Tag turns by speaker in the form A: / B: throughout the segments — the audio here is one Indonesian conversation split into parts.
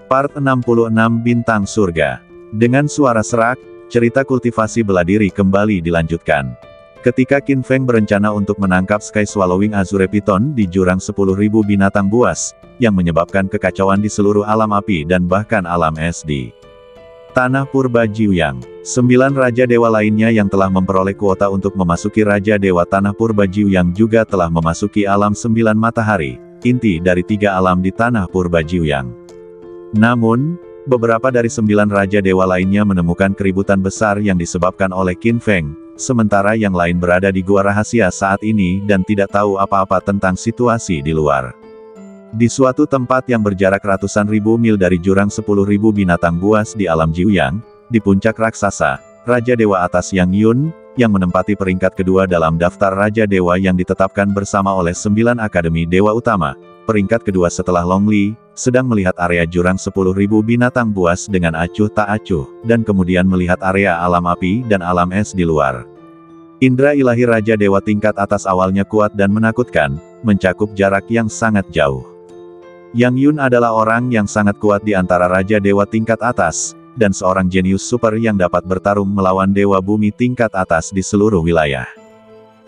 A: Part 66 Bintang Surga. Dengan suara serak, cerita kultivasi bela diri kembali dilanjutkan. Ketika Qin Feng berencana untuk menangkap Sky Swallowing Azure Python di jurang 10.000 binatang buas, yang menyebabkan kekacauan di seluruh alam api dan bahkan alam es di Tanah Purba Jiuyang. 9 Raja Dewa lainnya yang telah memperoleh kuota untuk memasuki Raja Dewa Tanah Purba Jiuyang juga telah memasuki alam 9 matahari, inti dari 3 alam di Tanah Purba Jiuyang. Namun, beberapa dari 9 Raja Dewa lainnya menemukan keributan besar yang disebabkan oleh Qin Feng, sementara yang lain berada di gua rahasia saat ini dan tidak tahu apa-apa tentang situasi di luar. Di suatu tempat yang berjarak ratusan ribu mil dari jurang 10.000 binatang buas di alam Jiuyang, di puncak raksasa, Raja Dewa atas Yang Yun, yang menempati peringkat kedua dalam daftar Raja Dewa yang ditetapkan bersama oleh 9 Akademi Dewa Utama, peringkat kedua setelah Long Li, sedang melihat area jurang 10.000 binatang buas dengan acuh tak acuh, dan kemudian melihat area alam api dan alam es di luar. Indra ilahi Raja Dewa tingkat atas awalnya kuat dan menakutkan, mencakup jarak yang sangat jauh. Yang Yun adalah orang yang sangat kuat di antara Raja Dewa tingkat atas, dan seorang jenius super yang dapat bertarung melawan Dewa Bumi tingkat atas di seluruh wilayah.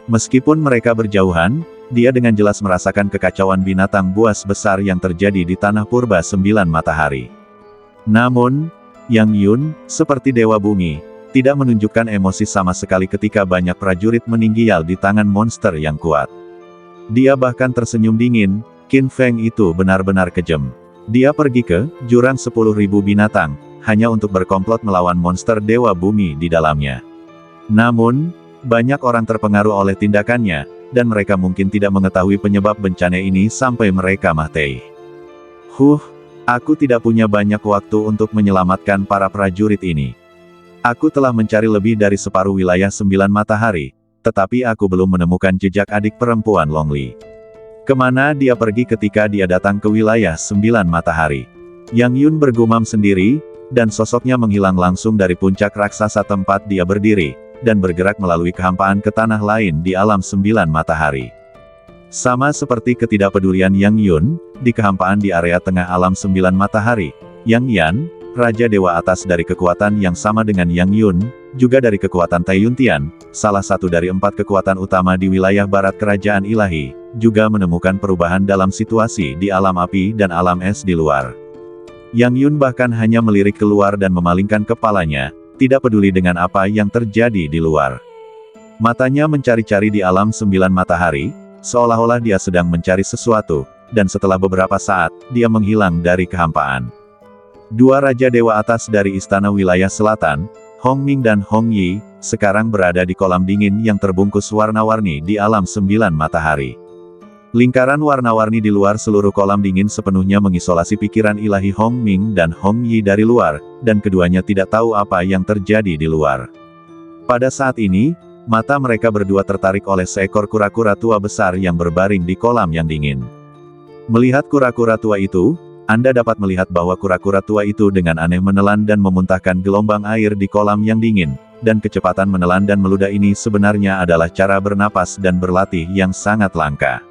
A: Meskipun mereka berjauhan, dia dengan jelas merasakan kekacauan binatang buas besar yang terjadi di Tanah Purba 9 Matahari. Namun, Yang Yun, seperti Dewa Bumi, tidak menunjukkan emosi sama sekali ketika banyak prajurit meninggal di tangan monster yang kuat. Dia bahkan tersenyum dingin. Qin Feng itu benar-benar kejam. Dia pergi ke jurang 10.000 binatang, hanya untuk berkomplot melawan monster Dewa Bumi di dalamnya. Namun, banyak orang terpengaruh oleh tindakannya, dan mereka mungkin tidak mengetahui penyebab bencana ini sampai mereka mati. Aku tidak punya banyak waktu untuk menyelamatkan para prajurit ini. Aku telah mencari lebih dari separuh wilayah 9 matahari, tetapi aku belum menemukan jejak adik perempuan Long Li. Kemana dia pergi ketika dia datang ke wilayah 9 matahari? Yang Yun bergumam sendiri, dan sosoknya menghilang langsung dari puncak raksasa tempat dia berdiri, dan bergerak melalui kehampaan ke tanah lain di alam 9 matahari. Sama seperti ketidakpedulian Yang Yun, di kehampaan di area tengah alam 9 matahari, Yang Yan, Raja Dewa atas dari kekuatan yang sama dengan Yang Yun, juga dari kekuatan Taiyuntian, salah satu dari 4 kekuatan utama di wilayah barat kerajaan ilahi, juga menemukan perubahan dalam situasi di alam api dan alam es di luar. Yang Yun bahkan hanya melirik keluar dan memalingkan kepalanya, tidak peduli dengan apa yang terjadi di luar. Matanya mencari-cari di alam 9 matahari, seolah-olah dia sedang mencari sesuatu, dan setelah beberapa saat, dia menghilang dari kehampaan. 2 Raja Dewa atas dari Istana Wilayah Selatan, Hong Ming dan Hong Yi, sekarang berada di kolam dingin yang terbungkus warna-warni di alam 9 matahari. Lingkaran warna-warni di luar seluruh kolam dingin sepenuhnya mengisolasi pikiran ilahi Hong Ming dan Hong Yi dari luar, dan keduanya tidak tahu apa yang terjadi di luar. Pada saat ini, mata mereka berdua tertarik oleh seekor kura-kura tua besar yang berbaring di kolam yang dingin. Melihat kura-kura tua itu, Anda dapat melihat bahwa kura-kura tua itu dengan aneh menelan dan memuntahkan gelombang air di kolam yang dingin, dan kecepatan menelan dan meludah ini sebenarnya adalah cara bernapas dan berlatih yang sangat langka.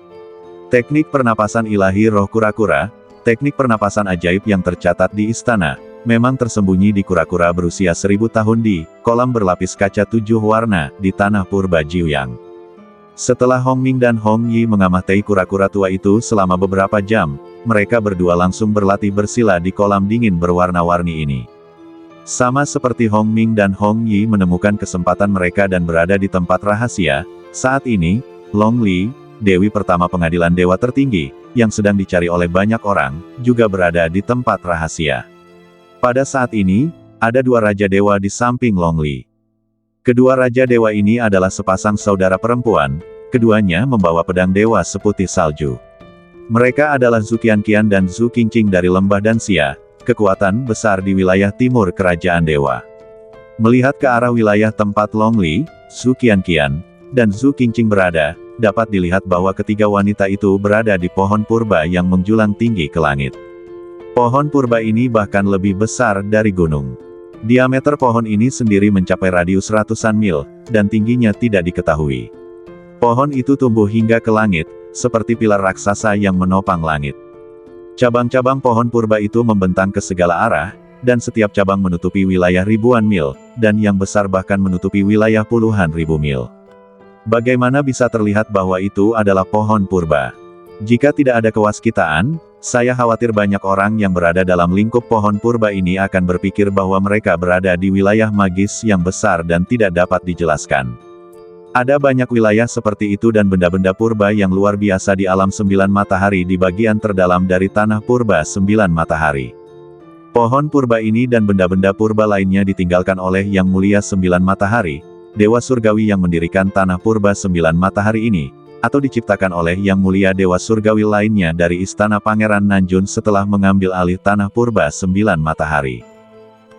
A: Teknik pernapasan ilahi roh kura-kura, teknik pernapasan ajaib yang tercatat di istana, memang tersembunyi di kura-kura berusia 1000 tahun di kolam berlapis kaca 7 warna di Tanah Purba Jiuyang. Setelah Hong Ming dan Hong Yi mengamati kura-kura tua itu selama beberapa jam, mereka berdua langsung berlatih bersila di kolam dingin berwarna-warni ini. Sama seperti Hong Ming dan Hong Yi menemukan kesempatan mereka dan berada di tempat rahasia, saat ini, Long Li, Dewi pertama pengadilan dewa tertinggi, yang sedang dicari oleh banyak orang, juga berada di tempat rahasia. Pada saat ini, ada 2 Raja Dewa di samping Long Li. Kedua Raja Dewa ini adalah sepasang saudara perempuan, keduanya membawa pedang dewa seputih salju. Mereka adalah Zhu Qianqian dan Zhu Qingqing dari Lembah Danxia, kekuatan besar di wilayah timur kerajaan dewa. Melihat ke arah wilayah tempat Long Li, Zhu Qianqian, dan Zhu Qingqing berada, dapat dilihat bahwa ketiga wanita itu berada di pohon purba yang menjulang tinggi ke langit. Pohon purba ini bahkan lebih besar dari gunung. Diameter pohon ini sendiri mencapai radius ratusan mil, dan tingginya tidak diketahui. Pohon itu tumbuh hingga ke langit, seperti pilar raksasa yang menopang langit. Cabang-cabang pohon purba itu membentang ke segala arah, dan setiap cabang menutupi wilayah ribuan mil, dan yang besar bahkan menutupi wilayah puluhan ribu mil. Bagaimana bisa terlihat bahwa itu adalah pohon purba? Jika tidak ada kewaskitaan, saya khawatir banyak orang yang berada dalam lingkup pohon purba ini akan berpikir bahwa mereka berada di wilayah magis yang besar dan tidak dapat dijelaskan. Ada banyak wilayah seperti itu dan benda-benda purba yang luar biasa di alam 9 matahari di bagian terdalam dari tanah purba 9 matahari. Pohon purba ini dan benda-benda purba lainnya ditinggalkan oleh Yang Mulia 9 Matahari, Dewa Surgawi yang mendirikan tanah purba 9 matahari ini, atau diciptakan oleh Yang Mulia Dewa Surgawi lainnya dari Istana Pangeran Nanjun setelah mengambil alih tanah purba 9 matahari.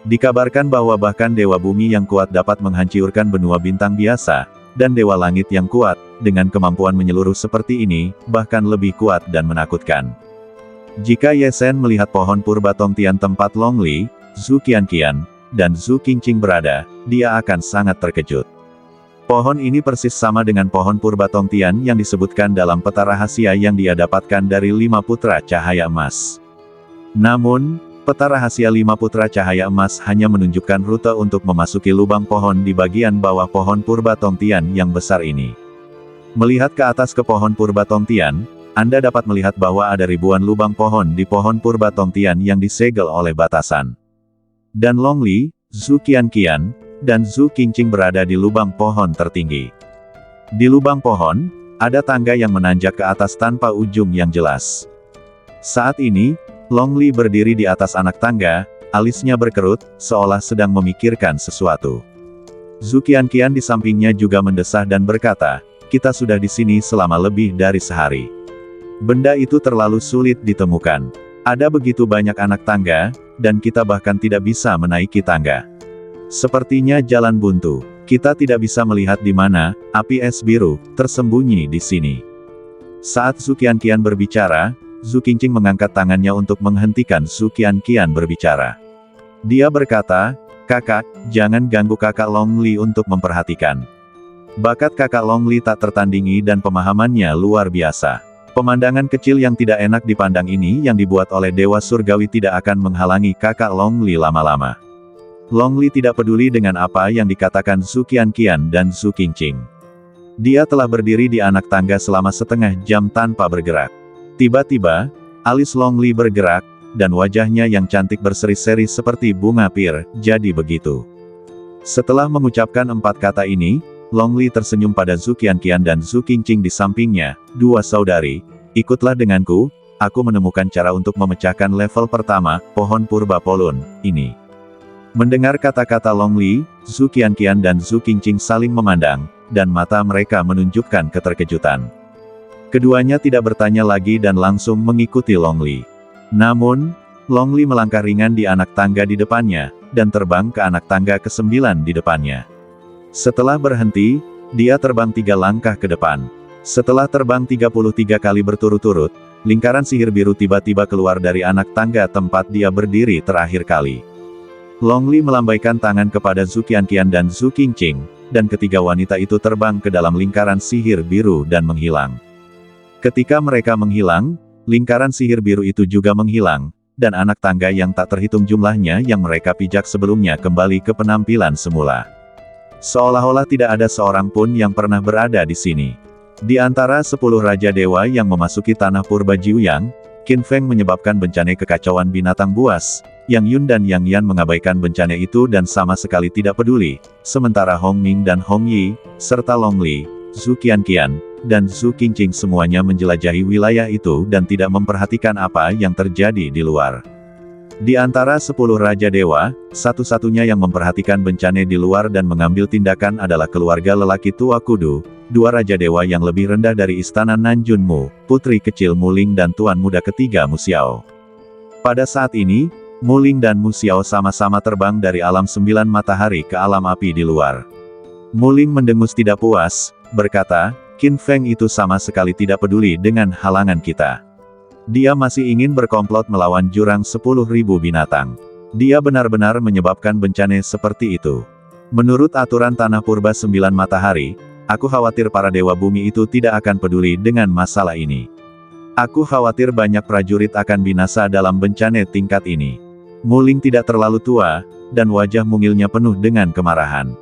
A: Dikabarkan bahwa bahkan Dewa Bumi yang kuat dapat menghancurkan benua bintang biasa, dan Dewa Langit yang kuat, dengan kemampuan menyeluruh seperti ini, bahkan lebih kuat dan menakutkan. Jika Yesen melihat pohon purba Tongtian tempat Long Li, Zhu Qianqian, dan Zhu Qingqing berada, dia akan sangat terkejut. Pohon ini persis sama dengan pohon purba Tongtian yang disebutkan dalam peta rahasia yang dia dapatkan dari 5 putra cahaya emas. Namun, peta rahasia 5 putra cahaya emas hanya menunjukkan rute untuk memasuki lubang pohon di bagian bawah pohon purba Tongtian yang besar ini. Melihat ke atas ke pohon purba Tongtian, Anda dapat melihat bahwa ada ribuan lubang pohon di pohon purba Tongtian yang disegel oleh batasan. Dan Long Li, Zhu Qianqian, dan Zhu Qingqing berada di lubang pohon tertinggi. Di lubang pohon, ada tangga yang menanjak ke atas tanpa ujung yang jelas. Saat ini, Long Li berdiri di atas anak tangga, alisnya berkerut, seolah sedang memikirkan sesuatu. Zhu Qianqian di sampingnya juga mendesah dan berkata, "Kita sudah di sini selama lebih dari sehari. Benda itu terlalu sulit ditemukan. Ada begitu banyak anak tangga, dan kita bahkan tidak bisa menaiki tangga. Sepertinya jalan buntu. Kita tidak bisa melihat di mana api es biru tersembunyi di sini." Saat Zhu Qianqian berbicara, Zhu Qingqing mengangkat tangannya untuk menghentikan Zhu Qianqian berbicara. Dia berkata, "Kakak, jangan ganggu kakak Long Li untuk memperhatikan. Bakat kakak Long Li tak tertandingi dan pemahamannya luar biasa. Pemandangan kecil yang tidak enak dipandang ini yang dibuat oleh Dewa Surgawi tidak akan menghalangi kakak Long Li lama-lama." Long Li tidak peduli dengan apa yang dikatakan Zhu Qianqian dan Zhu Qingqing. Dia telah berdiri di anak tangga selama setengah jam tanpa bergerak. Tiba-tiba, alis Long Li bergerak, dan wajahnya yang cantik berseri-seri seperti bunga pir, jadi begitu. Setelah mengucapkan 4 kata ini, Long Li tersenyum pada Zhu Qianqian dan Zhu Qingqing di sampingnya, "Dua saudari, ikutlah denganku, aku menemukan cara untuk memecahkan level pertama, pohon purba Polun, ini." Mendengar kata-kata Long Li, Zhu Qianqian dan Zhu Qingqing saling memandang, dan mata mereka menunjukkan keterkejutan. Keduanya tidak bertanya lagi dan langsung mengikuti Long Li. Namun, Long Li melangkah ringan di anak tangga di depannya, dan terbang ke anak tangga ke-9 di depannya. Setelah berhenti, dia terbang 3 langkah ke depan. Setelah terbang 33 kali berturut-turut, lingkaran sihir biru tiba-tiba keluar dari anak tangga tempat dia berdiri terakhir kali. Long Li melambaikan tangan kepada Zhu Qianqian dan Zhu Qingqing, dan ketiga wanita itu terbang ke dalam lingkaran sihir biru dan menghilang. Ketika mereka menghilang, lingkaran sihir biru itu juga menghilang, dan anak tangga yang tak terhitung jumlahnya yang mereka pijak sebelumnya kembali ke penampilan semula. Seolah-olah tidak ada seorang pun yang pernah berada di sini. Di antara 10 Raja Dewa yang memasuki tanah purba Jiuyang, Qin Feng menyebabkan bencana kekacauan binatang buas, Yang Yun dan Yang Yan mengabaikan bencana itu dan sama sekali tidak peduli, sementara Hong Ming dan Hong Yi, serta Long Li, Zhu Qianqian, dan Zhu Qingqing semuanya menjelajahi wilayah itu dan tidak memperhatikan apa yang terjadi di luar. Di antara 10 Raja Dewa, satu-satunya yang memperhatikan bencana di luar dan mengambil tindakan adalah keluarga lelaki tua kudu, 2 Raja Dewa yang lebih rendah dari Istana Nanjun Mu, putri kecil Muling dan tuan muda ketiga Mu Xiao. Pada saat ini, Muling dan Mu Xiao sama-sama terbang dari alam 9 matahari ke alam api di luar. Muling mendengus tidak puas, berkata, "Qin Feng itu sama sekali tidak peduli dengan halangan kita. Dia masih ingin berkomplot melawan jurang 10.000 binatang. Dia benar-benar menyebabkan bencana seperti itu. Menurut aturan tanah purba 9 matahari, aku khawatir para dewa bumi itu tidak akan peduli dengan masalah ini." Aku khawatir banyak prajurit akan binasa dalam bencana tingkat ini. Mu Ling tidak terlalu tua, dan wajah mungilnya penuh dengan kemarahan.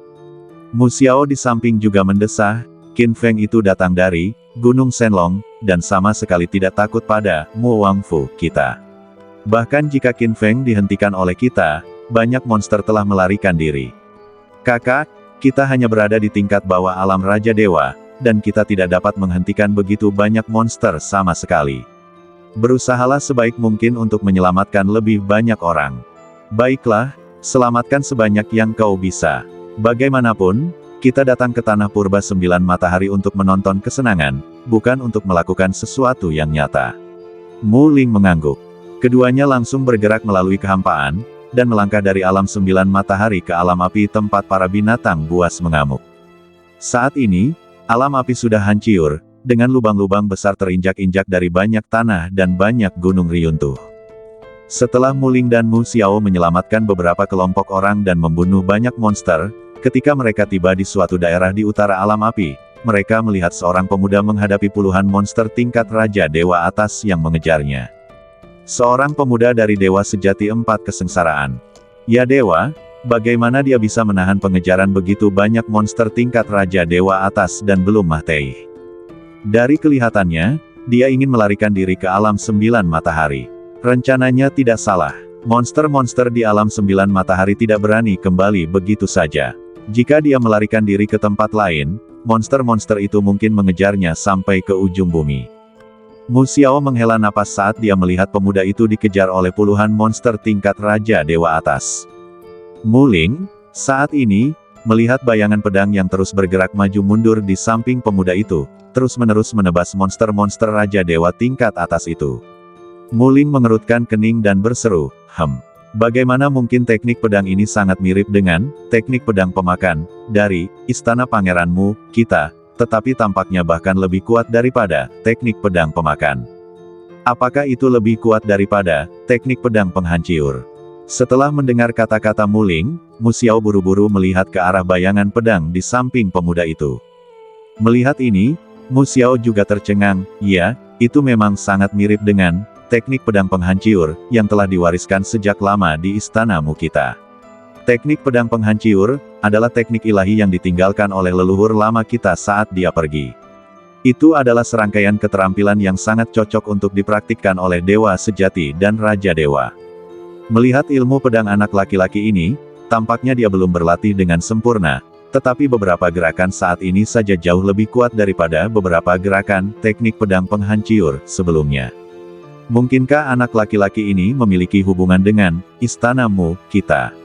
A: Mu Xiao di samping juga mendesah, Qin Feng itu datang dari Gunung Shenlong, dan sama sekali tidak takut pada Mu Wangfu kita. Bahkan jika Qin Feng dihentikan oleh kita, banyak monster telah melarikan diri. Kakak, kita hanya berada di tingkat bawah alam Raja Dewa, dan kita tidak dapat menghentikan begitu banyak monster sama sekali. Berusahalah sebaik mungkin untuk menyelamatkan lebih banyak orang. Baiklah, selamatkan sebanyak yang kau bisa. Bagaimanapun, kita datang ke Tanah Purba 9 Matahari untuk menonton kesenangan, bukan untuk melakukan sesuatu yang nyata. Mu Ling mengangguk. Keduanya langsung bergerak melalui kehampaan, dan melangkah dari alam 9 matahari ke alam api tempat para binatang buas mengamuk. Saat ini, alam api sudah hancur, dengan lubang-lubang besar terinjak-injak dari banyak tanah dan banyak gunung riyuntuh. Setelah Mu Ling dan Mu Xiao menyelamatkan beberapa kelompok orang dan membunuh banyak monster, ketika mereka tiba di suatu daerah di utara alam api, mereka melihat seorang pemuda menghadapi puluhan monster tingkat Raja Dewa atas yang mengejarnya. Seorang pemuda dari Dewa Sejati 4 Kesengsaraan. Ya Dewa, bagaimana dia bisa menahan pengejaran begitu banyak monster tingkat Raja Dewa atas dan belum mati? Dari kelihatannya, dia ingin melarikan diri ke alam 9 matahari. Rencananya tidak salah. Monster-monster di alam 9 matahari tidak berani kembali begitu saja. Jika dia melarikan diri ke tempat lain, monster-monster itu mungkin mengejarnya sampai ke ujung bumi. Mu Xiao menghela napas saat dia melihat pemuda itu dikejar oleh puluhan monster tingkat Raja Dewa atas. Mu Ling, saat ini, melihat bayangan pedang yang terus bergerak maju mundur di samping pemuda itu, terus-menerus menebas monster-monster Raja Dewa tingkat atas itu. Mu Ling mengerutkan kening dan berseru, bagaimana mungkin teknik pedang ini sangat mirip dengan teknik pedang pemakan dari Istana Pangeranmu, kita, tetapi tampaknya bahkan lebih kuat daripada teknik pedang pemakan. Apakah itu lebih kuat daripada teknik pedang penghancur? Setelah mendengar kata-kata Mu Ling, Mu Xiao buru-buru melihat ke arah bayangan pedang di samping pemuda itu. Melihat ini, Mu Xiao juga tercengang, ya, itu memang sangat mirip dengan teknik pedang penghancur yang telah diwariskan sejak lama di istanamu kita. Teknik pedang penghancur adalah teknik ilahi yang ditinggalkan oleh leluhur lama kita saat dia pergi. Itu adalah serangkaian keterampilan yang sangat cocok untuk dipraktikkan oleh Dewa Sejati dan Raja Dewa. Melihat ilmu pedang anak laki-laki ini, tampaknya dia belum berlatih dengan sempurna, tetapi beberapa gerakan saat ini saja jauh lebih kuat daripada beberapa gerakan teknik pedang penghancur sebelumnya. Mungkinkah anak laki-laki ini memiliki hubungan dengan istanamu, kita?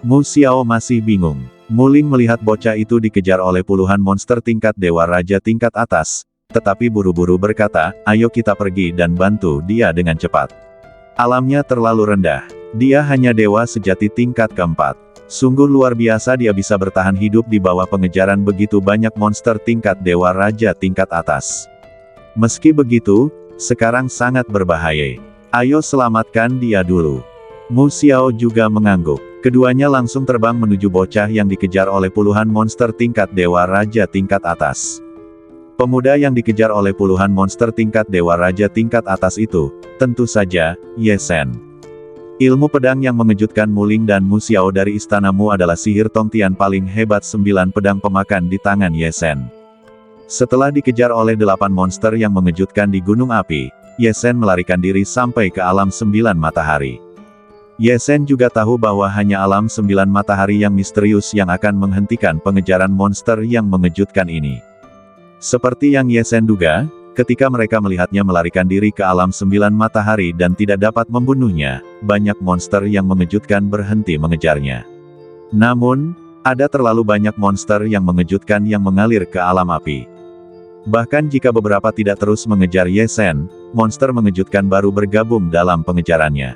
A: Mu Xiao masih bingung. Mu Ling melihat bocah itu dikejar oleh puluhan monster tingkat Dewa Raja tingkat atas, tetapi buru-buru berkata, ayo kita pergi dan bantu dia dengan cepat. Alamnya terlalu rendah. Dia hanya Dewa Sejati tingkat keempat. Sungguh luar biasa dia bisa bertahan hidup di bawah pengejaran begitu banyak monster tingkat Dewa Raja tingkat atas. Meski begitu, sekarang sangat berbahaya. Ayo selamatkan dia dulu. Mu Xiao juga mengangguk. Keduanya langsung terbang menuju bocah yang dikejar oleh puluhan monster tingkat Dewa Raja tingkat atas. Pemuda yang dikejar oleh puluhan monster tingkat Dewa Raja tingkat atas itu, tentu saja, Ye Shen. Ilmu pedang yang mengejutkan Mu Ling dan Mu Xiao dari istanamu adalah sihir Tongtian paling hebat 9 pedang pemakan di tangan Ye Shen. Setelah dikejar oleh 8 monster yang mengejutkan di Gunung Api, Ye Shen melarikan diri sampai ke alam 9 matahari. Ye Shen juga tahu bahwa hanya alam 9 matahari yang misterius yang akan menghentikan pengejaran monster yang mengejutkan ini. Seperti yang Ye Shen duga, ketika mereka melihatnya melarikan diri ke alam 9 matahari dan tidak dapat membunuhnya, banyak monster yang mengejutkan berhenti mengejarnya. Namun, ada terlalu banyak monster yang mengejutkan yang mengalir ke alam api. Bahkan jika beberapa tidak terus mengejar Ye Shen, monster mengejutkan baru bergabung dalam pengejarannya.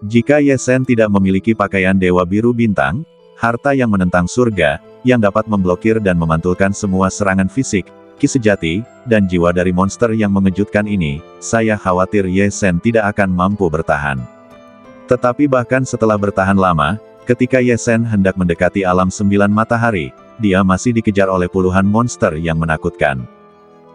A: Jika Ye Shen tidak memiliki pakaian Dewa Biru Bintang, harta yang menentang surga, yang dapat memblokir dan memantulkan semua serangan fisik, ki sejati, dan jiwa dari monster yang mengejutkan ini, saya khawatir Ye Shen tidak akan mampu bertahan. Tetapi bahkan setelah bertahan lama, ketika Ye Shen hendak mendekati alam 9 matahari, dia masih dikejar oleh puluhan monster yang menakutkan.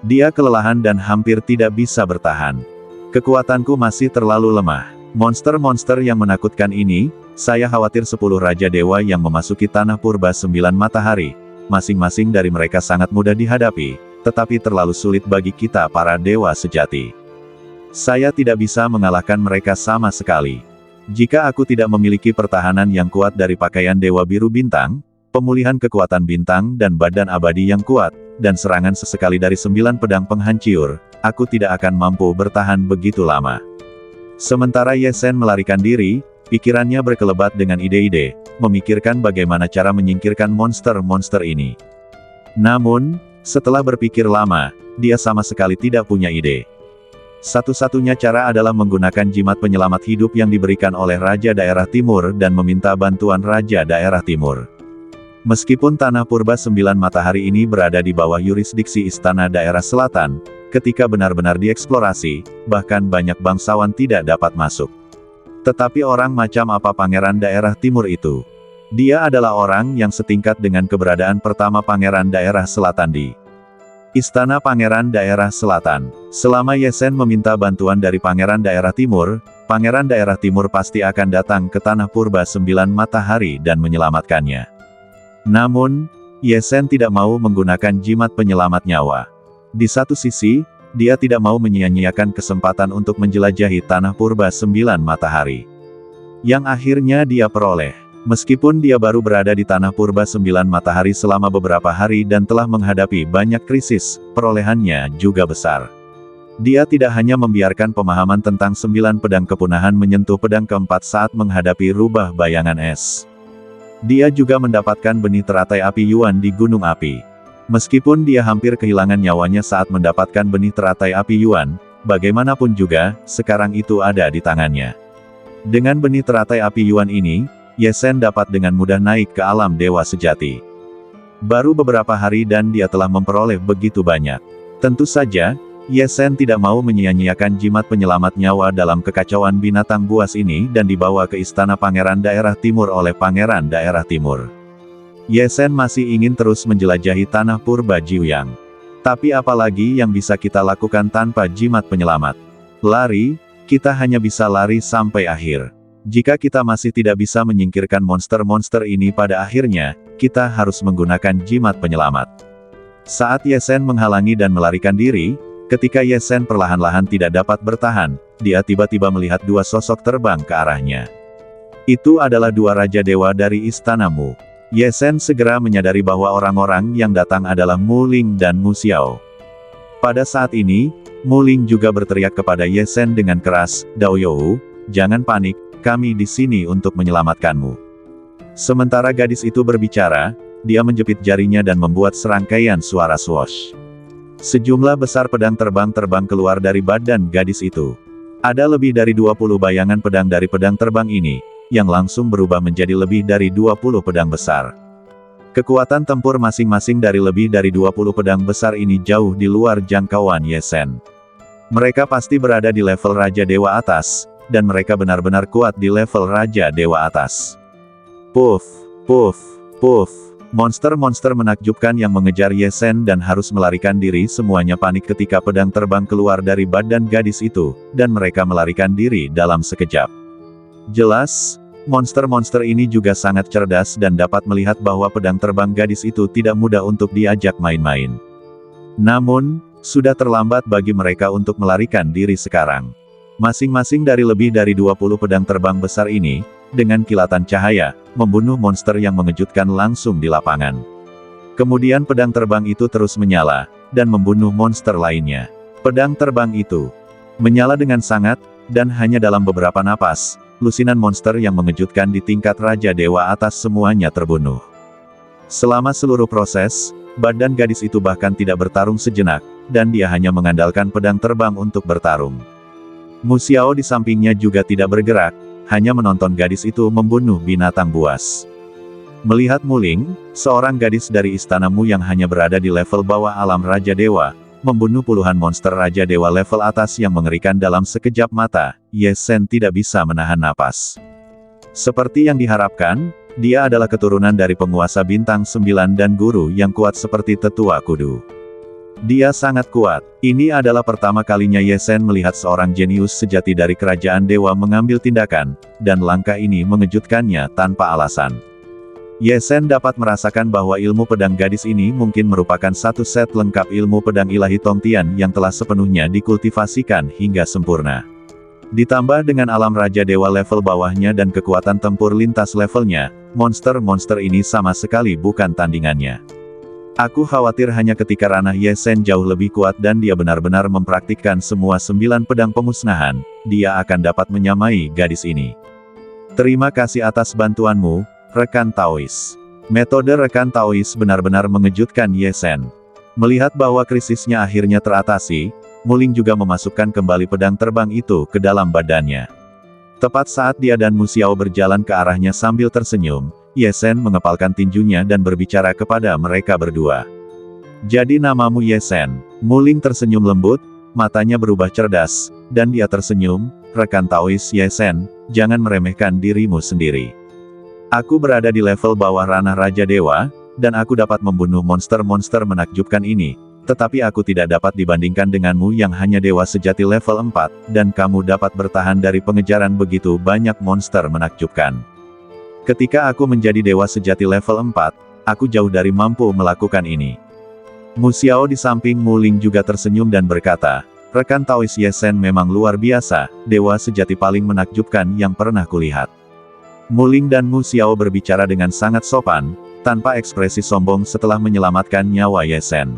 A: Dia kelelahan dan hampir tidak bisa bertahan. Kekuatanku masih terlalu lemah. Monster-monster yang menakutkan ini, saya khawatir 10 Raja Dewa yang memasuki Tanah Purba 9 Matahari. Masing-masing dari mereka sangat mudah dihadapi, tetapi terlalu sulit bagi kita para dewa sejati. Saya tidak bisa mengalahkan mereka sama sekali. Jika aku tidak memiliki pertahanan yang kuat dari pakaian Dewa Biru Bintang, pemulihan kekuatan bintang dan badan abadi yang kuat, dan serangan sesekali dari 9 pedang penghancur, aku tidak akan mampu bertahan begitu lama. Sementara Ye Zhen melarikan diri, pikirannya berkelebat dengan ide-ide, memikirkan bagaimana cara menyingkirkan monster-monster ini. Namun, setelah berpikir lama, dia sama sekali tidak punya ide. Satu-satunya cara adalah menggunakan jimat penyelamat hidup yang diberikan oleh Raja Daerah Timur dan meminta bantuan Raja Daerah Timur. Meskipun Tanah Purba 9 Matahari ini berada di bawah yurisdiksi Istana Daerah Selatan, ketika benar-benar dieksplorasi, bahkan banyak bangsawan tidak dapat masuk. Tetapi orang macam apa Pangeran Daerah Timur itu? Dia adalah orang yang setingkat dengan keberadaan pertama Pangeran Daerah Selatan di Istana Pangeran Daerah Selatan. Selama Ye Zhen meminta bantuan dari Pangeran Daerah Timur, Pangeran Daerah Timur pasti akan datang ke Tanah Purba 9 Matahari dan menyelamatkannya. Namun, Ye Zhen tidak mau menggunakan jimat penyelamat nyawa. Di satu sisi, dia tidak mau menyia-nyiakan kesempatan untuk menjelajahi Tanah Purba 9 Matahari. Yang akhirnya dia peroleh. Meskipun dia baru berada di Tanah Purba 9 Matahari selama beberapa hari dan telah menghadapi banyak krisis, perolehannya juga besar. Dia tidak hanya membiarkan pemahaman tentang 9 pedang kepunahan menyentuh pedang keempat saat menghadapi rubah bayangan es. Dia juga mendapatkan benih teratai api Yuan di Gunung Api. Meskipun dia hampir kehilangan nyawanya saat mendapatkan benih teratai api Yuan, bagaimanapun juga, sekarang itu ada di tangannya. Dengan benih teratai api Yuan ini, Ye Zhen dapat dengan mudah naik ke alam dewa sejati. Baru beberapa hari dan dia telah memperoleh begitu banyak. Tentu saja, Ye Zhen tidak mau menyia-nyiakan jimat penyelamat nyawa dalam kekacauan binatang buas ini dan dibawa ke Istana Pangeran Daerah Timur oleh Pangeran Daerah Timur. Ye Zhen masih ingin terus menjelajahi Tanah Purba Jiuyang. Tapi apalagi yang bisa kita lakukan tanpa jimat penyelamat? Lari, kita hanya bisa lari sampai akhir. Jika kita masih tidak bisa menyingkirkan monster-monster ini pada akhirnya, kita harus menggunakan jimat penyelamat. Saat Ye Zhen menghalangi dan melarikan diri, ketika Ye Zhen perlahan-lahan tidak dapat bertahan, dia tiba-tiba melihat 2 sosok terbang ke arahnya. Itu adalah 2 Raja Dewa dari istanamu. Ye Zhen segera menyadari bahwa orang-orang yang datang adalah Mu Ling dan Mu Xiao. Pada saat ini, Mu Ling juga berteriak kepada Ye Zhen dengan keras, "Dao You, jangan panik, kami di sini untuk menyelamatkanmu." Sementara gadis itu berbicara, dia menjepit jarinya dan membuat serangkaian suara swoosh. Sejumlah besar pedang terbang keluar dari badan gadis itu. Ada lebih dari 20 bayangan pedang dari pedang terbang ini, yang langsung berubah menjadi lebih dari 20 pedang besar. Kekuatan tempur masing-masing dari lebih dari 20 pedang besar ini jauh di luar jangkauan Ye Zhen. Mereka pasti berada di level Raja Dewa atas, dan mereka benar-benar kuat di level Raja Dewa atas. Puff, puff, puff. Monster-monster menakjubkan yang mengejar Ye Zhen dan harus melarikan diri semuanya panik ketika pedang terbang keluar dari badan gadis itu, dan mereka melarikan diri dalam sekejap. Jelas, monster-monster ini juga sangat cerdas dan dapat melihat bahwa pedang terbang gadis itu tidak mudah untuk diajak main-main. Namun, sudah terlambat bagi mereka untuk melarikan diri sekarang. Masing-masing dari lebih dari 20 pedang terbang besar ini, dengan kilatan cahaya, membunuh monster yang mengejutkan langsung di lapangan. Kemudian pedang terbang itu terus menyala, dan membunuh monster lainnya. Pedang terbang itu menyala dengan sangat, dan hanya dalam beberapa napas, lusinan monster yang mengejutkan di tingkat Raja Dewa atas semuanya terbunuh. Selama seluruh proses, badan gadis itu bahkan tidak bertarung sejenak, dan dia hanya mengandalkan pedang terbang untuk bertarung. Mu Xiao di sampingnya juga tidak bergerak, hanya menonton gadis itu membunuh binatang buas. Melihat Mu Ling, seorang gadis dari istanamu yang hanya berada di level bawah alam Raja Dewa, membunuh puluhan monster Raja Dewa level atas yang mengerikan dalam sekejap mata, Ye Zhen tidak bisa menahan napas. Seperti yang diharapkan, dia adalah keturunan dari penguasa bintang 9 dan guru yang kuat seperti tetua kudu. Dia sangat kuat. Ini adalah pertama kalinya Ye Sen melihat seorang jenius sejati dari kerajaan dewa mengambil tindakan, dan langkah ini mengejutkannya tanpa alasan. Ye Sen dapat merasakan bahwa ilmu pedang gadis ini mungkin merupakan satu set lengkap ilmu pedang ilahi Tongtian yang telah sepenuhnya dikultivasikan hingga sempurna. Ditambah dengan alam Raja Dewa level bawahnya dan kekuatan tempur lintas levelnya, monster-monster ini sama sekali bukan tandingannya. Aku khawatir hanya ketika ranah Ye Sen jauh lebih kuat dan dia benar-benar mempraktikkan semua 9 pedang pemusnahan, dia akan dapat menyamai gadis ini. Terima kasih atas bantuanmu, rekan Taois. Metode rekan Taois benar-benar mengejutkan Ye Sen. Melihat bahwa krisisnya akhirnya teratasi, Muling juga memasukkan kembali pedang terbang itu ke dalam badannya. Tepat saat dia dan Mu Xiao berjalan ke arahnya sambil tersenyum, Ye Sen mengepalkan tinjunya dan berbicara kepada mereka berdua. Jadi namamu Ye Sen. Muling tersenyum lembut, matanya berubah cerdas, dan dia tersenyum, rekan Taois Ye Sen, jangan meremehkan dirimu sendiri. Aku berada di level bawah ranah Raja Dewa, dan aku dapat membunuh monster-monster menakjubkan ini, tetapi aku tidak dapat dibandingkan denganmu yang hanya dewa sejati level 4, dan kamu dapat bertahan dari pengejaran begitu banyak monster menakjubkan. Ketika aku menjadi dewa sejati level 4, aku jauh dari mampu melakukan ini. Mu Xiao di samping Muling juga tersenyum dan berkata, rekan Taois Ye Sen memang luar biasa, dewa sejati paling menakjubkan yang pernah kulihat. Muling dan Mu Xiao berbicara dengan sangat sopan, tanpa ekspresi sombong setelah menyelamatkan nyawa Ye Sen.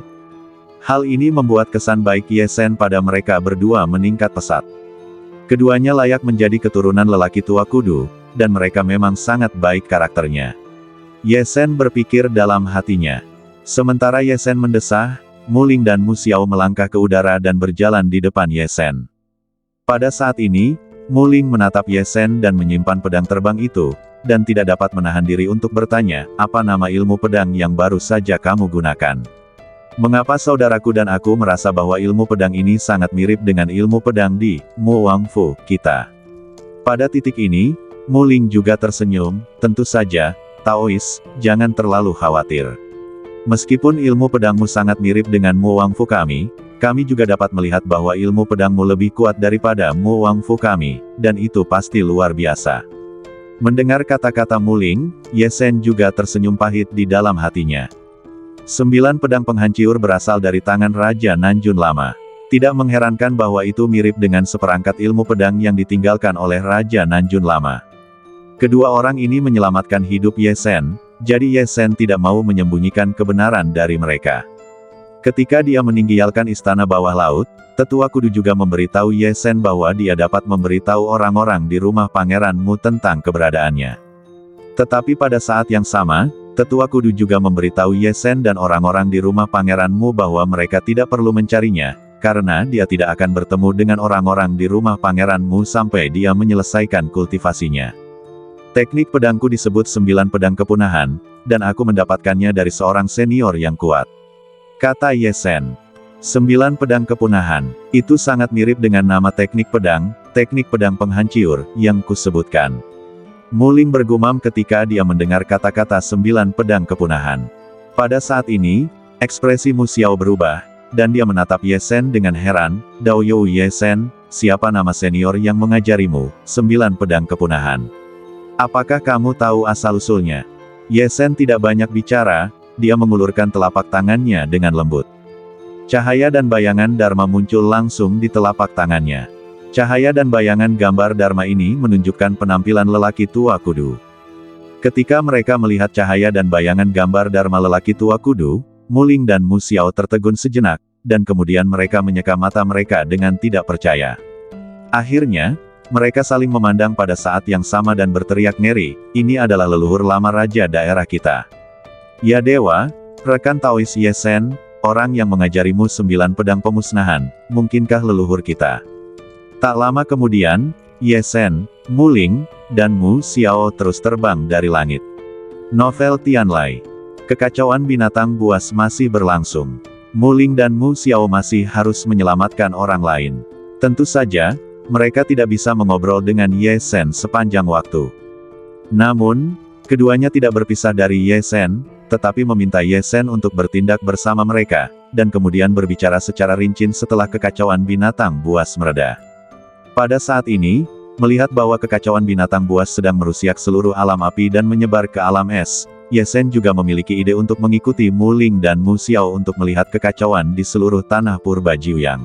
A: Hal ini membuat kesan baik Ye Sen pada mereka berdua meningkat pesat. Keduanya layak menjadi keturunan lelaki tua kudu, dan mereka memang sangat baik karakternya. Ye Sen berpikir dalam hatinya. Sementara Ye Sen mendesah, Muling dan Mu Xiao melangkah ke udara dan berjalan di depan Ye Sen. Pada saat ini, Muling menatap Ye Sen dan menyimpan pedang terbang itu, dan tidak dapat menahan diri untuk bertanya, apa nama ilmu pedang yang baru saja kamu gunakan? Mengapa saudaraku dan aku merasa bahwa ilmu pedang ini sangat mirip dengan ilmu pedang di Mu Wangfu kita? Pada titik ini, Muling juga tersenyum, tentu saja, Taois, jangan terlalu khawatir. Meskipun ilmu pedangmu sangat mirip dengan Mu Wangfu kami juga dapat melihat bahwa ilmu pedangmu lebih kuat daripada Mu Wangfu kami, dan itu pasti luar biasa. Mendengar kata-kata Muling, Ye Sen juga tersenyum pahit di dalam hatinya. 9 pedang penghancur berasal dari tangan Raja Nanjun Lama. Tidak mengherankan bahwa itu mirip dengan seperangkat ilmu pedang yang ditinggalkan oleh Raja Nanjun Lama. Kedua orang ini menyelamatkan hidup Ye Sen, jadi Ye Sen tidak mau menyembunyikan kebenaran dari mereka. Ketika dia meninggalkan istana bawah laut, Tetua Kudu juga memberitahu Ye Sen bahwa dia dapat memberitahu orang-orang di rumah Pangeran Mu tentang keberadaannya. Tetapi pada saat yang sama, Tetua Kudu juga memberitahu Ye Sen dan orang-orang di rumah Pangeran Mu bahwa mereka tidak perlu mencarinya, karena dia tidak akan bertemu dengan orang-orang di rumah Pangeran Mu sampai dia menyelesaikan kultivasinya. Teknik pedangku disebut 9 pedang kepunahan, dan aku mendapatkannya dari seorang senior yang kuat. Kata Ye Sen. 9 pedang kepunahan, itu sangat mirip dengan nama teknik pedang penghancur, yang kusebutkan. Muling bergumam ketika dia mendengar kata-kata 9 pedang kepunahan. Pada saat ini, ekspresi Mu Xiao berubah, dan dia menatap Ye Sen dengan heran, Dao You Ye Sen, siapa nama senior yang mengajarimu 9 pedang kepunahan? Apakah kamu tahu asal-usulnya? Ye Sen tidak banyak bicara, dia mengulurkan telapak tangannya dengan lembut. Cahaya dan bayangan Dharma muncul langsung di telapak tangannya. Cahaya dan bayangan gambar Dharma ini menunjukkan penampilan lelaki tua kudu. Ketika mereka melihat cahaya dan bayangan gambar Dharma lelaki tua kudu, Muling dan Mu Xiao tertegun sejenak, dan kemudian mereka menyeka mata mereka dengan tidak percaya. Akhirnya, mereka saling memandang pada saat yang sama dan berteriak ngeri, ini adalah leluhur lama raja daerah kita. Ya Dewa, rekan Taois Ye Sen, orang yang mengajarimu 9 pedang pemusnahan, mungkinkah leluhur kita? Tak lama kemudian, Ye Sen, Muling, dan Mu Xiao terus terbang dari langit. Novel Tianlai. Kekacauan binatang buas masih berlangsung. Muling dan Mu Xiao masih harus menyelamatkan orang lain. Tentu saja, mereka tidak bisa mengobrol dengan Ye Sen sepanjang waktu. Namun, keduanya tidak berpisah dari Ye Sen, tetapi meminta Ye Sen untuk bertindak bersama mereka, dan kemudian berbicara secara rinci setelah kekacauan binatang buas mereda. Pada saat ini, melihat bahwa kekacauan binatang buas sedang merusak seluruh alam api dan menyebar ke alam es, Ye Zhen juga memiliki ide untuk mengikuti Mu Ling dan Mu Xiao untuk melihat kekacauan di seluruh tanah purba Jiuyang.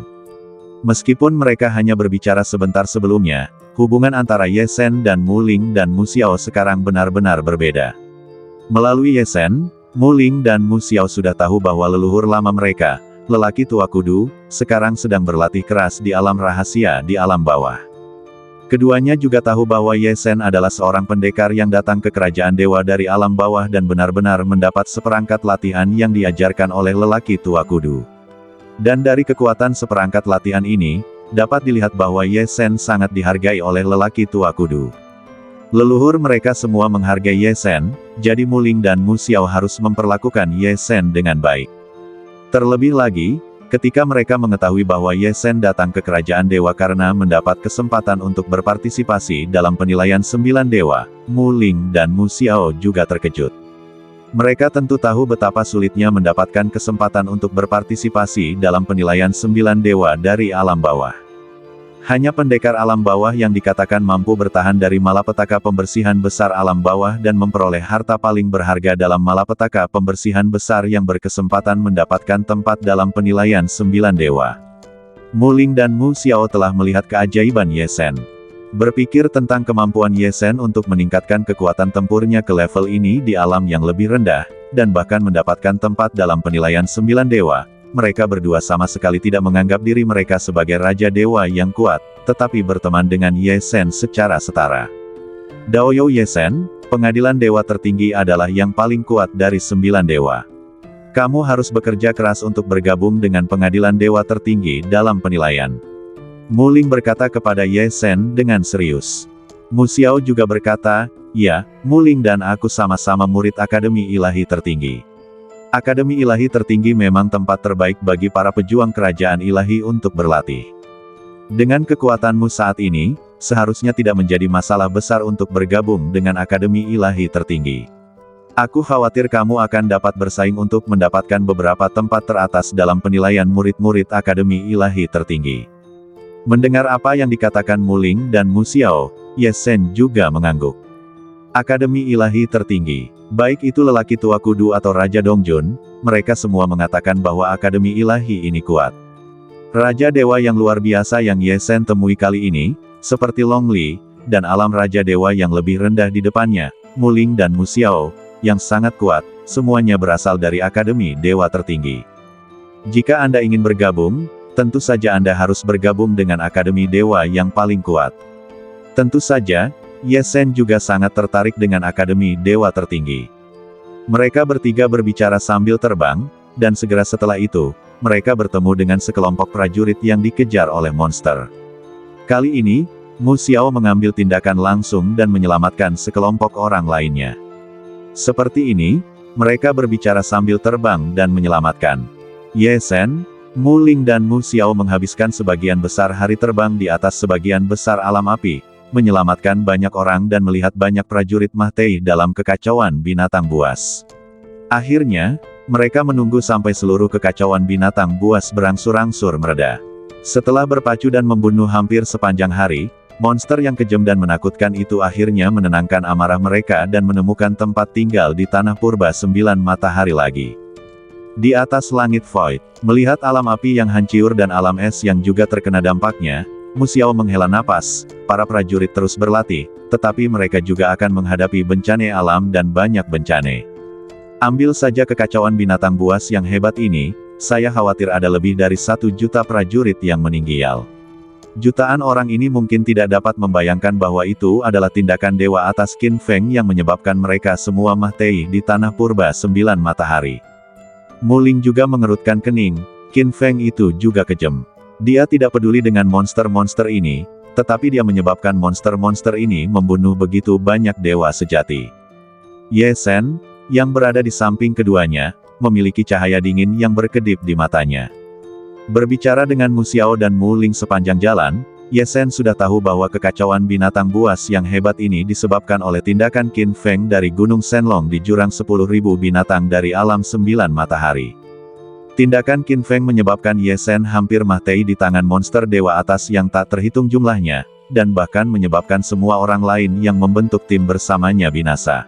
A: Meskipun mereka hanya berbicara sebentar sebelumnya, hubungan antara Ye Zhen dan Mu Ling dan Mu Xiao sekarang benar-benar berbeda. Melalui Ye Zhen, Mu Ling dan Mu Xiao sudah tahu bahwa leluhur lama mereka, lelaki tua kudu, sekarang sedang berlatih keras di alam rahasia di alam bawah. Keduanya juga tahu bahwa Ye Zhen adalah seorang pendekar yang datang ke kerajaan dewa dari alam bawah dan benar-benar mendapat seperangkat latihan yang diajarkan oleh lelaki tua kudu. Dan dari kekuatan seperangkat latihan ini, dapat dilihat bahwa Ye Zhen sangat dihargai oleh lelaki tua kudu. Leluhur mereka semua menghargai Ye Zhen, jadi Mu Ling dan Mu Xiao harus memperlakukan Ye Zhen dengan baik. Terlebih lagi, ketika mereka mengetahui bahwa Ye Zhen datang ke kerajaan dewa karena mendapat kesempatan untuk berpartisipasi dalam penilaian 9 dewa, Mu Ling dan Mu Xiao juga terkejut. Mereka tentu tahu betapa sulitnya mendapatkan kesempatan untuk berpartisipasi dalam penilaian 9 dewa dari alam bawah. Hanya pendekar alam bawah yang dikatakan mampu bertahan dari malapetaka pembersihan besar alam bawah dan memperoleh harta paling berharga dalam malapetaka pembersihan besar yang berkesempatan mendapatkan tempat dalam penilaian 9 dewa. Mu Ling dan Mu Xiao telah melihat keajaiban Ye Zhen. Berpikir tentang kemampuan Ye Zhen untuk meningkatkan kekuatan tempurnya ke level ini di alam yang lebih rendah, dan bahkan mendapatkan tempat dalam penilaian 9 dewa. Mereka berdua sama sekali tidak menganggap diri mereka sebagai Raja Dewa yang kuat, tetapi berteman dengan Ye Zhen secara setara. Daoyou Ye Zhen, pengadilan dewa tertinggi adalah yang paling kuat dari 9 dewa. Kamu harus bekerja keras untuk bergabung dengan pengadilan dewa tertinggi dalam penilaian. Mu Ling berkata kepada Ye Zhen dengan serius. Mu Xiao juga berkata, ya, Mu Ling dan aku sama-sama murid Akademi Ilahi Tertinggi. Akademi Ilahi Tertinggi memang tempat terbaik bagi para pejuang kerajaan ilahi untuk berlatih. Dengan kekuatanmu saat ini, seharusnya tidak menjadi masalah besar untuk bergabung dengan Akademi Ilahi Tertinggi. Aku khawatir kamu akan dapat bersaing untuk mendapatkan beberapa tempat teratas dalam penilaian murid-murid Akademi Ilahi Tertinggi. Mendengar apa yang dikatakan Mu Ling dan Mu Xiao, Ye Zhen juga mengangguk. Akademi Ilahi Tertinggi, baik itu lelaki tua kudu atau Raja Dongjun, mereka semua mengatakan bahwa Akademi Ilahi ini kuat. Raja Dewa yang luar biasa yang Ye Zhen temui kali ini, seperti Long Li, dan alam Raja Dewa yang lebih rendah di depannya, Mu Ling dan Mu Xiao, yang sangat kuat, semuanya berasal dari Akademi Dewa Tertinggi. Jika Anda ingin bergabung, tentu saja Anda harus bergabung dengan Akademi Dewa yang paling kuat. Tentu saja, Ye Zhen juga sangat tertarik dengan Akademi Dewa Tertinggi. Mereka bertiga berbicara sambil terbang, dan segera setelah itu, mereka bertemu dengan sekelompok prajurit yang dikejar oleh monster. Kali ini, Mu Xiao mengambil tindakan langsung dan menyelamatkan sekelompok orang lainnya. Seperti ini, mereka berbicara sambil terbang dan menyelamatkan. Ye Zhen, Mu Ling dan Mu Xiao menghabiskan sebagian besar hari terbang di atas sebagian besar alam api, menyelamatkan banyak orang dan melihat banyak prajurit Mahtei dalam kekacauan binatang buas. Akhirnya, mereka menunggu sampai seluruh kekacauan binatang buas berangsur-angsur mereda. Setelah berpacu dan membunuh hampir sepanjang hari, monster yang kejam dan menakutkan itu akhirnya menenangkan amarah mereka dan menemukan tempat tinggal di tanah purba 9 matahari lagi. Di atas langit void, melihat alam api yang hancur dan alam es yang juga terkena dampaknya, Mu Xiao menghela napas. Para prajurit terus berlatih, tetapi mereka juga akan menghadapi bencana alam dan banyak bencana. Ambil saja kekacauan binatang buas yang hebat ini, saya khawatir ada lebih dari 1 juta prajurit yang meninggal. Jutaan orang ini mungkin tidak dapat membayangkan bahwa itu adalah tindakan dewa atas Qin Feng yang menyebabkan mereka semua Mahtei di tanah purba 9 matahari. Mu Ling juga mengerutkan kening, Qin Feng itu juga kejam. Dia tidak peduli dengan monster-monster ini, tetapi dia menyebabkan monster-monster ini membunuh begitu banyak dewa sejati. Ye Zhen, yang berada di samping keduanya, memiliki cahaya dingin yang berkedip di matanya. Berbicara dengan Mu Xiao dan Mu Ling sepanjang jalan, Ye Zhen sudah tahu bahwa kekacauan binatang buas yang hebat ini disebabkan oleh tindakan Qin Feng dari Gunung Shenlong di jurang 10.000 binatang dari alam 9 matahari. Tindakan Qin Feng menyebabkan Ye Shen hampir mati di tangan monster dewa atas yang tak terhitung jumlahnya, dan bahkan menyebabkan semua orang lain yang membentuk tim bersamanya binasa.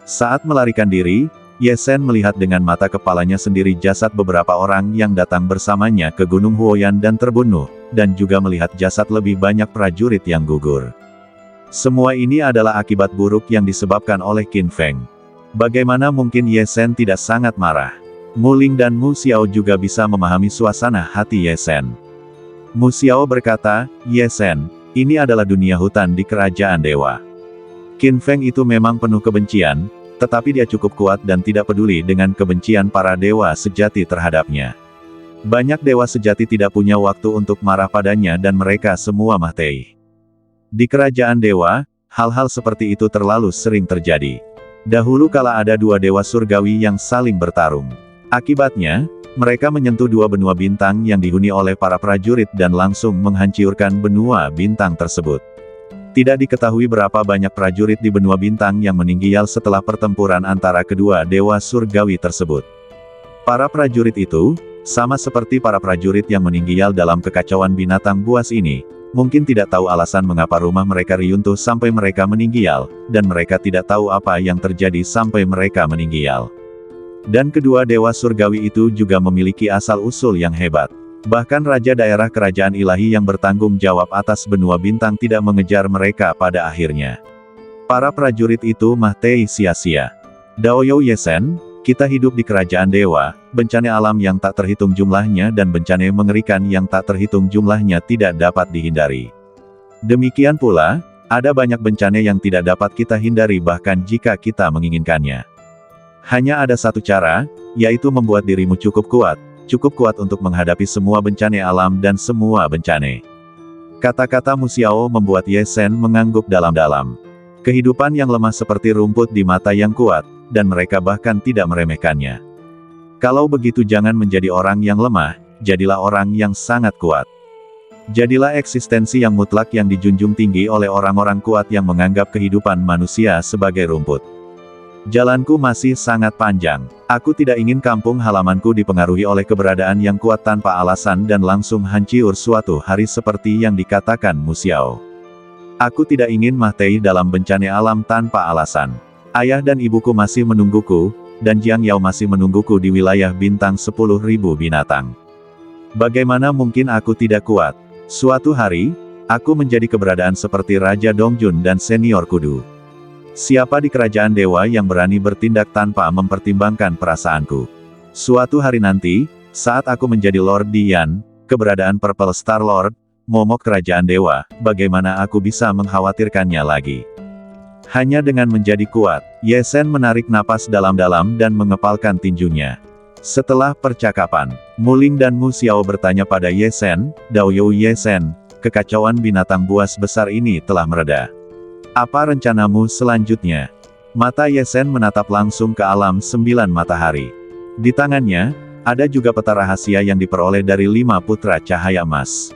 A: Saat melarikan diri, Ye Shen melihat dengan mata kepalanya sendiri jasad beberapa orang yang datang bersamanya ke Gunung Huoyan dan terbunuh, dan juga melihat jasad lebih banyak prajurit yang gugur. Semua ini adalah akibat buruk yang disebabkan oleh Qin Feng. Bagaimana mungkin Ye Shen tidak sangat marah? Mu Ling dan Mu Xiao juga bisa memahami suasana hati Ye Shen. Mu Xiao berkata, "Ye Shen, ini adalah dunia hutan di kerajaan dewa. Qin Feng itu memang penuh kebencian, tetapi dia cukup kuat dan tidak peduli dengan kebencian para dewa sejati terhadapnya. Banyak dewa sejati tidak punya waktu untuk marah padanya dan mereka semua mati. Di kerajaan dewa, hal-hal seperti itu terlalu sering terjadi. Dahulu kala ada dua dewa surgawi yang saling bertarung. Akibatnya, mereka menyentuh dua benua bintang yang dihuni oleh para prajurit dan langsung menghancurkan benua bintang tersebut. Tidak diketahui berapa banyak prajurit di benua bintang yang meninggal setelah pertempuran antara kedua dewa surgawi tersebut. Para prajurit itu, sama seperti para prajurit yang meninggal dalam kekacauan binatang buas ini, mungkin tidak tahu alasan mengapa rumah mereka runtuh sampai mereka meninggal, dan mereka tidak tahu apa yang terjadi sampai mereka meninggal. Dan kedua dewa surgawi itu juga memiliki asal-usul yang hebat. Bahkan raja daerah kerajaan ilahi yang bertanggung jawab atas benua bintang tidak mengejar mereka pada akhirnya. Para prajurit itu mati sia-sia. Daoyou Ye Shen, kita hidup di kerajaan dewa, bencana alam yang tak terhitung jumlahnya dan bencana mengerikan yang tak terhitung jumlahnya tidak dapat dihindari. Demikian pula, ada banyak bencana yang tidak dapat kita hindari bahkan jika kita menginginkannya. Hanya ada satu cara, yaitu membuat dirimu cukup kuat untuk menghadapi semua bencana alam dan semua bencana. Kata-kata Mu Xiao membuat Ye Shen mengangguk dalam-dalam. Kehidupan yang lemah seperti rumput di mata yang kuat, dan mereka bahkan tidak meremehkannya. Kalau begitu jangan menjadi orang yang lemah, jadilah orang yang sangat kuat. Jadilah eksistensi yang mutlak yang dijunjung tinggi oleh orang-orang kuat yang menganggap kehidupan manusia sebagai rumput. Jalanku masih sangat panjang. Aku tidak ingin kampung halamanku dipengaruhi oleh keberadaan yang kuat tanpa alasan dan langsung hancur suatu hari seperti yang dikatakan Mu Xiao. Aku tidak ingin mati dalam bencana alam tanpa alasan. Ayah dan ibuku masih menungguku, dan Jiang Yao masih menungguku di wilayah bintang 10.000 binatang. Bagaimana mungkin aku tidak kuat? Suatu hari, aku menjadi keberadaan seperti Raja Dongjun dan Senior Kudu. Siapa di kerajaan dewa yang berani bertindak tanpa mempertimbangkan perasaanku? Suatu hari nanti, saat aku menjadi Lord Dian, keberadaan Purple Star Lord, momok kerajaan dewa, bagaimana aku bisa mengkhawatirkannya lagi? Hanya dengan menjadi kuat, Ye Shen menarik napas dalam-dalam dan mengepalkan tinjunya. Setelah percakapan, Mu Ling dan Mu Xiao bertanya pada Ye Shen, "Daoyou Ye Shen, kekacauan binatang buas besar ini telah mereda. Apa rencanamu selanjutnya?" Mata Ye Shen menatap langsung ke alam 9 matahari. Di tangannya, ada juga peta rahasia yang diperoleh dari 5 putra cahaya emas.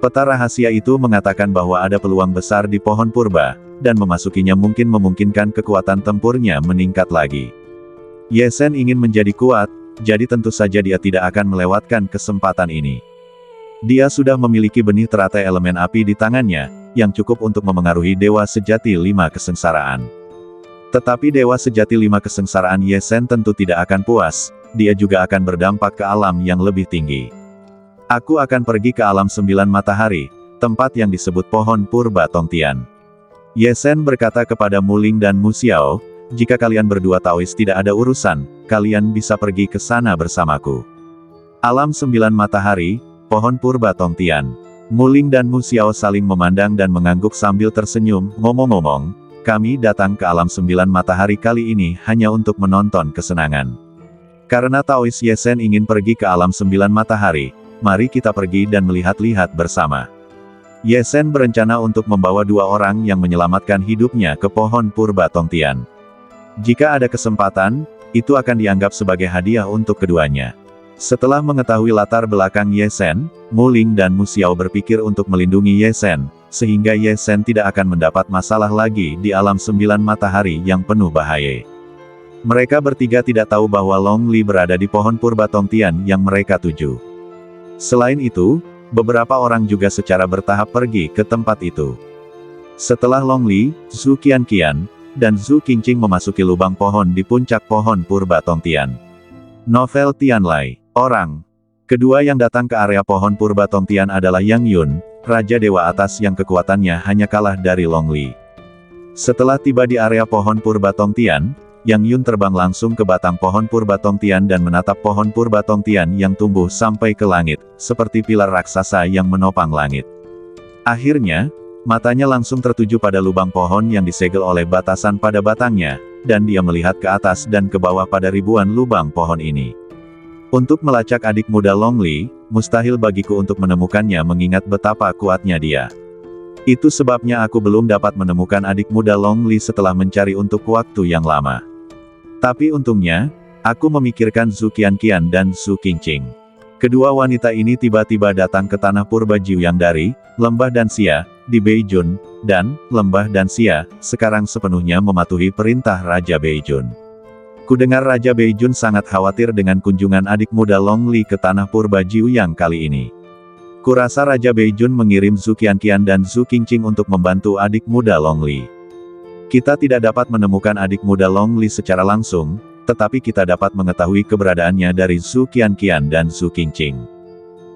A: Peta rahasia itu mengatakan bahwa ada peluang besar di pohon purba, dan memasukinya mungkin memungkinkan kekuatan tempurnya meningkat lagi. Ye Shen ingin menjadi kuat, jadi tentu saja dia tidak akan melewatkan kesempatan ini. Dia sudah memiliki benih teratai elemen api di tangannya, yang cukup untuk memengaruhi dewa sejati 5 kesengsaraan. Tetapi dewa sejati 5 kesengsaraan Ye Shen tentu tidak akan puas, dia juga akan berdampak ke alam yang lebih tinggi. Aku akan pergi ke alam 9 matahari, tempat yang disebut pohon purba Tongtian. Ye Shen berkata kepada Mu Ling dan Mu Xiao, "Jika kalian berdua Taois tidak ada urusan, kalian bisa pergi ke sana bersamaku." Alam 9 matahari, pohon purba Tongtian. Mu Ling dan Mu Xiao saling memandang dan mengangguk sambil tersenyum. "Ngomong-ngomong, kami datang ke alam 9 matahari kali ini hanya untuk menonton kesenangan. Karena Taois Ye Shen ingin pergi ke alam 9 matahari, mari kita pergi dan melihat-lihat bersama." Ye Shen berencana untuk membawa 2 orang yang menyelamatkan hidupnya ke pohon purba Tongtian. Jika ada kesempatan, itu akan dianggap sebagai hadiah untuk keduanya. Setelah mengetahui latar belakang Ye Shen, Mu Ling dan Mu Xiao berpikir untuk melindungi Ye Shen, sehingga Ye Shen tidak akan mendapat masalah lagi di alam 9 matahari yang penuh bahaya. Mereka bertiga tidak tahu bahwa Long Li berada di pohon purba Tongtian yang mereka tuju. Selain itu, beberapa orang juga secara bertahap pergi ke tempat itu. Setelah Long Li, Zhu Qianqian, dan Zhu Qingqing memasuki lubang pohon di puncak pohon purba Tongtian. Novel Tianlai. Orang kedua yang datang ke area pohon purba Tongtian adalah Yang Yun, Raja Dewa Atas yang kekuatannya hanya kalah dari Long Li. Setelah tiba di area pohon purba Tongtian, Yang Yun terbang langsung ke batang pohon purba Tongtian dan menatap pohon purba Tongtian yang tumbuh sampai ke langit, seperti pilar raksasa yang menopang langit. Akhirnya, matanya langsung tertuju pada lubang pohon yang disegel oleh batasan pada batangnya, dan dia melihat ke atas dan ke bawah pada ribuan lubang pohon ini. Untuk melacak adik muda Long Li, mustahil bagiku untuk menemukannya mengingat betapa kuatnya dia. Itu sebabnya aku belum dapat menemukan adik muda Long Li setelah mencari untuk waktu yang lama. Tapi untungnya, aku memikirkan Zhu Qianqian dan Zhu Qingqing. Kedua wanita ini tiba-tiba datang ke tanah purba Jiuyang dari Lembah Danxia di Beijun, dan Lembah Danxia sekarang sepenuhnya mematuhi perintah Raja Beijun. Kudengar Raja Beijun sangat khawatir dengan kunjungan adik muda Long Li ke tanah purba Jiuyang kali ini. Kurasa Raja Beijun mengirim Zhu Qianqian dan Zhu Qingqing untuk membantu adik muda Long Li. Kita tidak dapat menemukan adik muda Long Li secara langsung, tetapi kita dapat mengetahui keberadaannya dari Zhu Qianqian dan Zhu Qingqing.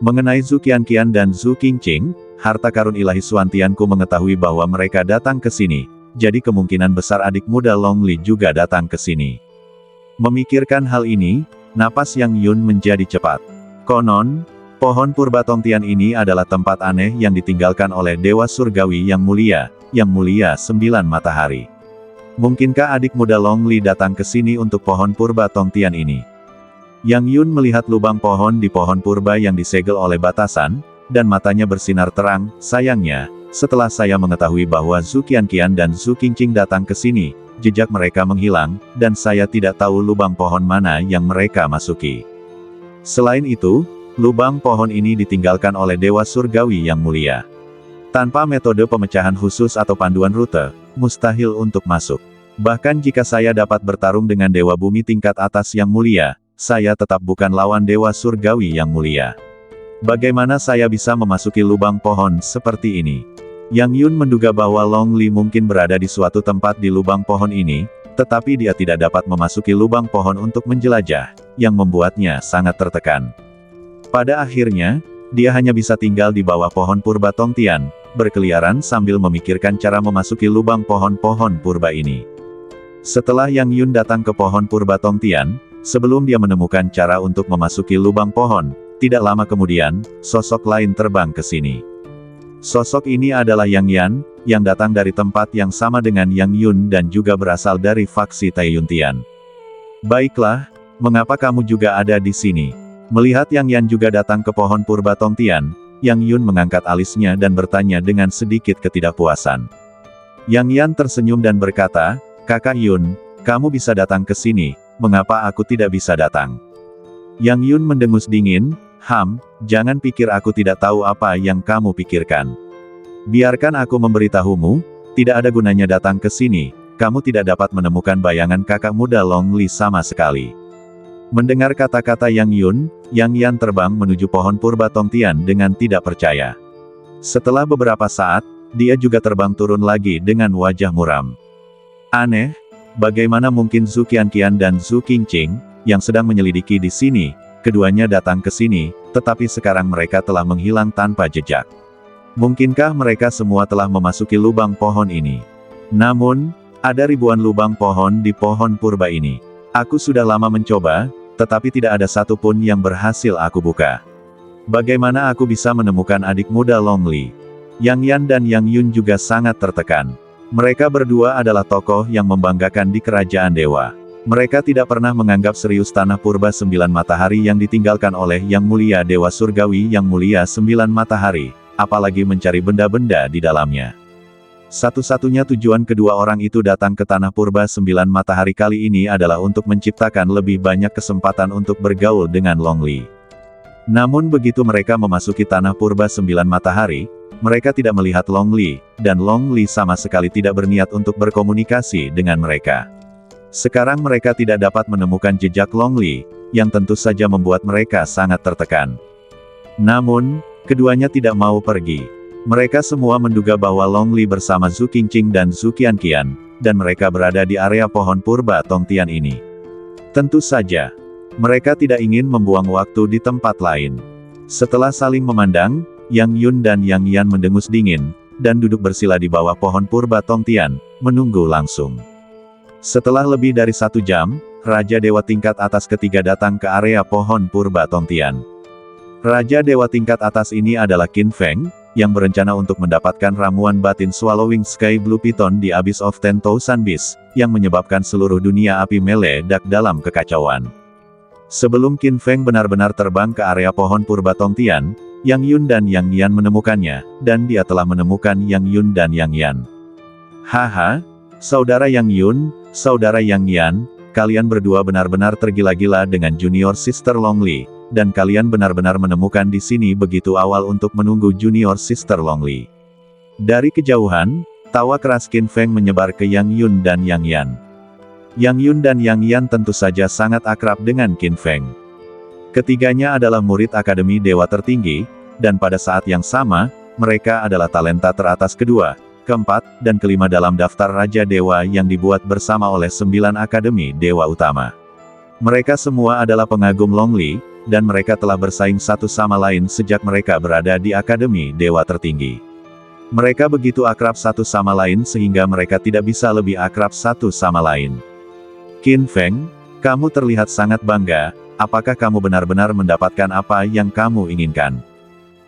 A: Mengenai Zhu Qianqian dan Zhu Qingqing, harta karun ilahi Suantianku mengetahui bahwa mereka datang ke sini, jadi kemungkinan besar adik muda Long Li juga datang ke sini. Memikirkan hal ini, napas Yang Yun menjadi cepat. Konon, pohon purba Tongtian ini adalah tempat aneh yang ditinggalkan oleh Dewa Surgawi yang mulia 9 matahari. Mungkinkah adik muda Long Li datang ke sini untuk pohon purba Tongtian ini? Yang Yun melihat lubang pohon di pohon purba yang disegel oleh batasan, dan matanya bersinar terang. Sayangnya, setelah saya mengetahui bahwa Zhu Qianqian dan Zhu Qingqing datang ke sini, jejak mereka menghilang, dan saya tidak tahu lubang pohon mana yang mereka masuki. Selain itu, lubang pohon ini ditinggalkan oleh Dewa Surgawi yang mulia. Tanpa metode pemecahan khusus atau panduan rute, mustahil untuk masuk. Bahkan jika saya dapat bertarung dengan Dewa Bumi tingkat atas yang mulia, saya tetap bukan lawan Dewa Surgawi yang mulia. Bagaimana saya bisa memasuki lubang pohon seperti ini? Yang Yun menduga bahwa Long Li mungkin berada di suatu tempat di lubang pohon ini, tetapi dia tidak dapat memasuki lubang pohon untuk menjelajah, yang membuatnya sangat tertekan. Pada akhirnya, dia hanya bisa tinggal di bawah pohon purba Tongtian, berkeliaran sambil memikirkan cara memasuki lubang pohon-pohon purba ini. Setelah Yang Yun datang ke pohon purba Tongtian, sebelum dia menemukan cara untuk memasuki lubang pohon, tidak lama kemudian, sosok lain terbang ke sini. Sosok ini adalah Yang Yan, yang datang dari tempat yang sama dengan Yang Yun dan juga berasal dari faksi Taiyuntian. Baiklah, mengapa kamu juga ada di sini? Melihat Yang Yan juga datang ke pohon purba Tongtian, Yang Yun mengangkat alisnya dan bertanya dengan sedikit ketidakpuasan. Yang Yan tersenyum dan berkata, "Kakak Yun, kamu bisa datang ke sini, mengapa aku tidak bisa datang?" Yang Yun mendengus dingin, jangan pikir aku tidak tahu apa yang kamu pikirkan. Biarkan aku memberitahumu, tidak ada gunanya datang ke sini, kamu tidak dapat menemukan bayangan kakak muda Long Li sama sekali." Mendengar kata-kata Yang Yun, Yang Yan terbang menuju pohon purba Tongtian dengan tidak percaya. Setelah beberapa saat, dia juga terbang turun lagi dengan wajah muram. Aneh, bagaimana mungkin Zhu Qianqian dan Zhu Qingqing, yang sedang menyelidiki di sini, keduanya datang ke sini, tetapi sekarang mereka telah menghilang tanpa jejak. Mungkinkah mereka semua telah memasuki lubang pohon ini? Namun, ada ribuan lubang pohon di pohon purba ini. Aku sudah lama mencoba, tetapi tidak ada satupun yang berhasil aku buka. Bagaimana aku bisa menemukan adik muda Long Li? Yang Yan dan Yang Yun juga sangat tertekan. Mereka berdua adalah tokoh yang membanggakan di kerajaan dewa. Mereka tidak pernah menganggap serius tanah purba 9 matahari yang ditinggalkan oleh Yang Mulia Dewa Surgawi Yang Mulia 9 matahari, apalagi mencari benda-benda di dalamnya. Satu-satunya tujuan kedua orang itu datang ke tanah purba 9 matahari kali ini adalah untuk menciptakan lebih banyak kesempatan untuk bergaul dengan Long Li. Namun begitu mereka memasuki tanah purba 9 matahari, mereka tidak melihat Long Li, dan Long Li sama sekali tidak berniat untuk berkomunikasi dengan mereka. Sekarang mereka tidak dapat menemukan jejak Long Li, yang tentu saja membuat mereka sangat tertekan. Namun, keduanya tidak mau pergi. Mereka semua menduga bahwa Long Li bersama Zhu Qingqing dan Zhu Qianqian, dan mereka berada di area pohon purba Tongtian ini. Tentu saja, mereka tidak ingin membuang waktu di tempat lain. Setelah saling memandang, Yang Yun dan Yang Yan mendengus dingin, dan duduk bersila di bawah pohon purba Tongtian, menunggu langsung. Setelah lebih dari 1 jam, Raja Dewa tingkat atas ketiga datang ke area pohon purba Tongtian. Raja Dewa tingkat atas ini adalah Qin Feng, yang berencana untuk mendapatkan ramuan batin Swallowing Sky Blue Python di Abyss of 10,000 Beasts, yang menyebabkan seluruh dunia api meledak dalam kekacauan. Sebelum Qin Feng benar-benar terbang ke area pohon purba Tongtian, Yang Yun dan Yang Yan menemukannya, dan dia telah menemukan Yang Yun dan Yang Yan. Haha, saudara Yang Yun, saudara Yang Yan, kalian berdua benar-benar tergila-gila dengan junior sister Long Li, dan kalian benar-benar menemukan di sini begitu awal untuk menunggu junior sister Long Li. Dari kejauhan, tawa keras Qin Feng menyebar ke Yang Yun dan Yang Yan. Yang Yun dan Yang Yan tentu saja sangat akrab dengan Qin Feng. Ketiganya adalah murid Akademi Dewa tertinggi, dan pada saat yang sama, mereka adalah talenta teratas kedua, keempat, dan kelima dalam daftar Raja Dewa yang dibuat bersama oleh 9 Akademi Dewa Utama. Mereka semua adalah pengagum Long Li, dan mereka telah bersaing satu sama lain sejak mereka berada di Akademi Dewa tertinggi. Mereka begitu akrab satu sama lain sehingga mereka tidak bisa lebih akrab satu sama lain. Qin Feng, kamu terlihat sangat bangga. Apakah kamu benar-benar mendapatkan apa yang kamu inginkan?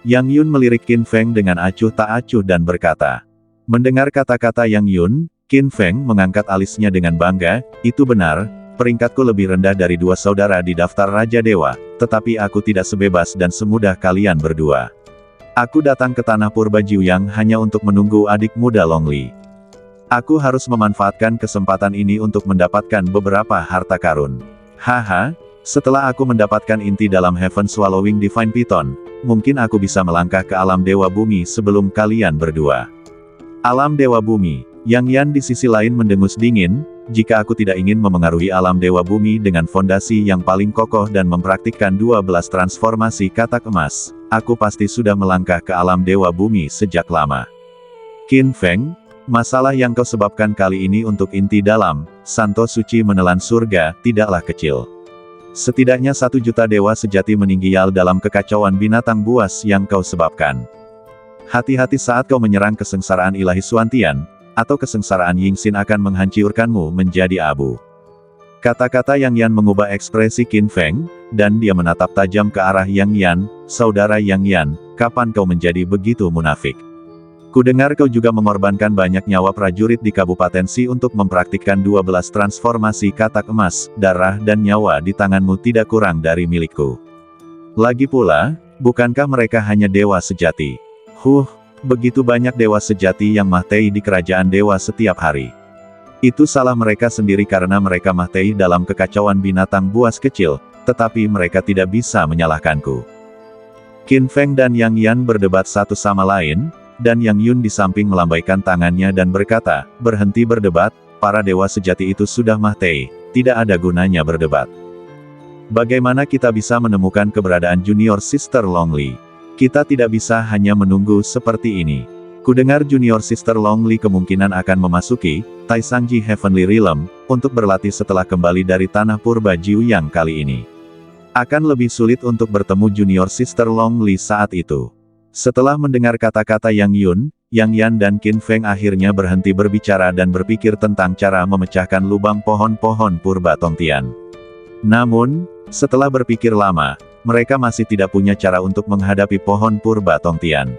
A: Yang Yun melirik Qin Feng dengan acuh tak acuh dan berkata. Mendengar kata-kata Yang Yun, Qin Feng mengangkat alisnya dengan bangga, itu benar, peringkatku lebih rendah dari 2 saudara di daftar Raja Dewa, tetapi aku tidak sebebas dan semudah kalian berdua. Aku datang ke tanah purba Jiuyang hanya untuk menunggu adik muda Long Li. Aku harus memanfaatkan kesempatan ini untuk mendapatkan beberapa harta karun. Haha. Setelah aku mendapatkan inti dalam Heaven Swallowing Divine Python, mungkin aku bisa melangkah ke alam Dewa Bumi sebelum kalian berdua. Alam Dewa Bumi, Yang Yan di sisi lain mendengus dingin, jika aku tidak ingin memengaruhi alam Dewa Bumi dengan fondasi yang paling kokoh dan mempraktikkan 12 transformasi katak emas, aku pasti sudah melangkah ke alam Dewa Bumi sejak lama. Qin Feng, masalah yang kau sebabkan kali ini untuk inti dalam, Santo Suci menelan surga, tidaklah kecil. Setidaknya 1 juta dewa sejati meninggal dalam kekacauan binatang buas yang kau sebabkan. Hati-hati saat kau menyerang kesengsaraan ilahi Suantian, atau kesengsaraan Yingxin akan menghancurkanmu menjadi abu. Kata-kata Yang Yan mengubah ekspresi Qin Feng, dan dia menatap tajam ke arah Yang Yan, saudara Yang Yan, kapan kau menjadi begitu munafik? Kudengar kau juga mengorbankan banyak nyawa prajurit di Kabupaten Si untuk mempraktikkan 12 transformasi katak emas, darah dan nyawa di tanganmu tidak kurang dari milikku. Lagi pula, bukankah mereka hanya dewa sejati? Begitu banyak dewa sejati yang mahtei di kerajaan dewa setiap hari. Itu salah mereka sendiri karena mereka mahtei dalam kekacauan binatang buas kecil, tetapi mereka tidak bisa menyalahkanku. Qin Feng dan Yang Yan berdebat satu sama lain, dan Yang Yun di samping melambaikan tangannya dan berkata, berhenti berdebat, para dewa sejati itu sudah mahtei, tidak ada gunanya berdebat. Bagaimana kita bisa menemukan keberadaan junior sister Long Li? Kita tidak bisa hanya menunggu seperti ini. Kudengar junior sister Long Li kemungkinan akan memasuki Taisangji Heavenly Realm, untuk berlatih setelah kembali dari tanah purba Jiuyang kali ini. Akan lebih sulit untuk bertemu junior sister Long Li saat itu. Setelah mendengar kata-kata Yang Yun, Yang Yan dan Qin Feng akhirnya berhenti berbicara dan berpikir tentang cara memecahkan lubang pohon-pohon purba Tongtian. Namun, setelah berpikir lama, mereka masih tidak punya cara untuk menghadapi pohon purba Tongtian.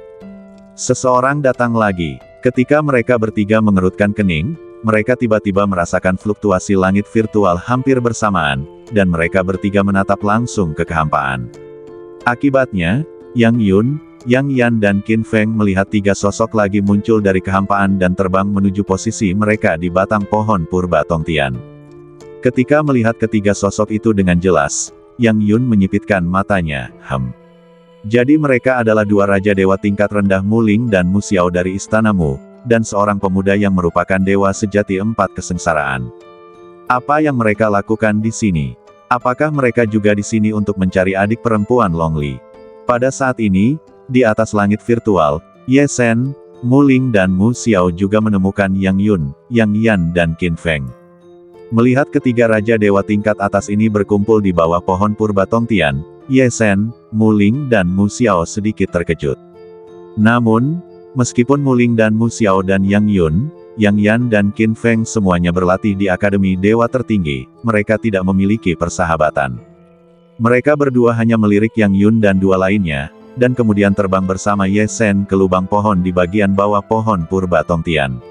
A: Seseorang datang lagi. Ketika mereka bertiga mengerutkan kening, mereka tiba-tiba merasakan fluktuasi langit virtual hampir bersamaan, dan mereka bertiga menatap langsung ke kehampaan. Akibatnya, Yang Yun, Yang Yan dan Qin Feng melihat 3 sosok lagi muncul dari kehampaan dan terbang menuju posisi mereka di batang pohon purba Tongtian. Ketika melihat ketiga sosok itu dengan jelas, Yang Yun menyipitkan matanya, Jadi mereka adalah 2 raja dewa tingkat rendah Mu Ling dan Mu Xiao dari istanamu, dan seorang pemuda yang merupakan dewa sejati 4 kesengsaraan. Apa yang mereka lakukan di sini? Apakah mereka juga di sini untuk mencari adik perempuan Long Li? Pada saat ini, di atas langit virtual, Ye Sen, Mu Ling dan Mu Xiao juga menemukan Yang Yun, Yang Yan dan Qin Feng. Melihat ketiga Raja Dewa tingkat atas ini berkumpul di bawah pohon purba Tongtian, Ye Sen, Mu Ling dan Mu Xiao sedikit terkejut. Namun, meskipun Mu Ling dan Mu Xiao dan Yang Yun, Yang Yan dan Qin Feng semuanya berlatih di Akademi Dewa Tertinggi, mereka tidak memiliki persahabatan. Mereka berdua hanya melirik Yang Yun dan dua lainnya, dan kemudian terbang bersama Ye Sen ke lubang pohon di bagian bawah pohon purba Tongtian.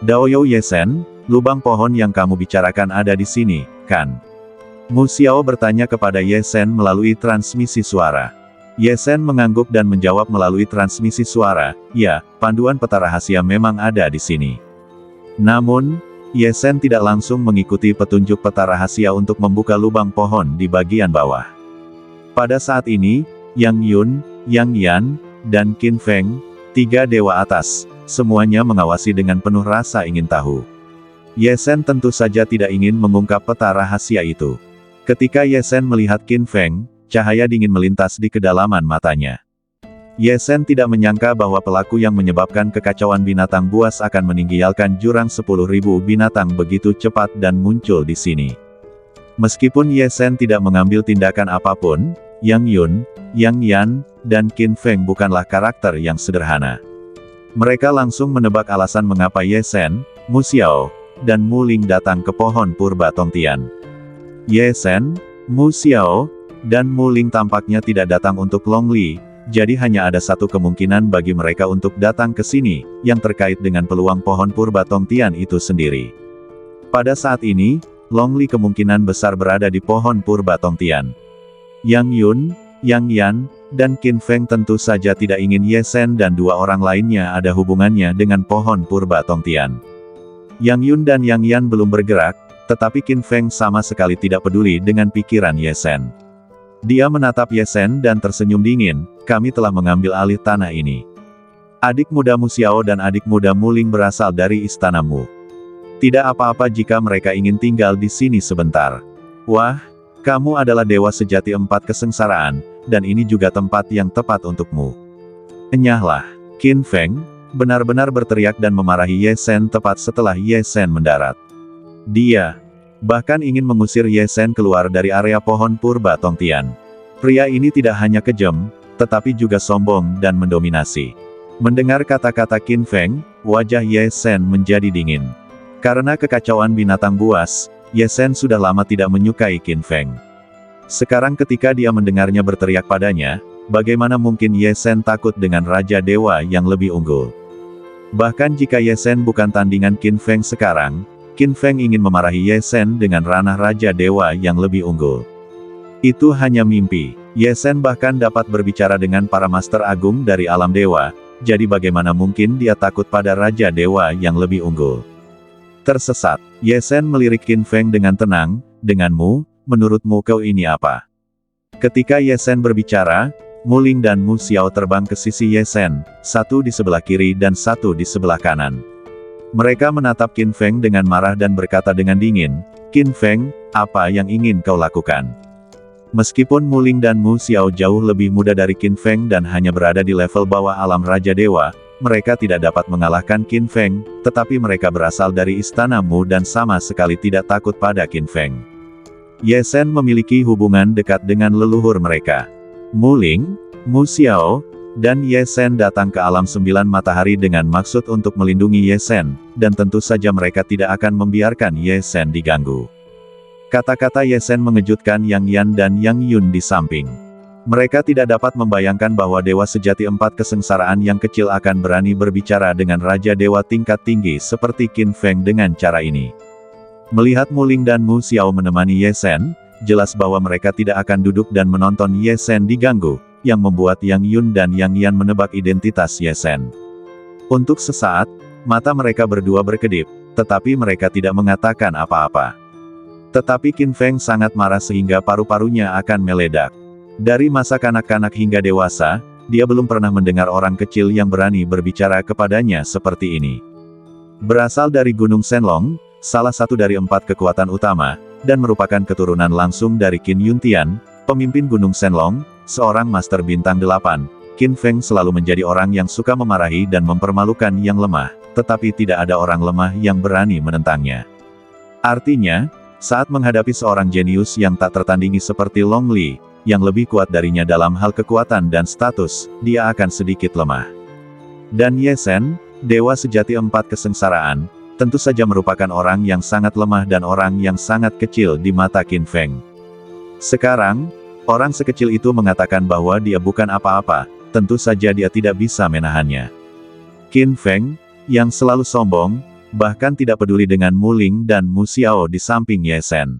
A: Daoyo Ye Sen, lubang pohon yang kamu bicarakan ada di sini, kan? Mu Xiao bertanya kepada Ye Sen melalui transmisi suara. Ye Sen mengangguk dan menjawab melalui transmisi suara, ya, panduan peta rahasia memang ada di sini. Namun, Ye Sen tidak langsung mengikuti petunjuk peta rahasia untuk membuka lubang pohon di bagian bawah. Pada saat ini, Yang Yun, Yang Yan, dan Qin Feng, tiga dewa atas, semuanya mengawasi dengan penuh rasa ingin tahu. Ye Sen tentu saja tidak ingin mengungkap peta rahasia itu. Ketika Ye Sen melihat Qin Feng, cahaya dingin melintas di kedalaman matanya. Ye Sen tidak menyangka bahwa pelaku yang menyebabkan kekacauan binatang buas akan meninggalkan jurang 10.000 binatang begitu cepat dan muncul di sini. Meskipun Ye Sen tidak mengambil tindakan apapun, Yang Yun, Yang Yan, dan Qin Feng bukanlah karakter yang sederhana. Mereka langsung menebak alasan mengapa Ye Sen, Mu Xiao, dan Mu Ling datang ke pohon purba Tongtian. Ye Sen, Mu Xiao, dan Mu Ling tampaknya tidak datang untuk Long Li, jadi hanya ada satu kemungkinan bagi mereka untuk datang ke sini, yang terkait dengan peluang pohon purba Tongtian itu sendiri. Pada saat ini, Long Li kemungkinan besar berada di pohon purba Tongtian. Yang Yun, Yang Yan, dan Qin Feng tentu saja tidak ingin Ye Sen dan dua orang lainnya ada hubungannya dengan pohon purba Tongtian. Yang Yun dan Yang Yan belum bergerak, tetapi Qin Feng sama sekali tidak peduli dengan pikiran Ye Sen. Dia menatap Ye Sen dan tersenyum dingin, kami telah mengambil alih tanah ini. Adik muda Mu Xiao dan adik muda Mu Ling berasal dari istanamu. Tidak apa-apa jika mereka ingin tinggal di sini sebentar. Wah, kamu adalah dewa sejati 4 kesengsaraan, dan ini juga tempat yang tepat untukmu. Enyahlah, Qin Feng, benar-benar berteriak dan memarahi Ye Sen tepat setelah Ye Sen mendarat. Dia bahkan ingin mengusir Ye Sen keluar dari area pohon purba Tongtian. Pria ini tidak hanya kejam, tetapi juga sombong dan mendominasi. Mendengar kata-kata Qin Feng, wajah Ye Sen menjadi dingin. Karena kekacauan binatang buas, Ye Sen sudah lama tidak menyukai Qin Feng. Sekarang ketika dia mendengarnya berteriak padanya, bagaimana mungkin Ye Sen takut dengan Raja Dewa yang lebih unggul? Bahkan jika Ye Sen bukan tandingan Qin Feng sekarang, Qin Feng ingin memarahi Ye Sen dengan ranah Raja Dewa yang lebih unggul. Itu hanya mimpi. Ye Sen bahkan dapat berbicara dengan para Master Agung dari alam dewa, jadi bagaimana mungkin dia takut pada Raja Dewa yang lebih unggul? Tersesat, Ye Sen melirik Qin Feng dengan tenang, denganmu, menurutmu kau ini apa? Ketika Ye Sen berbicara, Mu Ling dan Mu Xiao terbang ke sisi Ye Sen, satu di sebelah kiri dan satu di sebelah kanan. Mereka menatap Qin Feng dengan marah dan berkata dengan dingin, Qin Feng, apa yang ingin kau lakukan? Meskipun Mu Ling dan Mu Xiao jauh lebih muda dari Qin Feng dan hanya berada di level bawah alam Raja Dewa, mereka tidak dapat mengalahkan Qin Feng, tetapi mereka berasal dari istana Mu dan sama sekali tidak takut pada Qin Feng. Ye Sen memiliki hubungan dekat dengan leluhur mereka. Mu Ling, Mu Xiao, dan Ye Sen datang ke alam 9 matahari dengan maksud untuk melindungi Ye Sen, dan tentu saja mereka tidak akan membiarkan Ye Sen diganggu. Kata-kata Ye Sen mengejutkan Yang Yan dan Yang Yun di samping. Mereka tidak dapat membayangkan bahwa dewa sejati 4 kesengsaraan yang kecil akan berani berbicara dengan Raja Dewa tingkat tinggi seperti Qin Feng dengan cara ini. Melihat Mu Ling dan Mu Xiao menemani Ye Sen, jelas bahwa mereka tidak akan duduk dan menonton Ye Sen diganggu, yang membuat Yang Yun dan Yang Yan menebak identitas Ye Sen. Untuk sesaat, mata mereka berdua berkedip, tetapi mereka tidak mengatakan apa-apa. Tetapi Qin Feng sangat marah sehingga paru-parunya akan meledak. Dari masa kanak-kanak hingga dewasa, dia belum pernah mendengar orang kecil yang berani berbicara kepadanya seperti ini. Berasal dari Gunung Shenlong, salah satu dari 4 kekuatan utama, dan merupakan keturunan langsung dari Qin Yuntian, pemimpin Gunung Shenlong, seorang Master Bintang 8. Qin Feng selalu menjadi orang yang suka memarahi dan mempermalukan yang lemah, tetapi tidak ada orang lemah yang berani menentangnya. Artinya, saat menghadapi seorang jenius yang tak tertandingi seperti Long Li, yang lebih kuat darinya dalam hal kekuatan dan status, dia akan sedikit lemah. Dan Ye Shen, dewa sejati 4 kesengsaraan, tentu saja merupakan orang yang sangat lemah dan orang yang sangat kecil di mata Qin Feng. Sekarang, orang sekecil itu mengatakan bahwa dia bukan apa-apa, tentu saja dia tidak bisa menahannya. Qin Feng, yang selalu sombong, bahkan tidak peduli dengan Mu Ling dan Mu Xiao di samping Ye Shen.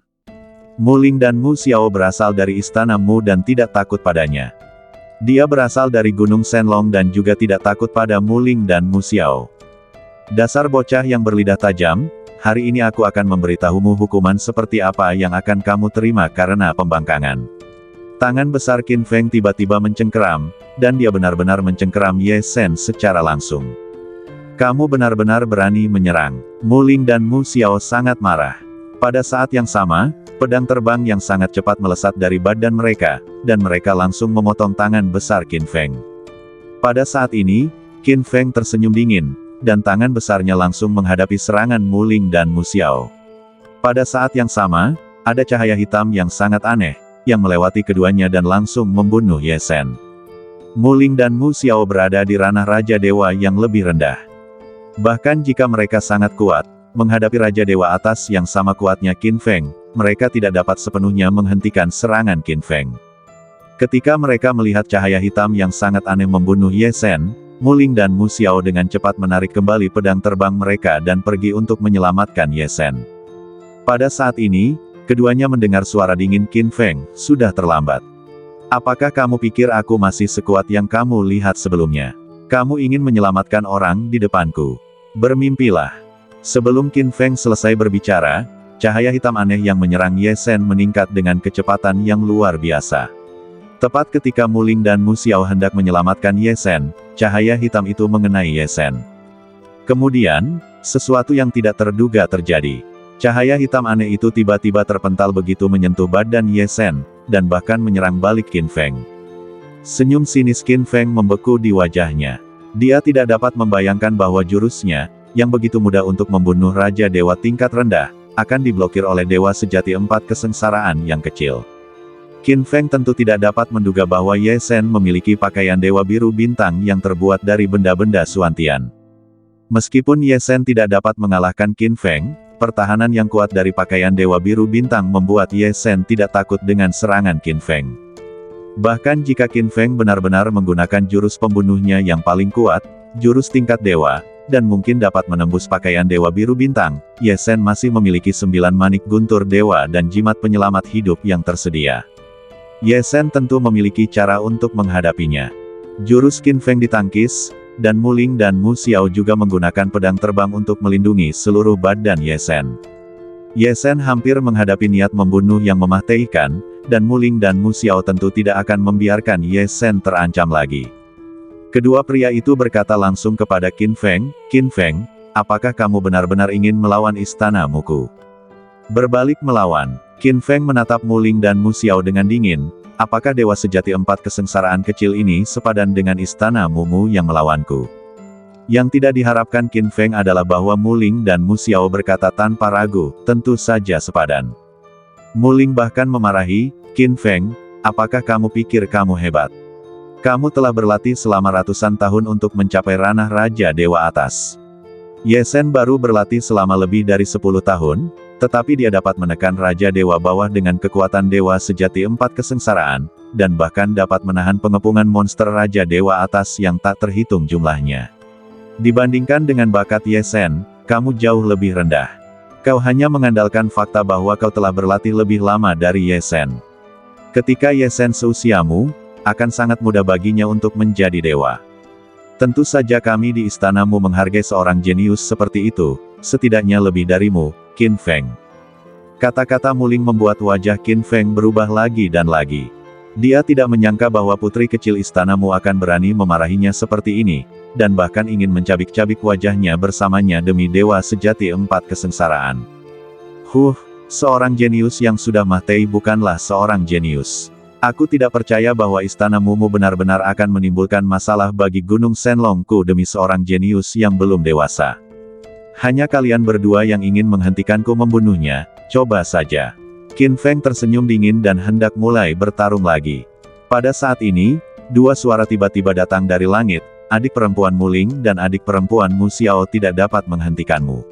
A: Mu Ling dan Mu Xiao berasal dari istana Mu dan tidak takut padanya. Dia berasal dari Gunung Shenlong dan juga tidak takut pada Mu Ling dan Mu Xiao. Dasar bocah yang berlidah tajam, hari ini aku akan memberitahumu hukuman seperti apa yang akan kamu terima karena pembangkangan. Tangan besar Qin Feng tiba-tiba mencengkeram, dan dia benar-benar mencengkeram Ye Shen secara langsung. Kamu benar-benar berani menyerang. Mu Ling dan Mu Xiao sangat marah. Pada saat yang sama, pedang terbang yang sangat cepat melesat dari badan mereka, dan mereka langsung memotong tangan besar Qin Feng. Pada saat ini, Qin Feng tersenyum dingin, dan tangan besarnya langsung menghadapi serangan Mu Ling dan Mu Xiao. Pada saat yang sama, ada cahaya hitam yang sangat aneh, yang melewati keduanya dan langsung membunuh Ye Shen. Mu Ling dan Mu Xiao berada di ranah Raja Dewa yang lebih rendah. Bahkan jika mereka sangat kuat, menghadapi Raja Dewa atas yang sama kuatnya Qin Feng, mereka tidak dapat sepenuhnya menghentikan serangan Qin Feng. Ketika mereka melihat cahaya hitam yang sangat aneh membunuh Ye Shen, Mu Ling dan Mu Xiao dengan cepat menarik kembali pedang terbang mereka dan pergi untuk menyelamatkan Ye Shen. Pada saat ini, keduanya mendengar suara dingin Qin Feng, sudah terlambat. Apakah kamu pikir aku masih sekuat yang kamu lihat sebelumnya? Kamu ingin menyelamatkan orang di depanku. Bermimpilah. Sebelum Qin Feng selesai berbicara, cahaya hitam aneh yang menyerang Ye Shen meningkat dengan kecepatan yang luar biasa. Tepat ketika Mu Ling dan Mu Xiao hendak menyelamatkan Ye Shen, cahaya hitam itu mengenai Ye Shen. Kemudian, sesuatu yang tidak terduga terjadi. Cahaya hitam aneh itu tiba-tiba terpental begitu menyentuh badan Ye Shen, dan bahkan menyerang balik Qin Feng. Senyum sinis Qin Feng membeku di wajahnya. Dia tidak dapat membayangkan bahwa jurusnya, yang begitu mudah untuk membunuh Raja Dewa tingkat rendah, akan diblokir oleh Dewa Sejati 4 kesengsaraan yang kecil. Qin Feng tentu tidak dapat menduga bahwa Ye Shen memiliki pakaian Dewa Biru Bintang yang terbuat dari benda-benda suantian. Meskipun Ye Shen tidak dapat mengalahkan Qin Feng, pertahanan yang kuat dari pakaian Dewa Biru Bintang membuat Ye Shen tidak takut dengan serangan Qin Feng. Bahkan jika Qin Feng benar-benar menggunakan jurus pembunuhnya yang paling kuat, jurus tingkat dewa, dan mungkin dapat menembus pakaian Dewa Biru Bintang, Ye Shen masih memiliki 9 manik guntur dewa dan jimat penyelamat hidup yang tersedia. Ye Shen tentu memiliki cara untuk menghadapinya. Jurus Qin Feng ditangkis, dan Mu Ling dan Mu Xiao juga menggunakan pedang terbang untuk melindungi seluruh badan Ye Shen. Ye Shen hampir menghadapi niat membunuh yang mematikan, dan Mu Ling dan Mu Xiao tentu tidak akan membiarkan Ye Shen terancam lagi. Kedua pria itu berkata langsung kepada Qin Feng, "Qin Feng, apakah kamu benar-benar ingin melawan istana Muku?" Berbalik melawan. Qin Feng menatap Mu Ling dan Mu Xiao dengan dingin, apakah Dewa Sejati 4 kesengsaraan kecil ini sepadan dengan istana Mumu yang melawanku? Yang tidak diharapkan Qin Feng adalah bahwa Mu Ling dan Mu Xiao berkata tanpa ragu, tentu saja sepadan. Mu Ling bahkan memarahi, "Qin Feng, apakah kamu pikir kamu hebat? Kamu telah berlatih selama ratusan tahun untuk mencapai ranah Raja Dewa atas. Ye Shen baru berlatih selama lebih dari 10 tahun, tetapi dia dapat menekan Raja Dewa bawah dengan kekuatan Dewa Sejati 4 kesengsaraan, dan bahkan dapat menahan pengepungan monster Raja Dewa atas yang tak terhitung jumlahnya. Dibandingkan dengan bakat Ye Shen, kamu jauh lebih rendah. Kau hanya mengandalkan fakta bahwa kau telah berlatih lebih lama dari Ye Shen. Ketika Ye Shen seusiamu, akan sangat mudah baginya untuk menjadi dewa. Tentu saja kami di istanamu menghargai seorang jenius seperti itu, setidaknya lebih darimu, Qin Feng." Kata-kata Mu Ling membuat wajah Qin Feng berubah lagi dan lagi. Dia tidak menyangka bahwa putri kecil istanamu akan berani memarahinya seperti ini, dan bahkan ingin mencabik-cabik wajahnya bersamanya demi Dewa Sejati 4 kesengsaraan. Seorang jenius yang sudah mati bukanlah seorang jenius. Aku tidak percaya bahwa istana Mumu benar-benar akan menimbulkan masalah bagi Gunung Shenlongku demi seorang jenius yang belum dewasa. Hanya kalian berdua yang ingin menghentikanku membunuhnya, coba saja. Qin Feng tersenyum dingin dan hendak mulai bertarung lagi. Pada saat ini, dua suara tiba-tiba datang dari langit, adik perempuan Muling dan adik perempuan Mu Xiao tidak dapat menghentikanmu.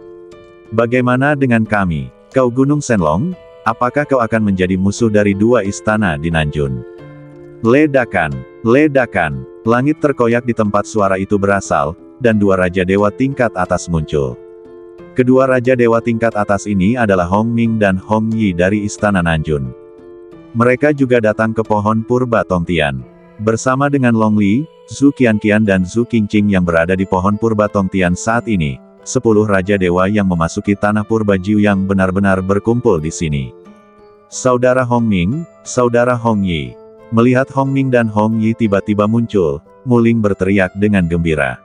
A: Bagaimana dengan kami, kau Gunung Shenlong? Apakah kau akan menjadi musuh dari dua istana di Nanjun? Ledakan, ledakan, langit terkoyak di tempat suara itu berasal, dan dua Raja Dewa tingkat atas muncul. Kedua Raja Dewa tingkat atas ini adalah Hong Ming dan Hong Yi dari Istana Nanjun. Mereka juga datang ke pohon purba Tongtian. Bersama dengan Long Li, Zhu Qianqian dan Zhu Qingqing yang berada di pohon purba Tongtian saat ini, 10 Raja Dewa yang memasuki tanah purba Jiu yang benar-benar berkumpul di sini. Saudara Hong Ming, Saudara Hong Yi. Melihat Hong Ming dan Hong Yi tiba-tiba muncul, Muling berteriak dengan gembira.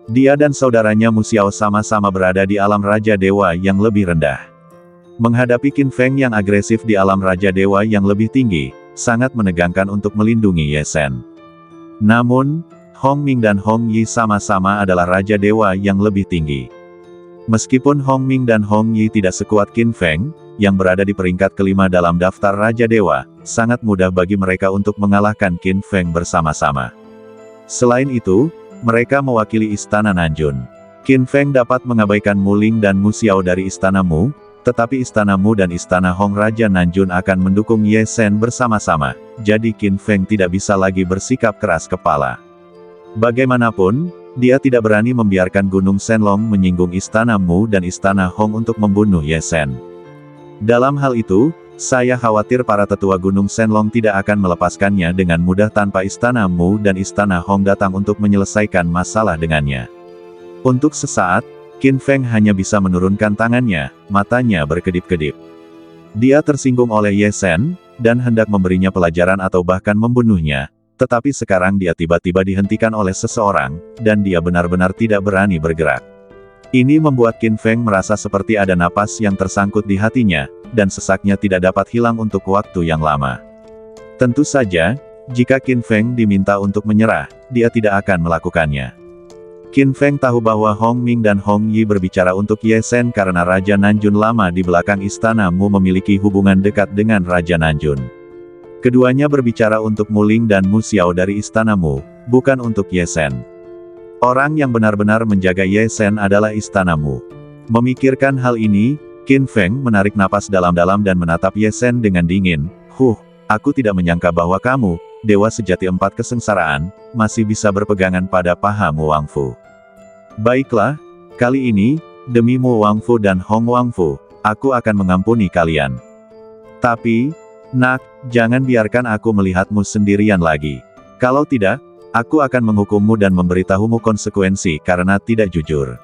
A: Dia dan saudaranya Mu Xiao sama-sama berada di alam Raja Dewa yang lebih rendah. Menghadapi Qin Feng yang agresif di alam Raja Dewa yang lebih tinggi, sangat menegangkan untuk melindungi Ye Shen. Namun, Hong Ming dan Hong Yi sama-sama adalah Raja Dewa yang lebih tinggi. Meskipun Hong Ming dan Hong Yi tidak sekuat Qin Feng, yang berada di peringkat kelima dalam daftar Raja Dewa, sangat mudah bagi mereka untuk mengalahkan Qin Feng bersama-sama. Selain itu, mereka mewakili Istana Nanjun. Qin Feng dapat mengabaikan Muling dan Mu Xiao dari Istana Mu, tetapi Istana Mu dan Istana Hong Raja Nanjun akan mendukung Ye Shen bersama-sama, jadi Qin Feng tidak bisa lagi bersikap keras kepala. Bagaimanapun, dia tidak berani membiarkan Gunung Shenlong menyinggung Istana Mu dan Istana Hong untuk membunuh Ye Shen. Dalam hal itu, saya khawatir para tetua Gunung Shenlong tidak akan melepaskannya dengan mudah tanpa Istana Mu dan Istana Hong datang untuk menyelesaikan masalah dengannya. Untuk sesaat, Qin Feng hanya bisa menurunkan tangannya, matanya berkedip-kedip. Dia tersinggung oleh Ye Shen, dan hendak memberinya pelajaran atau bahkan membunuhnya. Tetapi sekarang dia tiba-tiba dihentikan oleh seseorang, dan dia benar-benar tidak berani bergerak. Ini membuat Qin Feng merasa seperti ada napas yang tersangkut di hatinya, dan sesaknya tidak dapat hilang untuk waktu yang lama. Tentu saja, jika Qin Feng diminta untuk menyerah, dia tidak akan melakukannya. Qin Feng tahu bahwa Hong Ming dan Hong Yi berbicara untuk Ye Shen karena Raja Nanjun lama di belakang Istana Mu memiliki hubungan dekat dengan Raja Nanjun. Keduanya berbicara untuk Muling dan Mu Xiao dari Istana Mu, bukan untuk Ye Shen. Orang yang benar-benar menjaga Ye Shen adalah Istana Mu. Memikirkan hal ini, Qin Feng menarik napas dalam-dalam dan menatap Ye Shen dengan dingin. Aku tidak menyangka bahwa kamu, Dewa Sejati 4 Kesengsaraan, masih bisa berpegangan pada paha Mu Wangfu. Baiklah, kali ini, demi Mu Wangfu dan Hong Wangfu, aku akan mengampuni kalian. Tapi, Nak, jangan biarkan aku melihatmu sendirian lagi. Kalau tidak, aku akan menghukummu dan memberitahumu konsekuensi karena tidak jujur.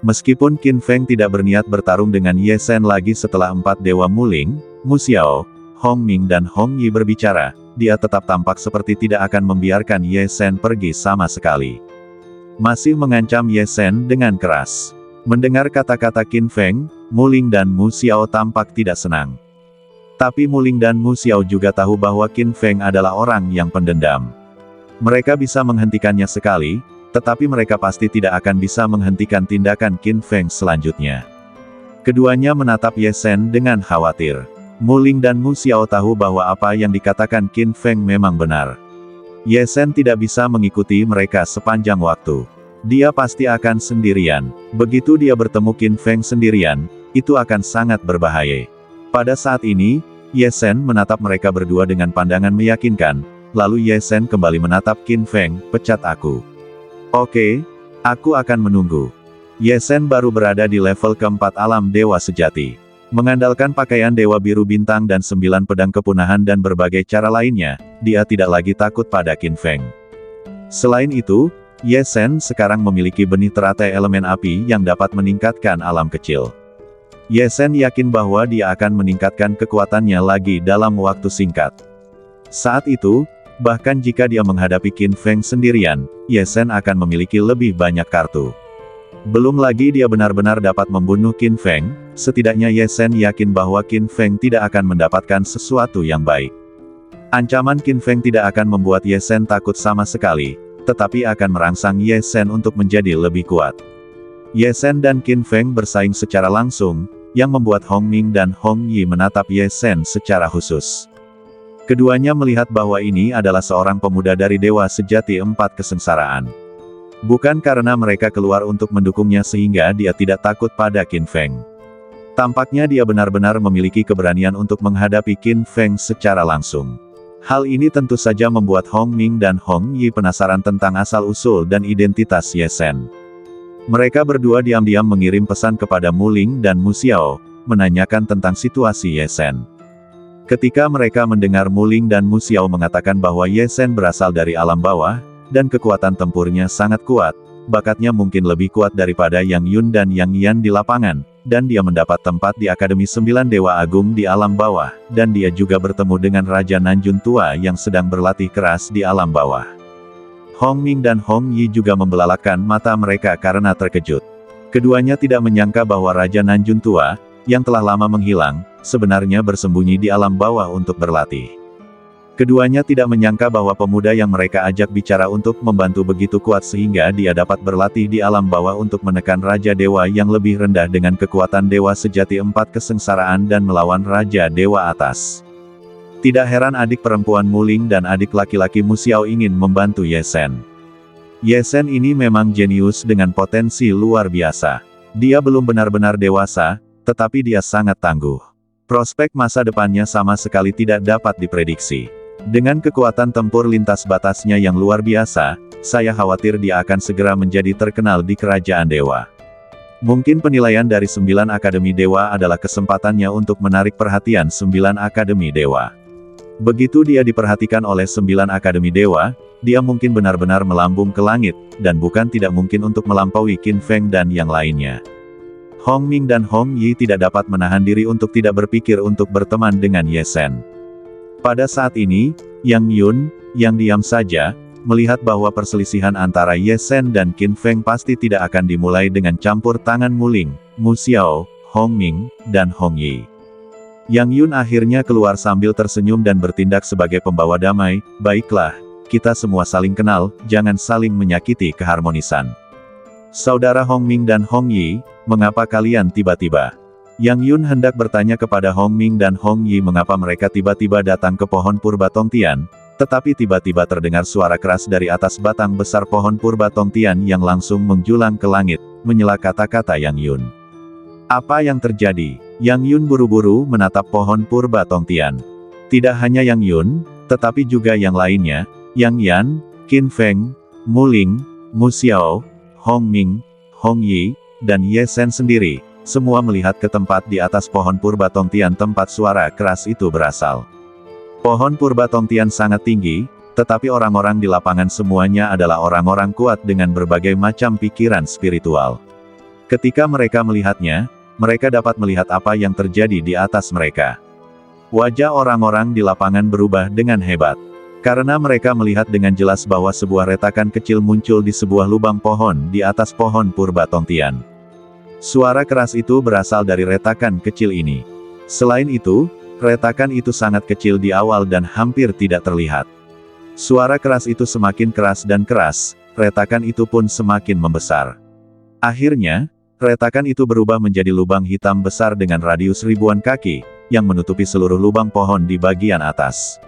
A: Meskipun Qin Feng tidak berniat bertarung dengan Ye Shen lagi setelah 4 Dewa Muling, Mu Xiao, Hong Ming dan Hong Yi berbicara, dia tetap tampak seperti tidak akan membiarkan Ye Shen pergi sama sekali. Masih mengancam Ye Shen dengan keras. Mendengar kata-kata Qin Feng, Muling dan Mu Xiao tampak tidak senang. Tapi Muling dan Mu Xiao juga tahu bahwa Qin Feng adalah orang yang pendendam. Mereka bisa menghentikannya sekali, tetapi mereka pasti tidak akan bisa menghentikan tindakan Qin Feng selanjutnya. Keduanya menatap Ye Shen dengan khawatir. Muling dan Mu Xiao tahu bahwa apa yang dikatakan Qin Feng memang benar. Ye Shen tidak bisa mengikuti mereka sepanjang waktu. Dia pasti akan sendirian. Begitu dia bertemu Qin Feng sendirian, itu akan sangat berbahaya. Pada saat ini, Ye Shen menatap mereka berdua dengan pandangan meyakinkan, lalu Ye Shen kembali menatap Qin Feng, pecat aku. Oke, aku akan menunggu. Ye Shen baru berada di level keempat alam Dewa Sejati. Mengandalkan pakaian Dewa Biru Bintang dan 9 pedang kepunahan dan berbagai cara lainnya, dia tidak lagi takut pada Qin Feng. Selain itu, Ye Shen sekarang memiliki benih teratai elemen api yang dapat meningkatkan alam kecil. Ye Shen yakin bahwa dia akan meningkatkan kekuatannya lagi dalam waktu singkat. Saat itu, bahkan jika dia menghadapi Qin Feng sendirian, Ye Shen akan memiliki lebih banyak kartu. Belum lagi dia benar-benar dapat membunuh Qin Feng, setidaknya Ye Shen yakin bahwa Qin Feng tidak akan mendapatkan sesuatu yang baik. Ancaman Qin Feng tidak akan membuat Ye Shen takut sama sekali, tetapi akan merangsang Ye Shen untuk menjadi lebih kuat. Ye Shen dan Qin Feng bersaing secara langsung, yang membuat Hong Ming dan Hong Yi menatap Ye Shen secara khusus. Keduanya melihat bahwa ini adalah seorang pemuda dari Dewa Sejati Empat Kesengsaraan. Bukan karena mereka keluar untuk mendukungnya sehingga dia tidak takut pada Qin Feng. Tampaknya dia benar-benar memiliki keberanian untuk menghadapi Qin Feng secara langsung. Hal ini tentu saja membuat Hong Ming dan Hong Yi penasaran tentang asal-usul dan identitas Ye Shen. Mereka berdua diam-diam mengirim pesan kepada Mu Ling dan Mu Xiao, menanyakan tentang situasi Ye Shen. Ketika mereka mendengar Mu Ling dan Mu Xiao mengatakan bahwa Ye Shen berasal dari alam bawah, dan kekuatan tempurnya sangat kuat, bakatnya mungkin lebih kuat daripada Yang Yun dan Yang Yan di lapangan, dan dia mendapat tempat di Akademi Sembilan Dewa Agung di alam bawah, dan dia juga bertemu dengan Raja Nanjun Tua yang sedang berlatih keras di alam bawah. Hong Ming dan Hong Yi juga membelalakan mata mereka karena terkejut. Keduanya tidak menyangka bahwa Raja Nanjun Tua, yang telah lama menghilang, sebenarnya bersembunyi di alam bawah untuk berlatih. Keduanya tidak menyangka bahwa pemuda yang mereka ajak bicara untuk membantu begitu kuat sehingga dia dapat berlatih di alam bawah untuk menekan Raja Dewa yang lebih rendah dengan kekuatan Dewa Sejati Empat Kesengsaraan dan melawan Raja Dewa atas. Tidak heran adik perempuan Mu Ling dan adik laki-laki Mu Xiao ingin membantu Ye Shen. Ye Shen ini memang jenius dengan potensi luar biasa. Dia belum benar-benar dewasa, tetapi dia sangat tangguh. Prospek masa depannya sama sekali tidak dapat diprediksi. Dengan kekuatan tempur lintas batasnya yang luar biasa, saya khawatir dia akan segera menjadi terkenal di Kerajaan Dewa. Mungkin penilaian dari 9 Akademi Dewa adalah kesempatannya untuk menarik perhatian 9 Akademi Dewa. Begitu dia diperhatikan oleh 9 Akademi Dewa, dia mungkin benar-benar melambung ke langit, dan bukan tidak mungkin untuk melampaui Qin Feng dan yang lainnya. Hong Ming dan Hong Yi tidak dapat menahan diri untuk tidak berpikir untuk berteman dengan Ye Shen. Pada saat ini, Yang Yun, yang diam saja, melihat bahwa perselisihan antara Ye Shen dan Qin Feng pasti tidak akan dimulai dengan campur tangan Mu Ling, Mu Xiao, Hong Ming, dan Hong Yi. Yang Yun akhirnya keluar sambil tersenyum dan bertindak sebagai pembawa damai. Baiklah, kita semua saling kenal, jangan saling menyakiti keharmonisan. Saudara Hong Ming dan Hong Yi, mengapa kalian tiba-tiba? Yang Yun hendak bertanya kepada Hong Ming dan Hong Yi mengapa mereka tiba-tiba datang ke pohon purba Tongtian, tetapi tiba-tiba terdengar suara keras dari atas batang besar pohon purba Tongtian yang langsung menjulang ke langit, menyela kata-kata Yang Yun. Apa yang terjadi? Yang Yun buru-buru menatap pohon purba Tongtian. Tidak hanya Yang Yun, tetapi juga yang lainnya, Yang Yan, Qin Feng, Mu Ling, Mu Xiao, Hong Ming, Hong Yi, dan Ye Shen sendiri. Semua melihat ke tempat di atas pohon purba Tongtian tempat suara keras itu berasal. Pohon purba Tongtian sangat tinggi, tetapi orang-orang di lapangan semuanya adalah orang-orang kuat dengan berbagai macam pikiran spiritual. Ketika mereka melihatnya, mereka dapat melihat apa yang terjadi di atas mereka. Wajah orang-orang di lapangan berubah dengan hebat. Karena mereka melihat dengan jelas bahwa sebuah retakan kecil muncul di sebuah lubang pohon di atas pohon purba Tongtian. Suara keras itu berasal dari retakan kecil ini. Selain itu, retakan itu sangat kecil di awal dan hampir tidak terlihat. Suara keras itu semakin keras dan keras, retakan itu pun semakin membesar. Akhirnya, retakan itu berubah menjadi lubang hitam besar dengan radius ribuan kaki, yang menutupi seluruh lubang pohon di bagian atas.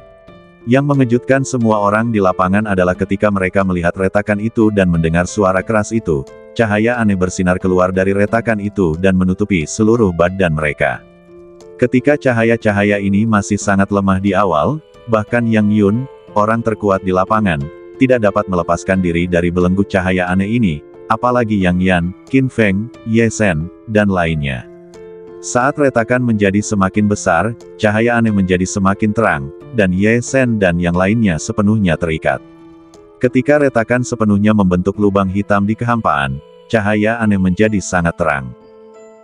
A: Yang mengejutkan semua orang di lapangan adalah ketika mereka melihat retakan itu dan mendengar suara keras itu, cahaya aneh bersinar keluar dari retakan itu dan menutupi seluruh badan mereka. Ketika cahaya-cahaya ini masih sangat lemah di awal, bahkan Yang Yun, orang terkuat di lapangan, tidak dapat melepaskan diri dari belenggu cahaya aneh ini, apalagi Yang Yan, Qin Feng, Ye Shen, dan lainnya. Saat retakan menjadi semakin besar, cahaya aneh menjadi semakin terang, dan Ye Shen dan yang lainnya sepenuhnya terikat. Ketika retakan sepenuhnya membentuk lubang hitam di kehampaan, cahaya aneh menjadi sangat terang.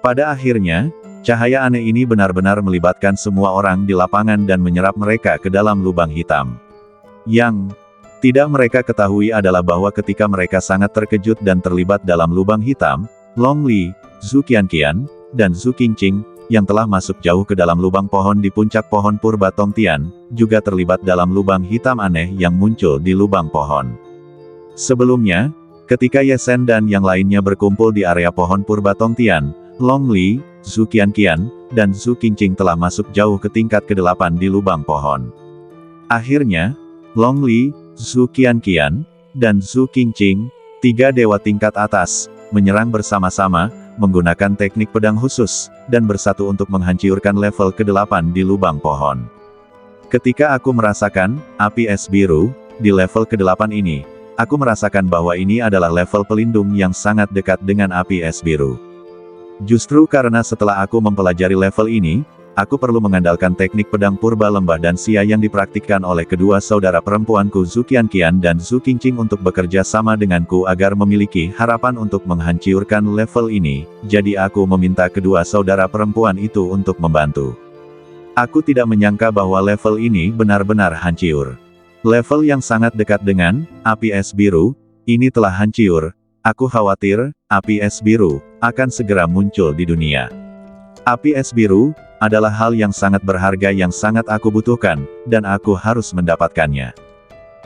A: Pada akhirnya, cahaya aneh ini benar-benar melibatkan semua orang di lapangan dan menyerap mereka ke dalam lubang hitam. Yang tidak mereka ketahui adalah bahwa ketika mereka sangat terkejut dan terlibat dalam lubang hitam, Long Li, Zhu Qianqian, dan Zhu Qingqing, yang telah masuk jauh ke dalam lubang pohon di puncak pohon purba Tongtian, juga terlibat dalam lubang hitam aneh yang muncul di lubang pohon. Sebelumnya, ketika Ye Shen dan yang lainnya berkumpul di area pohon purba Tongtian, Long Li, Zhu Qianqian, dan Zhu Qingqing telah masuk jauh ke tingkat ke-8 di lubang pohon. Akhirnya, Long Li, Zhu Qianqian, dan Zhu Qingqing, 3 dewa tingkat atas, menyerang bersama-sama, menggunakan teknik pedang khusus, dan bersatu untuk menghancurkan level ke-8 di lubang pohon. Ketika aku merasakan api es biru di level ke-8 ini, aku merasakan bahwa ini adalah level pelindung yang sangat dekat dengan api es biru. Justru karena setelah aku mempelajari level ini, aku perlu mengandalkan teknik pedang purba lembah dan sia yang dipraktikkan oleh kedua saudara perempuanku Zhu Qianqian dan Zhu Qingqing untuk bekerja sama denganku agar memiliki harapan untuk menghancurkan level ini, jadi aku meminta kedua saudara perempuan itu untuk membantu. Aku tidak menyangka bahwa level ini benar-benar hancur. Level yang sangat dekat dengan api es biru, ini telah hancur. Aku khawatir, api es biru akan segera muncul di dunia. Api es biru adalah hal yang sangat berharga yang sangat aku butuhkan, dan aku harus mendapatkannya.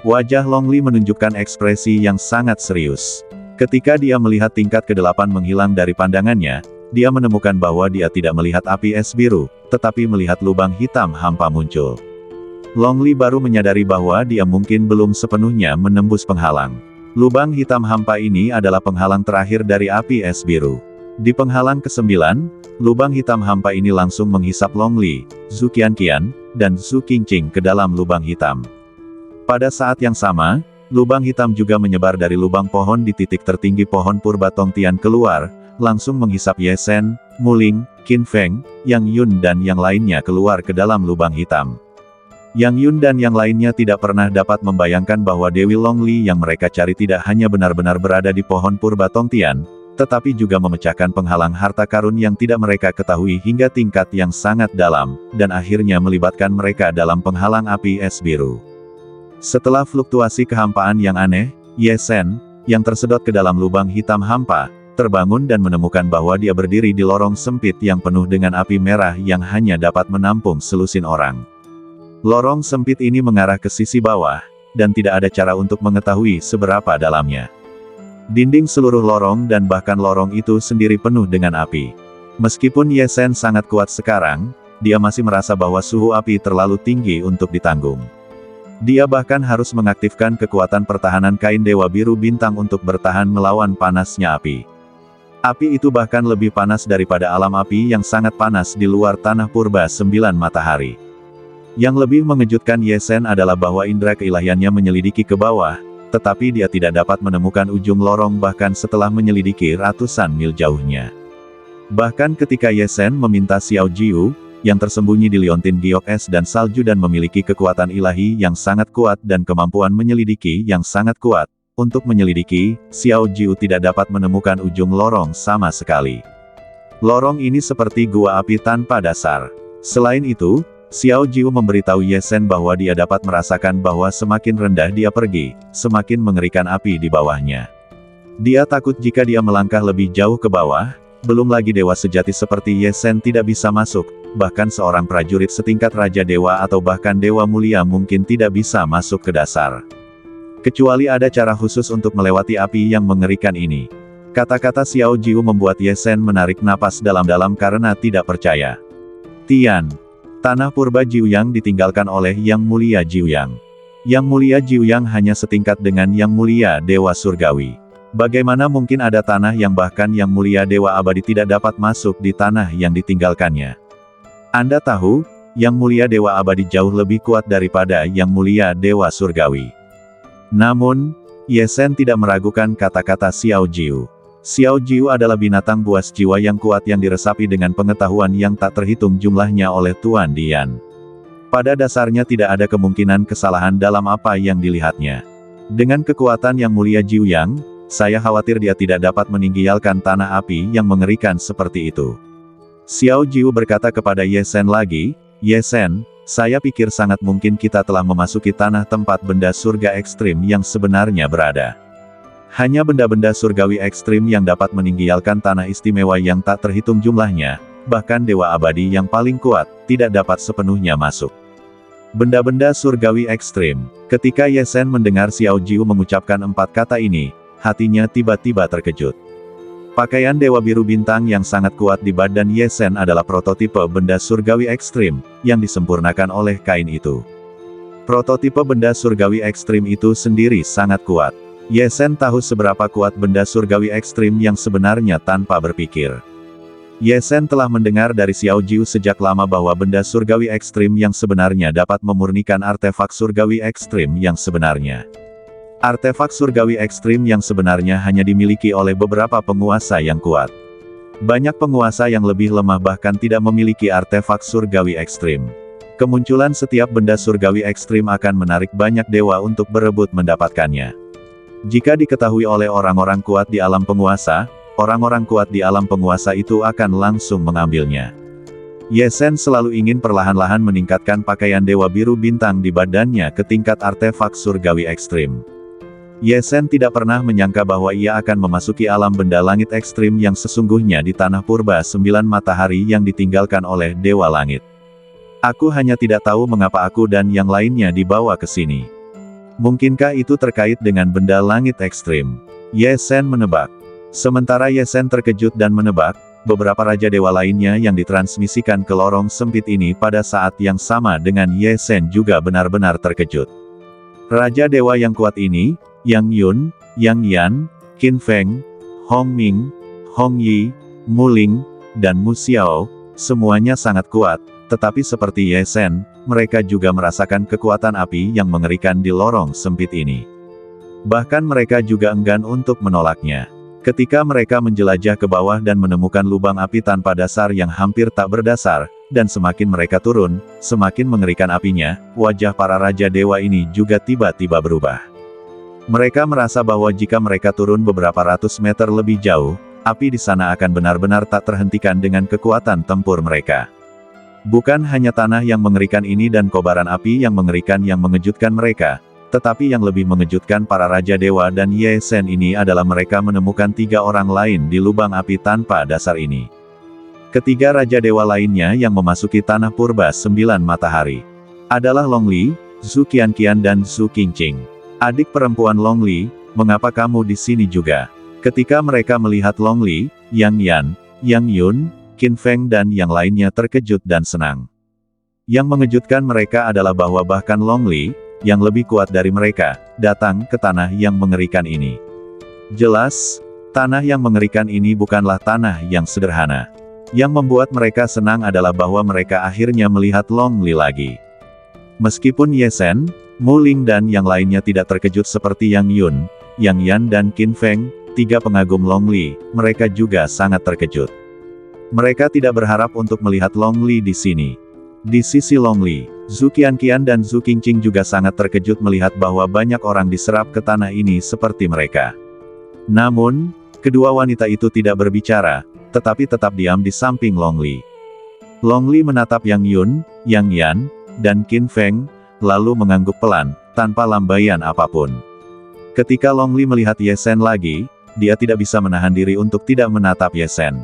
A: Wajah Long Li menunjukkan ekspresi yang sangat serius. Ketika dia melihat tingkat ke-8 menghilang dari pandangannya, dia menemukan bahwa dia tidak melihat api es biru, tetapi melihat lubang hitam hampa muncul. Long Li baru menyadari bahwa dia mungkin belum sepenuhnya menembus penghalang. Lubang hitam hampa ini adalah penghalang terakhir dari api es biru. Di penghalang ke-9, lubang hitam hampa ini langsung menghisap Long Li, Zhu Qianqian, dan Zhu Qingqing ke dalam lubang hitam. Pada saat yang sama, lubang hitam juga menyebar dari lubang pohon di titik tertinggi pohon purba Tongtian keluar, langsung menghisap Ye Shen, Mu Ling, Qin Feng, Yang Yun dan yang lainnya keluar ke dalam lubang hitam. Yang Yun dan yang lainnya tidak pernah dapat membayangkan bahwa Dewi Long Li yang mereka cari tidak hanya benar-benar berada di pohon purba Tongtian, tetapi juga memecahkan penghalang harta karun yang tidak mereka ketahui hingga tingkat yang sangat dalam, dan akhirnya melibatkan mereka dalam penghalang api es biru. Setelah fluktuasi kehampaan yang aneh, Ye Shen, yang tersedot ke dalam lubang hitam hampa, terbangun dan menemukan bahwa dia berdiri di lorong sempit yang penuh dengan api merah yang hanya dapat menampung selusin orang. Lorong sempit ini mengarah ke sisi bawah, dan tidak ada cara untuk mengetahui seberapa dalamnya. Dinding seluruh lorong dan bahkan lorong itu sendiri penuh dengan api. Meskipun Ye Shen sangat kuat sekarang, dia masih merasa bahwa suhu api terlalu tinggi untuk ditanggung. Dia bahkan harus mengaktifkan kekuatan pertahanan kain Dewa Biru Bintang untuk bertahan melawan panasnya api. Api itu bahkan lebih panas daripada alam api yang sangat panas di luar tanah purba 9 matahari. Yang lebih mengejutkan Ye Shen adalah bahwa indera keilahiannya menyelidiki ke bawah, tetapi dia tidak dapat menemukan ujung lorong bahkan setelah menyelidiki ratusan mil jauhnya. Bahkan ketika Ye Shen meminta Xiao Jiu, yang tersembunyi di liontin giok es dan salju dan memiliki kekuatan ilahi yang sangat kuat dan kemampuan menyelidiki yang sangat kuat, untuk menyelidiki, Xiao Jiu tidak dapat menemukan ujung lorong sama sekali. Lorong ini seperti gua api tanpa dasar. Selain itu, Xiao Jiu memberitahu Ye Shen bahwa dia dapat merasakan bahwa semakin rendah dia pergi, semakin mengerikan api di bawahnya. Dia takut jika dia melangkah lebih jauh ke bawah, belum lagi dewa sejati seperti Ye Shen tidak bisa masuk, bahkan seorang prajurit setingkat Raja Dewa atau bahkan Dewa Mulia mungkin tidak bisa masuk ke dasar. Kecuali ada cara khusus untuk melewati api yang mengerikan ini. Kata-kata Xiao Jiu membuat Ye Shen menarik napas dalam-dalam karena tidak percaya. Tian. Tanah purba Jiuyang ditinggalkan oleh Yang Mulia Jiuyang. Yang Mulia Jiuyang hanya setingkat dengan Yang Mulia Dewa Surgawi. Bagaimana mungkin ada tanah yang bahkan Yang Mulia Dewa Abadi tidak dapat masuk di tanah yang ditinggalkannya? Anda tahu, Yang Mulia Dewa Abadi jauh lebih kuat daripada Yang Mulia Dewa Surgawi. Namun, Ye Shen tidak meragukan kata-kata Xiao Jiu. Xiao Jiu adalah binatang buas jiwa yang kuat yang diresapi dengan pengetahuan yang tak terhitung jumlahnya oleh Tuan Dian. Pada dasarnya tidak ada kemungkinan kesalahan dalam apa yang dilihatnya. Dengan kekuatan Yang Mulia Jiuyang, saya khawatir dia tidak dapat meninggalkan tanah api yang mengerikan seperti itu. Xiao Jiu berkata kepada Ye Shen lagi, Ye Shen, saya pikir sangat mungkin kita telah memasuki tanah tempat benda surga ekstrim yang sebenarnya berada. Hanya benda-benda surgawi ekstrim yang dapat meninggalkan tanah istimewa yang tak terhitung jumlahnya, bahkan dewa abadi yang paling kuat, tidak dapat sepenuhnya masuk. Benda-benda surgawi ekstrim. Ketika Ye Zhen mendengar Xiao Jiu mengucapkan 4 kata ini, hatinya tiba-tiba terkejut. Pakaian Dewa Biru Bintang yang sangat kuat di badan Ye Zhen adalah prototipe benda surgawi ekstrim, yang disempurnakan oleh kain itu. Prototipe benda surgawi ekstrim itu sendiri sangat kuat. Ye Zhen tahu seberapa kuat benda surgawi ekstrim yang sebenarnya tanpa berpikir. Ye Zhen telah mendengar dari Xiao Jiu sejak lama bahwa benda surgawi ekstrim yang sebenarnya dapat memurnikan artefak surgawi ekstrim yang sebenarnya. Artefak surgawi ekstrim yang sebenarnya hanya dimiliki oleh beberapa penguasa yang kuat. Banyak penguasa yang lebih lemah bahkan tidak memiliki artefak surgawi ekstrim. Kemunculan setiap benda surgawi ekstrim akan menarik banyak dewa untuk berebut mendapatkannya. Jika diketahui oleh orang-orang kuat di alam penguasa, orang-orang kuat di alam penguasa itu akan langsung mengambilnya. Ye Zhen selalu ingin perlahan-lahan meningkatkan pakaian Dewa Biru Bintang di badannya ke tingkat artefak surgawi ekstrim. Ye Zhen tidak pernah menyangka bahwa ia akan memasuki alam benda langit ekstrim yang sesungguhnya di tanah purba 9 matahari yang ditinggalkan oleh Dewa Langit. Aku hanya tidak tahu mengapa aku dan yang lainnya dibawa ke sini. Mungkinkah itu terkait dengan benda langit ekstrim? Ye Zhen menebak. Sementara Ye Zhen terkejut dan menebak, beberapa raja dewa lainnya yang ditransmisikan ke lorong sempit ini pada saat yang sama dengan Ye Zhen juga benar-benar terkejut. Raja dewa yang kuat ini, Yang Yun, Yang Yan, Qin Feng, Hong Ming, Hong Yi, Mu Ling, dan Mu Xiao, semuanya sangat kuat, tetapi seperti Ye Zhen, mereka juga merasakan kekuatan api yang mengerikan di lorong sempit ini. Bahkan mereka juga enggan untuk menolaknya. Ketika mereka menjelajah ke bawah dan menemukan lubang api tanpa dasar yang hampir tak berdasar, dan semakin mereka turun, semakin mengerikan apinya, wajah para raja dewa ini juga tiba-tiba berubah. Mereka merasa bahwa jika mereka turun beberapa ratus meter lebih jauh, api di sana akan benar-benar tak terhentikan dengan kekuatan tempur mereka. Bukan hanya tanah yang mengerikan ini dan kobaran api yang mengerikan yang mengejutkan mereka, tetapi yang lebih mengejutkan para raja dewa dan Ye Zhen ini adalah mereka menemukan 3 orang lain di lubang api tanpa dasar ini. Ketiga raja dewa lainnya yang memasuki tanah purba 9 matahari adalah Long Li, Zhu Qianqian dan Zhu Qingqing. Adik perempuan Long Li, mengapa kamu di sini juga? Ketika mereka melihat Long Li, Yang Yan, Yang Yun, Qin Feng dan yang lainnya terkejut dan senang. Yang mengejutkan mereka adalah bahwa bahkan Long Li, yang lebih kuat dari mereka, datang ke tanah yang mengerikan ini. Jelas, tanah yang mengerikan ini bukanlah tanah yang sederhana. Yang membuat mereka senang adalah bahwa mereka akhirnya melihat Long Li lagi. Meskipun Ye Zhen, Mu Ling dan yang lainnya tidak terkejut seperti Yang Yun, Yang Yan dan Qin Feng, 3 pengagum Long Li, mereka juga sangat terkejut. Mereka tidak berharap untuk melihat Long Li di sini. Di sisi Long Li, Zhu Qianqian dan Zhu Qingqing juga sangat terkejut melihat bahwa banyak orang diserap ke tanah ini seperti mereka. Namun, kedua wanita itu tidak berbicara, tetapi tetap diam di samping Long Li. Long Li menatap Yang Yun, Yang Yan, dan Qin Feng, lalu mengangguk pelan, tanpa lambaian apapun. Ketika Long Li melihat Ye Zhen lagi, dia tidak bisa menahan diri untuk tidak menatap Ye Zhen.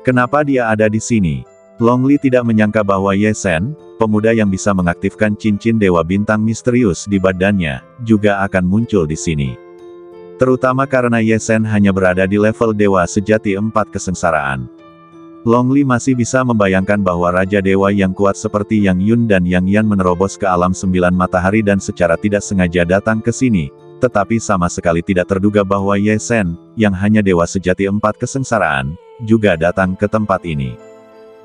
A: Kenapa dia ada di sini? Long Li tidak menyangka bahwa Ye Zhen, pemuda yang bisa mengaktifkan cincin Dewa Bintang misterius di badannya, juga akan muncul di sini. Terutama karena Ye Zhen hanya berada di level Dewa Sejati 4 kesengsaraan. Long Li masih bisa membayangkan bahwa Raja Dewa yang kuat seperti Yang Yun dan Yang Yan menerobos ke alam 9 matahari dan secara tidak sengaja datang ke sini, tetapi sama sekali tidak terduga bahwa Ye Zhen, yang hanya Dewa Sejati 4 kesengsaraan, juga datang ke tempat ini.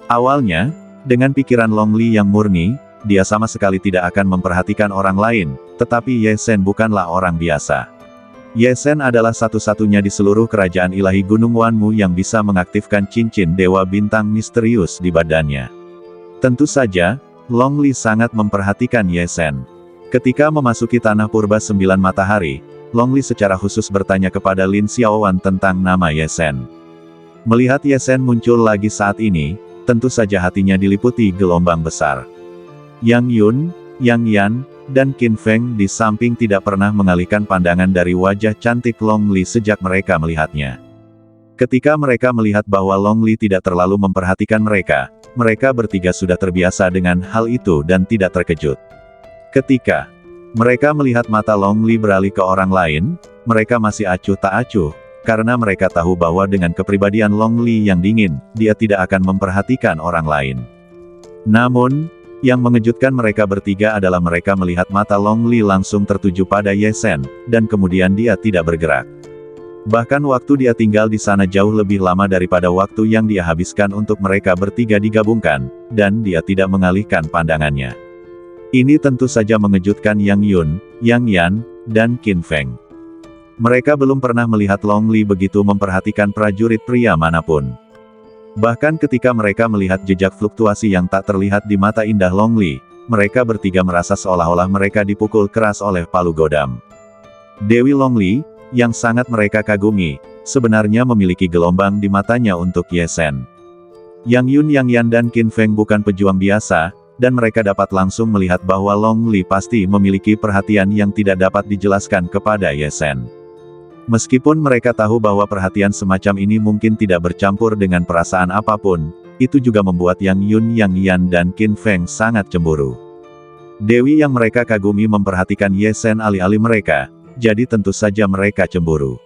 A: Awalnya, dengan pikiran Long Li yang murni, dia sama sekali tidak akan memperhatikan orang lain, tetapi Ye Zhen bukanlah orang biasa. Ye Zhen adalah satu-satunya di seluruh kerajaan ilahi Gunung Wanmu yang bisa mengaktifkan cincin Dewa Bintang misterius di badannya. Tentu saja, Long Li sangat memperhatikan Ye Zhen. Ketika memasuki tanah purba 9 matahari, Long Li secara khusus bertanya kepada Lin Xiaowan tentang nama Ye Zhen. Melihat Ye Zhen muncul lagi saat ini, tentu saja hatinya diliputi gelombang besar. Yang Yun, Yang Yan, dan Qin Feng di samping tidak pernah mengalihkan pandangan dari wajah cantik Long Li sejak mereka melihatnya. Ketika mereka melihat bahwa Long Li tidak terlalu memperhatikan mereka, mereka bertiga sudah terbiasa dengan hal itu dan tidak terkejut. Ketika mereka melihat mata Long Li beralih ke orang lain, mereka masih acuh tak acuh, karena mereka tahu bahwa dengan kepribadian Long Li yang dingin, dia tidak akan memperhatikan orang lain. Namun, yang mengejutkan mereka bertiga adalah mereka melihat mata Long Li langsung tertuju pada Ye Sen, dan kemudian dia tidak bergerak. Bahkan waktu dia tinggal di sana jauh lebih lama daripada waktu yang dia habiskan untuk mereka bertiga digabungkan, dan dia tidak mengalihkan pandangannya. Ini tentu saja mengejutkan Yang Yun, Yang Yan, dan Qin Feng. Mereka belum pernah melihat Long Li begitu memperhatikan prajurit pria manapun. Bahkan ketika mereka melihat jejak fluktuasi yang tak terlihat di mata indah Long Li, mereka bertiga merasa seolah-olah mereka dipukul keras oleh palu godam. Dewi Long Li, yang sangat mereka kagumi, sebenarnya memiliki gelombang di matanya untuk Ye Sen. Yang Yun, Yang Yan dan Qin Feng bukan pejuang biasa, dan mereka dapat langsung melihat bahwa Long Li pasti memiliki perhatian yang tidak dapat dijelaskan kepada Ye Sen. Meskipun mereka tahu bahwa perhatian semacam ini mungkin tidak bercampur dengan perasaan apapun, itu juga membuat Yang Yun, Yang Yan dan Qin Feng sangat cemburu. Dewi yang mereka kagumi memperhatikan Ye Sen alih-alih mereka, jadi tentu saja mereka cemburu.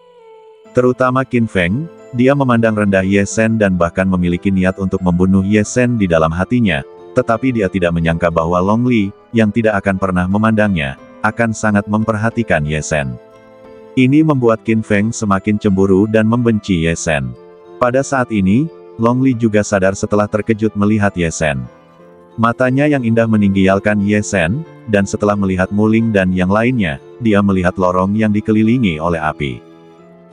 A: Terutama Qin Feng, dia memandang rendah Ye Sen dan bahkan memiliki niat untuk membunuh Ye Sen di dalam hatinya, tetapi dia tidak menyangka bahwa Long Li, yang tidak akan pernah memandangnya, akan sangat memperhatikan Ye Sen. Ini membuat Qin Feng semakin cemburu dan membenci Ye Sen. Pada saat ini, Long Li juga sadar setelah terkejut melihat Ye Sen. Matanya yang indah meninggialkan Ye Sen, dan setelah melihat Muling dan yang lainnya, dia melihat lorong yang dikelilingi oleh api.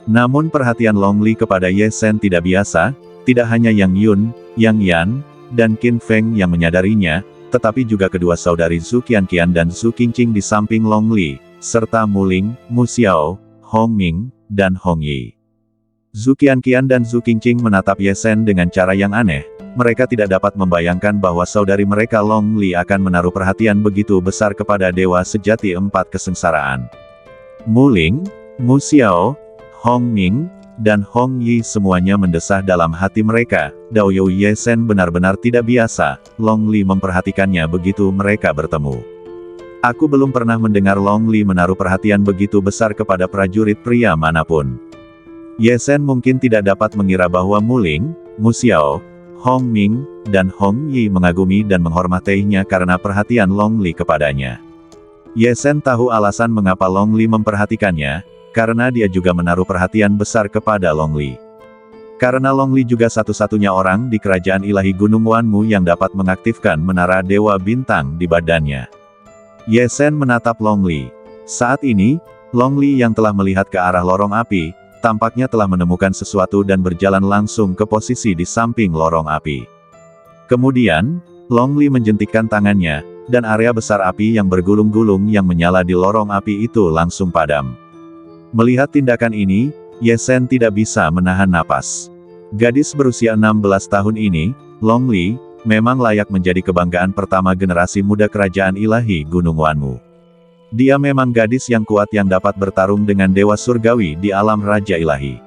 A: Namun perhatian Long Li kepada Ye Sen tidak biasa, tidak hanya Yang Yun, Yang Yan, dan Qin Feng yang menyadarinya, tetapi juga kedua saudari Zhu Qianqian dan Zhu Qingqing di samping Long Li, serta Muling, Mu Xiao, Hong Ming, dan Hong Yi. Zhu Qianqian dan Zhu Qingqing menatap Ye Sen dengan cara yang aneh. Mereka tidak dapat membayangkan bahwa saudari mereka Long Li akan menaruh perhatian begitu besar kepada dewa sejati empat kesengsaraan. Muling, Mu Xiao, Hong Ming, dan Hong Yi semuanya mendesah dalam hati mereka. Daoyu Ye Sen benar-benar tidak biasa, Long Li memperhatikannya begitu mereka bertemu. Aku belum pernah mendengar Long Li menaruh perhatian begitu besar kepada prajurit pria manapun. Ye Sen mungkin tidak dapat mengira bahwa Muling, Mu Xiao, Hong Ming, dan Hong Yi mengagumi dan menghormatinya karena perhatian Long Li kepadanya. Ye Sen tahu alasan mengapa Long Li memperhatikannya, karena dia juga menaruh perhatian besar kepada Long Li. Karena Long Li juga satu-satunya orang di kerajaan ilahi Gunung Wanmu yang dapat mengaktifkan menara Dewa Bintang di badannya. Ye Sen menatap Long Li. Saat ini, Long Li yang telah melihat ke arah lorong api, tampaknya telah menemukan sesuatu dan berjalan langsung ke posisi di samping lorong api. Kemudian, Long Li menjentikkan tangannya, dan area besar api yang bergulung-gulung yang menyala di lorong api itu langsung padam. Melihat tindakan ini, Ye Sen tidak bisa menahan napas. Gadis berusia 16 tahun ini, Long Li, memang layak menjadi kebanggaan pertama generasi muda kerajaan ilahi Gunung Wanmu. Dia memang gadis yang kuat yang dapat bertarung dengan dewa surgawi di alam raja ilahi.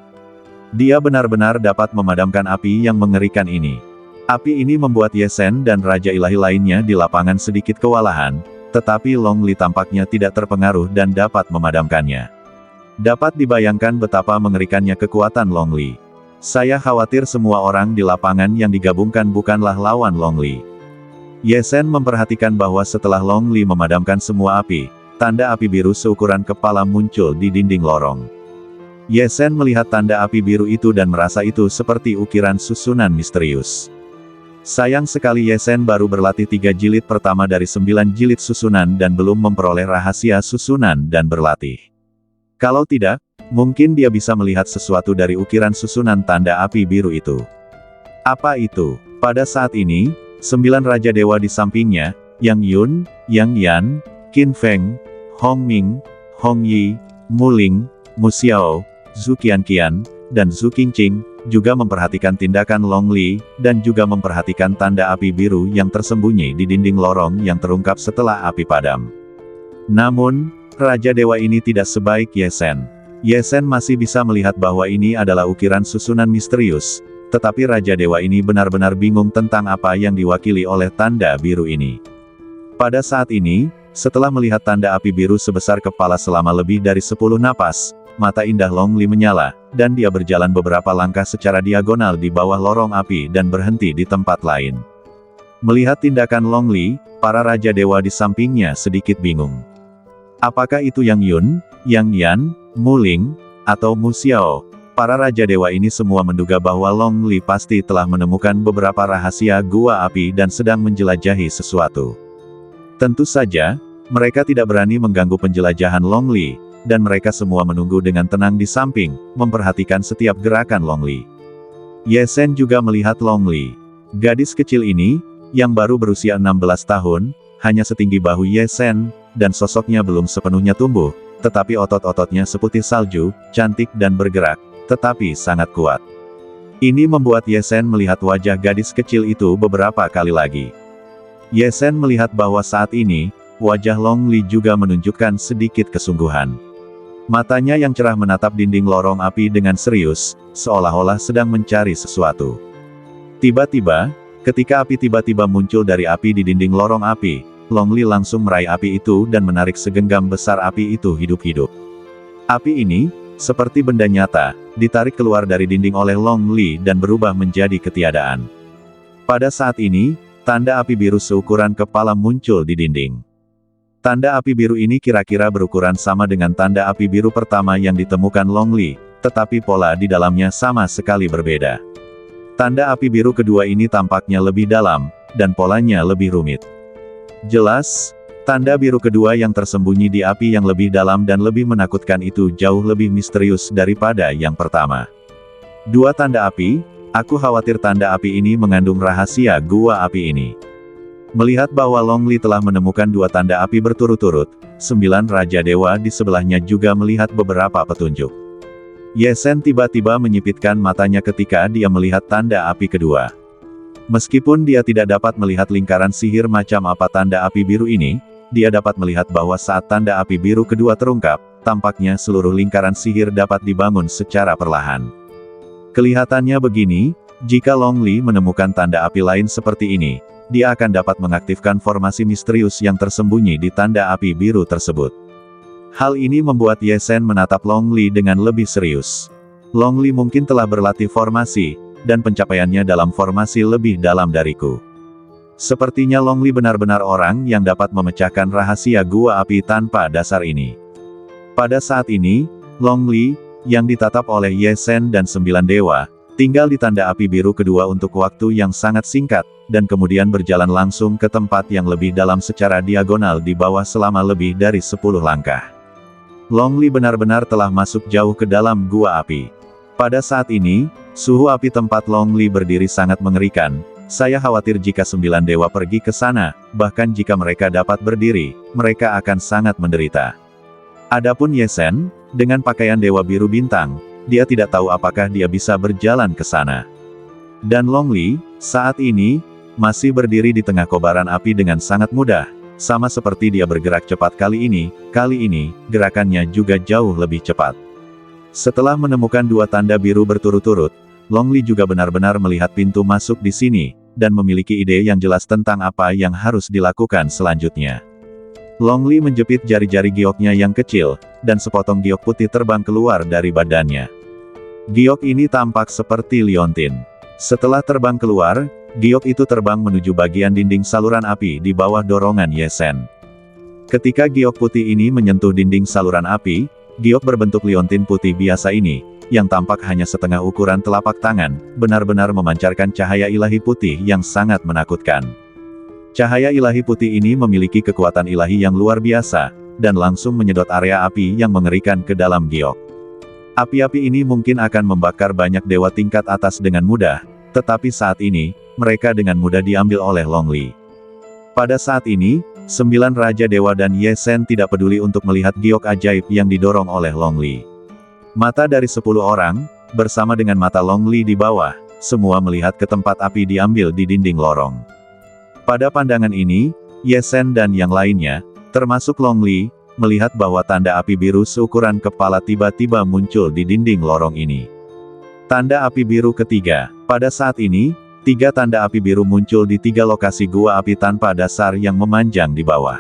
A: Dia benar-benar dapat memadamkan api yang mengerikan ini. Api ini membuat Ye Sen dan raja ilahi lainnya di lapangan sedikit kewalahan, tetapi Long Li tampaknya tidak terpengaruh dan dapat memadamkannya. Dapat dibayangkan betapa mengerikannya kekuatan Long Li. Saya khawatir semua orang di lapangan yang digabungkan bukanlah lawan Long Li. Ye Sen memperhatikan bahwa setelah Long Li memadamkan semua api, tanda api biru seukuran kepala muncul di dinding lorong. Ye Sen melihat tanda api biru itu dan merasa itu seperti ukiran susunan misterius. Sayang sekali Ye Sen baru berlatih 3 jilid pertama dari 9 jilid susunan dan belum memperoleh rahasia susunan dan berlatih. Kalau tidak, mungkin dia bisa melihat sesuatu dari ukiran susunan tanda api biru itu. Apa itu? Pada saat ini, 9 Raja Dewa di sampingnya, Yang Yun, Yang Yan, Qin Feng, Hong Ming, Hong Yi, Muling, Mu Xiao, Zhu Qianqian, dan Zhu Qingqing, juga memperhatikan tindakan Long Li, dan juga memperhatikan tanda api biru yang tersembunyi di dinding lorong yang terungkap setelah api padam. Namun, Raja Dewa ini tidak sebaik Ye Sen. Ye Sen masih bisa melihat bahwa ini adalah ukiran susunan misterius, tetapi Raja Dewa ini benar-benar bingung tentang apa yang diwakili oleh tanda biru ini. Pada saat ini, setelah melihat tanda api biru sebesar kepala selama lebih dari 10 napas, mata indah Long Li menyala, dan dia berjalan beberapa langkah secara diagonal di bawah lorong api dan berhenti di tempat lain. Melihat tindakan Long Li, para Raja Dewa di sampingnya sedikit bingung. Apakah itu Yang Yun, Yang Yan, Mu Ling, atau Mu Xiao? Para Raja Dewa ini semua menduga bahwa Long Li pasti telah menemukan beberapa rahasia gua api dan sedang menjelajahi sesuatu. Tentu saja, mereka tidak berani mengganggu penjelajahan Long Li, dan mereka semua menunggu dengan tenang di samping, memperhatikan setiap gerakan Long Li. Ye Sen juga melihat Long Li. Gadis kecil ini, yang baru berusia 16 tahun, hanya setinggi bahu Ye Sen, dan sosoknya belum sepenuhnya tumbuh, tetapi otot-ototnya seputih salju, cantik dan bergerak, tetapi sangat kuat. Ini membuat Ye Sen melihat wajah gadis kecil itu beberapa kali lagi. Ye Sen melihat bahwa saat ini, wajah Long Li juga menunjukkan sedikit kesungguhan. Matanya yang cerah menatap dinding lorong api dengan serius, seolah-olah sedang mencari sesuatu. Tiba-tiba, ketika api tiba-tiba muncul dari api di dinding lorong api, Long Li langsung meraih api itu dan menarik segenggam besar api itu hidup-hidup. Api ini, seperti benda nyata, ditarik keluar dari dinding oleh Long Li dan berubah menjadi ketiadaan. Pada saat ini, tanda api biru seukuran kepala muncul di dinding. Tanda api biru ini kira-kira berukuran sama dengan tanda api biru pertama yang ditemukan Long Li, tetapi pola di dalamnya sama sekali berbeda. Tanda api biru kedua ini tampaknya lebih dalam, dan polanya lebih rumit. Jelas, tanda biru kedua yang tersembunyi di api yang lebih dalam dan lebih menakutkan itu jauh lebih misterius daripada yang pertama. Dua tanda api, aku khawatir tanda api ini mengandung rahasia gua api ini. Melihat bahwa Long Li telah menemukan dua tanda api berturut-turut, 9 Raja Dewa di sebelahnya juga melihat beberapa petunjuk. Ye Sen tiba-tiba menyipitkan matanya ketika dia melihat tanda api kedua. Meskipun dia tidak dapat melihat lingkaran sihir macam apa tanda api biru ini, dia dapat melihat bahwa saat tanda api biru kedua terungkap, tampaknya seluruh lingkaran sihir dapat dibangun secara perlahan. Kelihatannya begini, jika Long Li menemukan tanda api lain seperti ini, dia akan dapat mengaktifkan formasi misterius yang tersembunyi di tanda api biru tersebut. Hal ini membuat Ye Sen menatap Long Li dengan lebih serius. Long Li mungkin telah berlatih formasi, dan pencapaiannya dalam formasi lebih dalam dariku. Sepertinya Long Li benar-benar orang yang dapat memecahkan rahasia gua api tanpa dasar ini. Pada saat ini, Long Li, yang ditatap oleh Ye Sen dan 9 dewa, tinggal di tanda api biru kedua untuk waktu yang sangat singkat, dan kemudian berjalan langsung ke tempat yang lebih dalam secara diagonal di bawah selama lebih dari 10 langkah. Long Li benar-benar telah masuk jauh ke dalam gua api. Pada saat ini, suhu api tempat Long Li berdiri sangat mengerikan. Saya khawatir jika 9 dewa pergi ke sana, bahkan jika mereka dapat berdiri, mereka akan sangat menderita. Adapun Ye Sen, dengan pakaian dewa biru bintang, dia tidak tahu apakah dia bisa berjalan ke sana. Dan Long Li, saat ini, masih berdiri di tengah kobaran api dengan sangat mudah, sama seperti dia bergerak cepat kali ini, gerakannya juga jauh lebih cepat. Setelah menemukan dua tanda biru berturut-turut, Long Li juga benar-benar melihat pintu masuk di sini, dan memiliki ide yang jelas tentang apa yang harus dilakukan selanjutnya. Long Li menjepit jari-jari gioknya yang kecil, dan sepotong giok putih terbang keluar dari badannya. Giok ini tampak seperti liontin. Setelah terbang keluar, giok itu terbang menuju bagian dinding saluran api di bawah dorongan Ye Sen. Ketika giok putih ini menyentuh dinding saluran api, giok berbentuk liontin putih biasa ini, yang tampak hanya setengah ukuran telapak tangan, benar-benar memancarkan cahaya ilahi putih yang sangat menakutkan. Cahaya ilahi putih ini memiliki kekuatan ilahi yang luar biasa, dan langsung menyedot area api yang mengerikan ke dalam giok. Api-api ini mungkin akan membakar banyak dewa tingkat atas dengan mudah, tetapi saat ini, mereka dengan mudah diambil oleh Long Li. Pada saat ini, 9 Raja Dewa dan Ye Sen tidak peduli untuk melihat giok ajaib yang didorong oleh Long Li. Mata dari 10 orang, bersama dengan mata Long Li di bawah, semua melihat ke tempat api diambil di dinding lorong. Pada pandangan ini, Ye Sen dan yang lainnya, Termasuk Long Li, melihat bahwa tanda api biru seukuran kepala tiba-tiba muncul di dinding lorong ini. Tanda api biru ketiga. Pada saat ini, 3 tanda api biru muncul di 3 lokasi gua api tanpa dasar yang memanjang di bawah.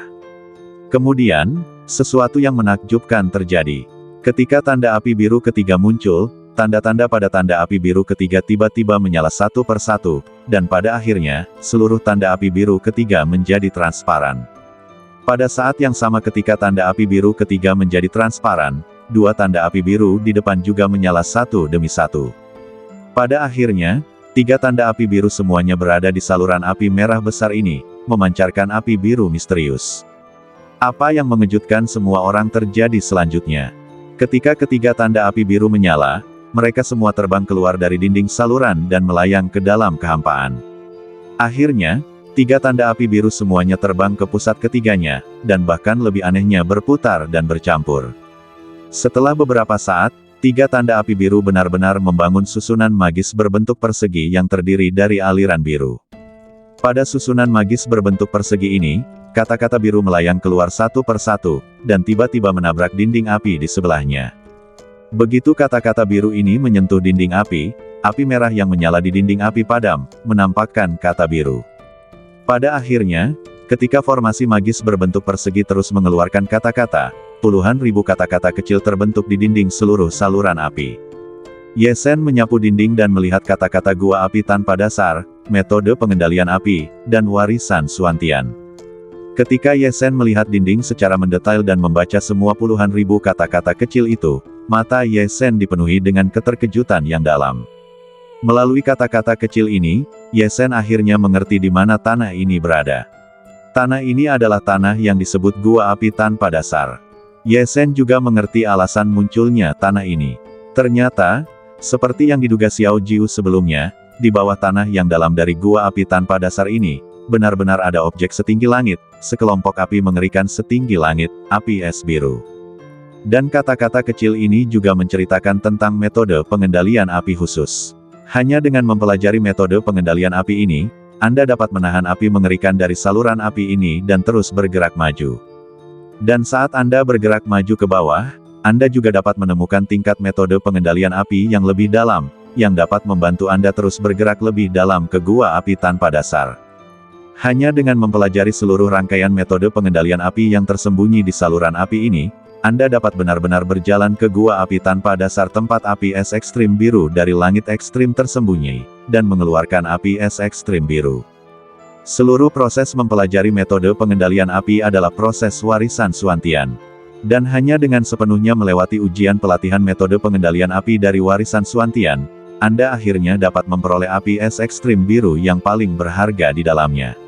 A: Kemudian, sesuatu yang menakjubkan terjadi. Ketika tanda api biru ketiga muncul, tanda-tanda pada tanda api biru ketiga tiba-tiba menyala satu persatu, dan pada akhirnya, seluruh tanda api biru ketiga menjadi transparan. Pada saat yang sama ketika tanda api biru ketiga menjadi transparan, 2 tanda api biru di depan juga menyala satu demi satu. Pada akhirnya, 3 tanda api biru semuanya berada di saluran api merah besar ini, memancarkan api biru misterius. Apa yang mengejutkan semua orang terjadi selanjutnya. Ketika ketiga tanda api biru menyala, mereka semua terbang keluar dari dinding saluran dan melayang ke dalam kehampaan. Akhirnya, 3 tanda api biru semuanya terbang ke pusat ketiganya, dan bahkan lebih anehnya berputar dan bercampur. Setelah beberapa saat, 3 tanda api biru benar-benar membangun susunan magis berbentuk persegi yang terdiri dari aliran biru. Pada susunan magis berbentuk persegi ini, kata-kata biru melayang keluar satu persatu, dan tiba-tiba menabrak dinding api di sebelahnya. Begitu kata-kata biru ini menyentuh dinding api merah yang menyala di dinding api padam, menampakkan kata biru. Pada akhirnya, ketika formasi magis berbentuk persegi terus mengeluarkan kata-kata, puluhan ribu kata-kata kecil terbentuk di dinding seluruh saluran api. Ye Shen menyapu dinding dan melihat kata-kata gua api tanpa dasar, metode pengendalian api, dan warisan Xuantian. Ketika Ye Shen melihat dinding secara mendetail dan membaca semua puluhan ribu kata-kata kecil itu, mata Ye Shen dipenuhi dengan keterkejutan yang dalam. Melalui kata-kata kecil ini, Ye Shen akhirnya mengerti di mana tanah ini berada. Tanah ini adalah tanah yang disebut gua api tanpa dasar. Ye Shen juga mengerti alasan munculnya tanah ini. Ternyata, seperti yang diduga Xiao Jiu sebelumnya, di bawah tanah yang dalam dari gua api tanpa dasar ini, benar-benar ada objek setinggi langit, sekelompok api mengerikan setinggi langit, api es biru. Dan kata-kata kecil ini juga menceritakan tentang metode pengendalian api khusus. Hanya dengan mempelajari metode pengendalian api ini, Anda dapat menahan api mengerikan dari saluran api ini dan terus bergerak maju. Dan saat Anda bergerak maju ke bawah, Anda juga dapat menemukan tingkat metode pengendalian api yang lebih dalam, yang dapat membantu Anda terus bergerak lebih dalam ke gua api tanpa dasar. Hanya dengan mempelajari seluruh rangkaian metode pengendalian api yang tersembunyi di saluran api ini, Anda dapat benar-benar berjalan ke gua api tanpa dasar tempat api es ekstrim biru dari langit ekstrim tersembunyi, dan mengeluarkan api es ekstrim biru. Seluruh proses mempelajari metode pengendalian api adalah proses warisan Xuantian. Dan hanya dengan sepenuhnya melewati ujian pelatihan metode pengendalian api dari warisan Xuantian, Anda akhirnya dapat memperoleh api es ekstrim biru yang paling berharga di dalamnya.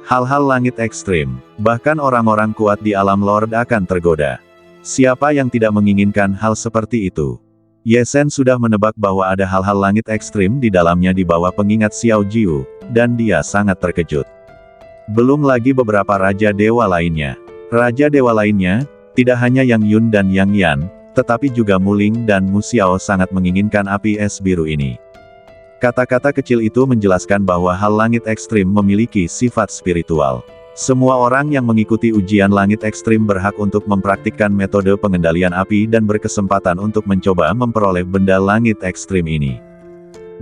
A: Hal-hal langit ekstrim, bahkan orang-orang kuat di alam Lord akan tergoda. Siapa yang tidak menginginkan hal seperti itu? Ye Shen sudah menebak bahwa ada hal-hal langit ekstrim di dalamnya di bawah pengingat Xiao Jiu, dan dia sangat terkejut. Belum lagi beberapa Raja Dewa lainnya. Raja Dewa lainnya, tidak hanya Yang Yun dan Yang Yan, tetapi juga Muling dan Mu Xiao sangat menginginkan api es biru ini. Kata-kata kecil itu menjelaskan bahwa hal langit ekstrim memiliki sifat spiritual. Semua orang yang mengikuti ujian langit ekstrim berhak untuk mempraktikkan metode pengendalian api dan berkesempatan untuk mencoba memperoleh benda langit ekstrim ini.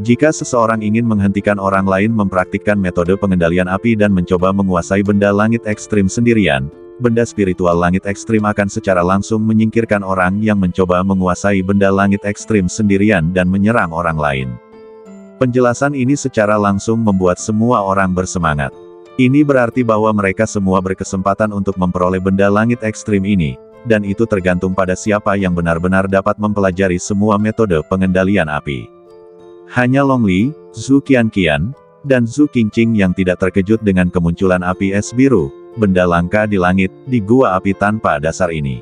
A: Jika seseorang ingin menghentikan orang lain mempraktikkan metode pengendalian api dan mencoba menguasai benda langit ekstrim sendirian, benda spiritual langit ekstrim akan secara langsung menyingkirkan orang yang mencoba menguasai benda langit ekstrim sendirian dan menyerang orang lain. Penjelasan ini secara langsung membuat semua orang bersemangat. Ini berarti bahwa mereka semua berkesempatan untuk memperoleh benda langit ekstrim ini, dan itu tergantung pada siapa yang benar-benar dapat mempelajari semua metode pengendalian api. Hanya Long Li, Zhu Qianqian, dan Zhu Qingqing yang tidak terkejut dengan kemunculan api es biru, benda langka di langit, di gua api tanpa dasar ini.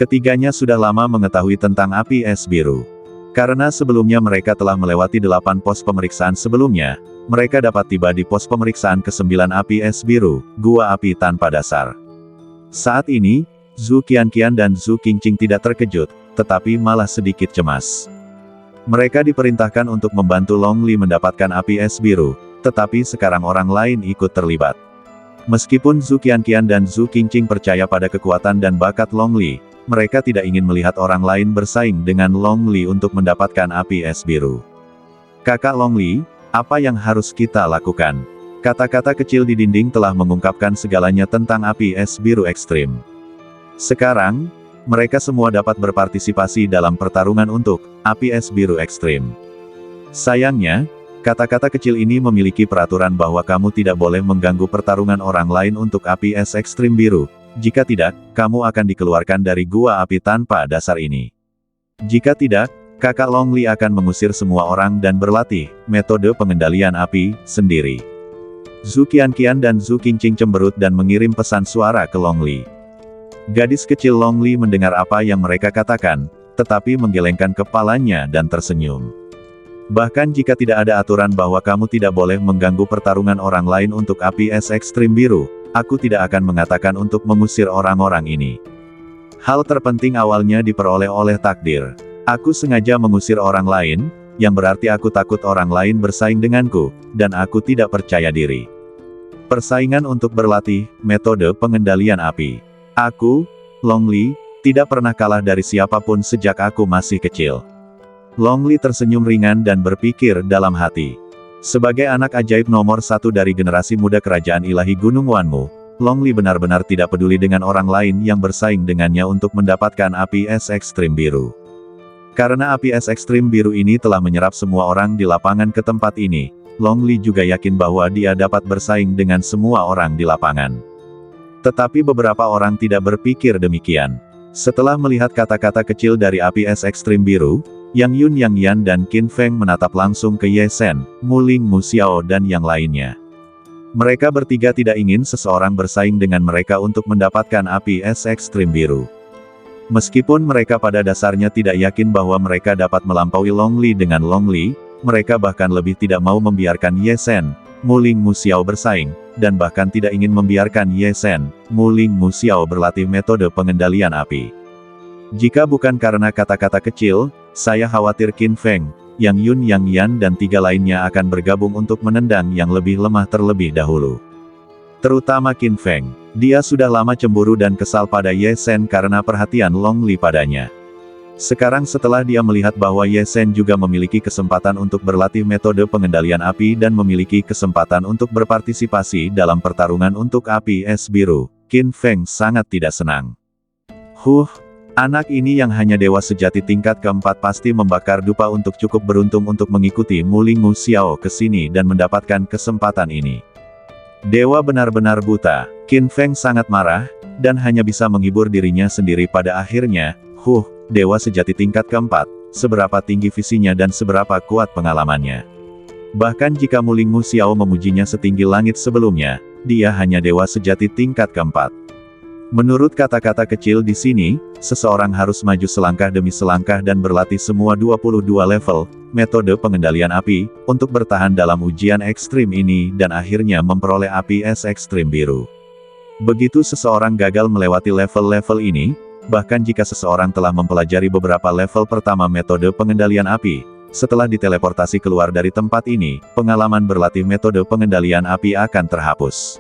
A: Ketiganya sudah lama mengetahui tentang api es biru. Karena sebelumnya mereka telah melewati 8 pos pemeriksaan sebelumnya, mereka dapat tiba di pos pemeriksaan ke-9 api es biru, gua api tanpa dasar. Saat ini, Zhu Qianqian dan Zhu Qingqing tidak terkejut, tetapi malah sedikit cemas. Mereka diperintahkan untuk membantu Long Li mendapatkan api es biru, tetapi sekarang orang lain ikut terlibat. Meskipun Zhu Qianqian dan Zhu Qingqing percaya pada kekuatan dan bakat Long Li, mereka tidak ingin melihat orang lain bersaing dengan Long Li untuk mendapatkan api es biru. Kakak Long Li, apa yang harus kita lakukan? Kata-kata kecil di dinding telah mengungkapkan segalanya tentang api es biru ekstrim. Sekarang, mereka semua dapat berpartisipasi dalam pertarungan untuk api es biru ekstrim. Sayangnya, kata-kata kecil ini memiliki peraturan bahwa kamu tidak boleh mengganggu pertarungan orang lain untuk api es ekstrim biru. Jika tidak, kamu akan dikeluarkan dari gua api tanpa dasar ini. Jika tidak, kakak Long Li akan mengusir semua orang dan berlatih metode pengendalian api sendiri. Zhu Qianqian dan Zhu Qingqing cemberut dan mengirim pesan suara ke Long Li. Gadis kecil Long Li mendengar apa yang mereka katakan, tetapi menggelengkan kepalanya dan tersenyum. Bahkan jika tidak ada aturan bahwa kamu tidak boleh mengganggu pertarungan orang lain untuk api es ekstrim biru, aku tidak akan mengatakan untuk mengusir orang-orang ini. Hal terpenting awalnya diperoleh oleh takdir. Aku sengaja mengusir orang lain, yang berarti aku takut orang lain bersaing denganku, dan aku tidak percaya diri. Persaingan untuk berlatih metode pengendalian api. Aku, Long Li, tidak pernah kalah dari siapapun sejak aku masih kecil. Long Li tersenyum ringan dan berpikir dalam hati. Sebagai anak ajaib nomor satu dari generasi muda kerajaan ilahi Gunung Wanmu, Long Li benar-benar tidak peduli dengan orang lain yang bersaing dengannya untuk mendapatkan api es ekstrim biru. Karena api es ekstrim biru ini telah menyerap semua orang di lapangan ke tempat ini, Long Li juga yakin bahwa dia dapat bersaing dengan semua orang di lapangan. Tetapi beberapa orang tidak berpikir demikian. Setelah melihat kata-kata kecil dari api es ekstrim biru, Yang Yun Yang Yan dan Qin Feng menatap langsung ke Ye Shen, Mu Ling Mu Xiao dan yang lainnya. Mereka bertiga tidak ingin seseorang bersaing dengan mereka untuk mendapatkan api es ekstrim biru. Meskipun mereka pada dasarnya tidak yakin bahwa mereka dapat melampaui Long Li dengan Long Li, mereka bahkan lebih tidak mau membiarkan Ye Shen, Mu Ling Mu Xiao bersaing, dan bahkan tidak ingin membiarkan Ye Shen, Mu Ling Mu Xiao berlatih metode pengendalian api. Jika bukan karena kata-kata kecil, saya khawatir Qin Feng, Yang Yun Yang Yan dan tiga lainnya akan bergabung untuk menendang yang lebih lemah terlebih dahulu. Terutama Qin Feng. Dia sudah lama cemburu dan kesal pada Ye Shen karena perhatian Long Li padanya. Sekarang setelah dia melihat bahwa Ye Shen juga memiliki kesempatan untuk berlatih metode pengendalian api dan memiliki kesempatan untuk berpartisipasi dalam pertarungan untuk api es biru, Qin Feng sangat tidak senang. Anak ini yang hanya dewa sejati tingkat keempat pasti membakar dupa untuk cukup beruntung untuk mengikuti Mu Ling Mu Xiao ke sini dan mendapatkan kesempatan ini. Dewa benar-benar buta. Qin Feng sangat marah, dan hanya bisa menghibur dirinya sendiri pada akhirnya. Dewa sejati tingkat keempat, seberapa tinggi visinya dan seberapa kuat pengalamannya. Bahkan jika Mu Ling Mu Xiao memujinya setinggi langit sebelumnya, dia hanya dewa sejati tingkat keempat. Menurut kata-kata kecil di sini, seseorang harus maju selangkah demi selangkah dan berlatih semua 22 level metode pengendalian api untuk bertahan dalam ujian ekstrim ini dan akhirnya memperoleh api es ekstrim biru. Begitu seseorang gagal melewati level-level ini, bahkan jika seseorang telah mempelajari beberapa level pertama metode pengendalian api, setelah diteleportasi keluar dari tempat ini, pengalaman berlatih metode pengendalian api akan terhapus.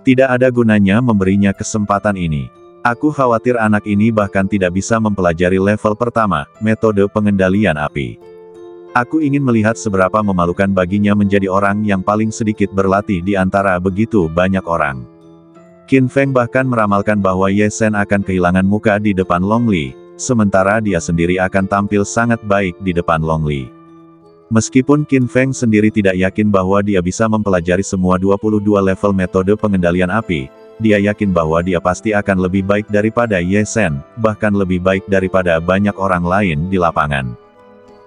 A: Tidak ada gunanya memberinya kesempatan ini. Aku khawatir anak ini bahkan tidak bisa mempelajari level pertama, metode pengendalian api. Aku ingin melihat seberapa memalukan baginya menjadi orang yang paling sedikit berlatih di antara begitu banyak orang. Qin Feng bahkan meramalkan bahwa Ye Shen akan kehilangan muka di depan Long Li, sementara dia sendiri akan tampil sangat baik di depan Long Li. Meskipun Qin Feng sendiri tidak yakin bahwa dia bisa mempelajari semua 22 level metode pengendalian api, dia yakin bahwa dia pasti akan lebih baik daripada Ye Shen, bahkan lebih baik daripada banyak orang lain di lapangan.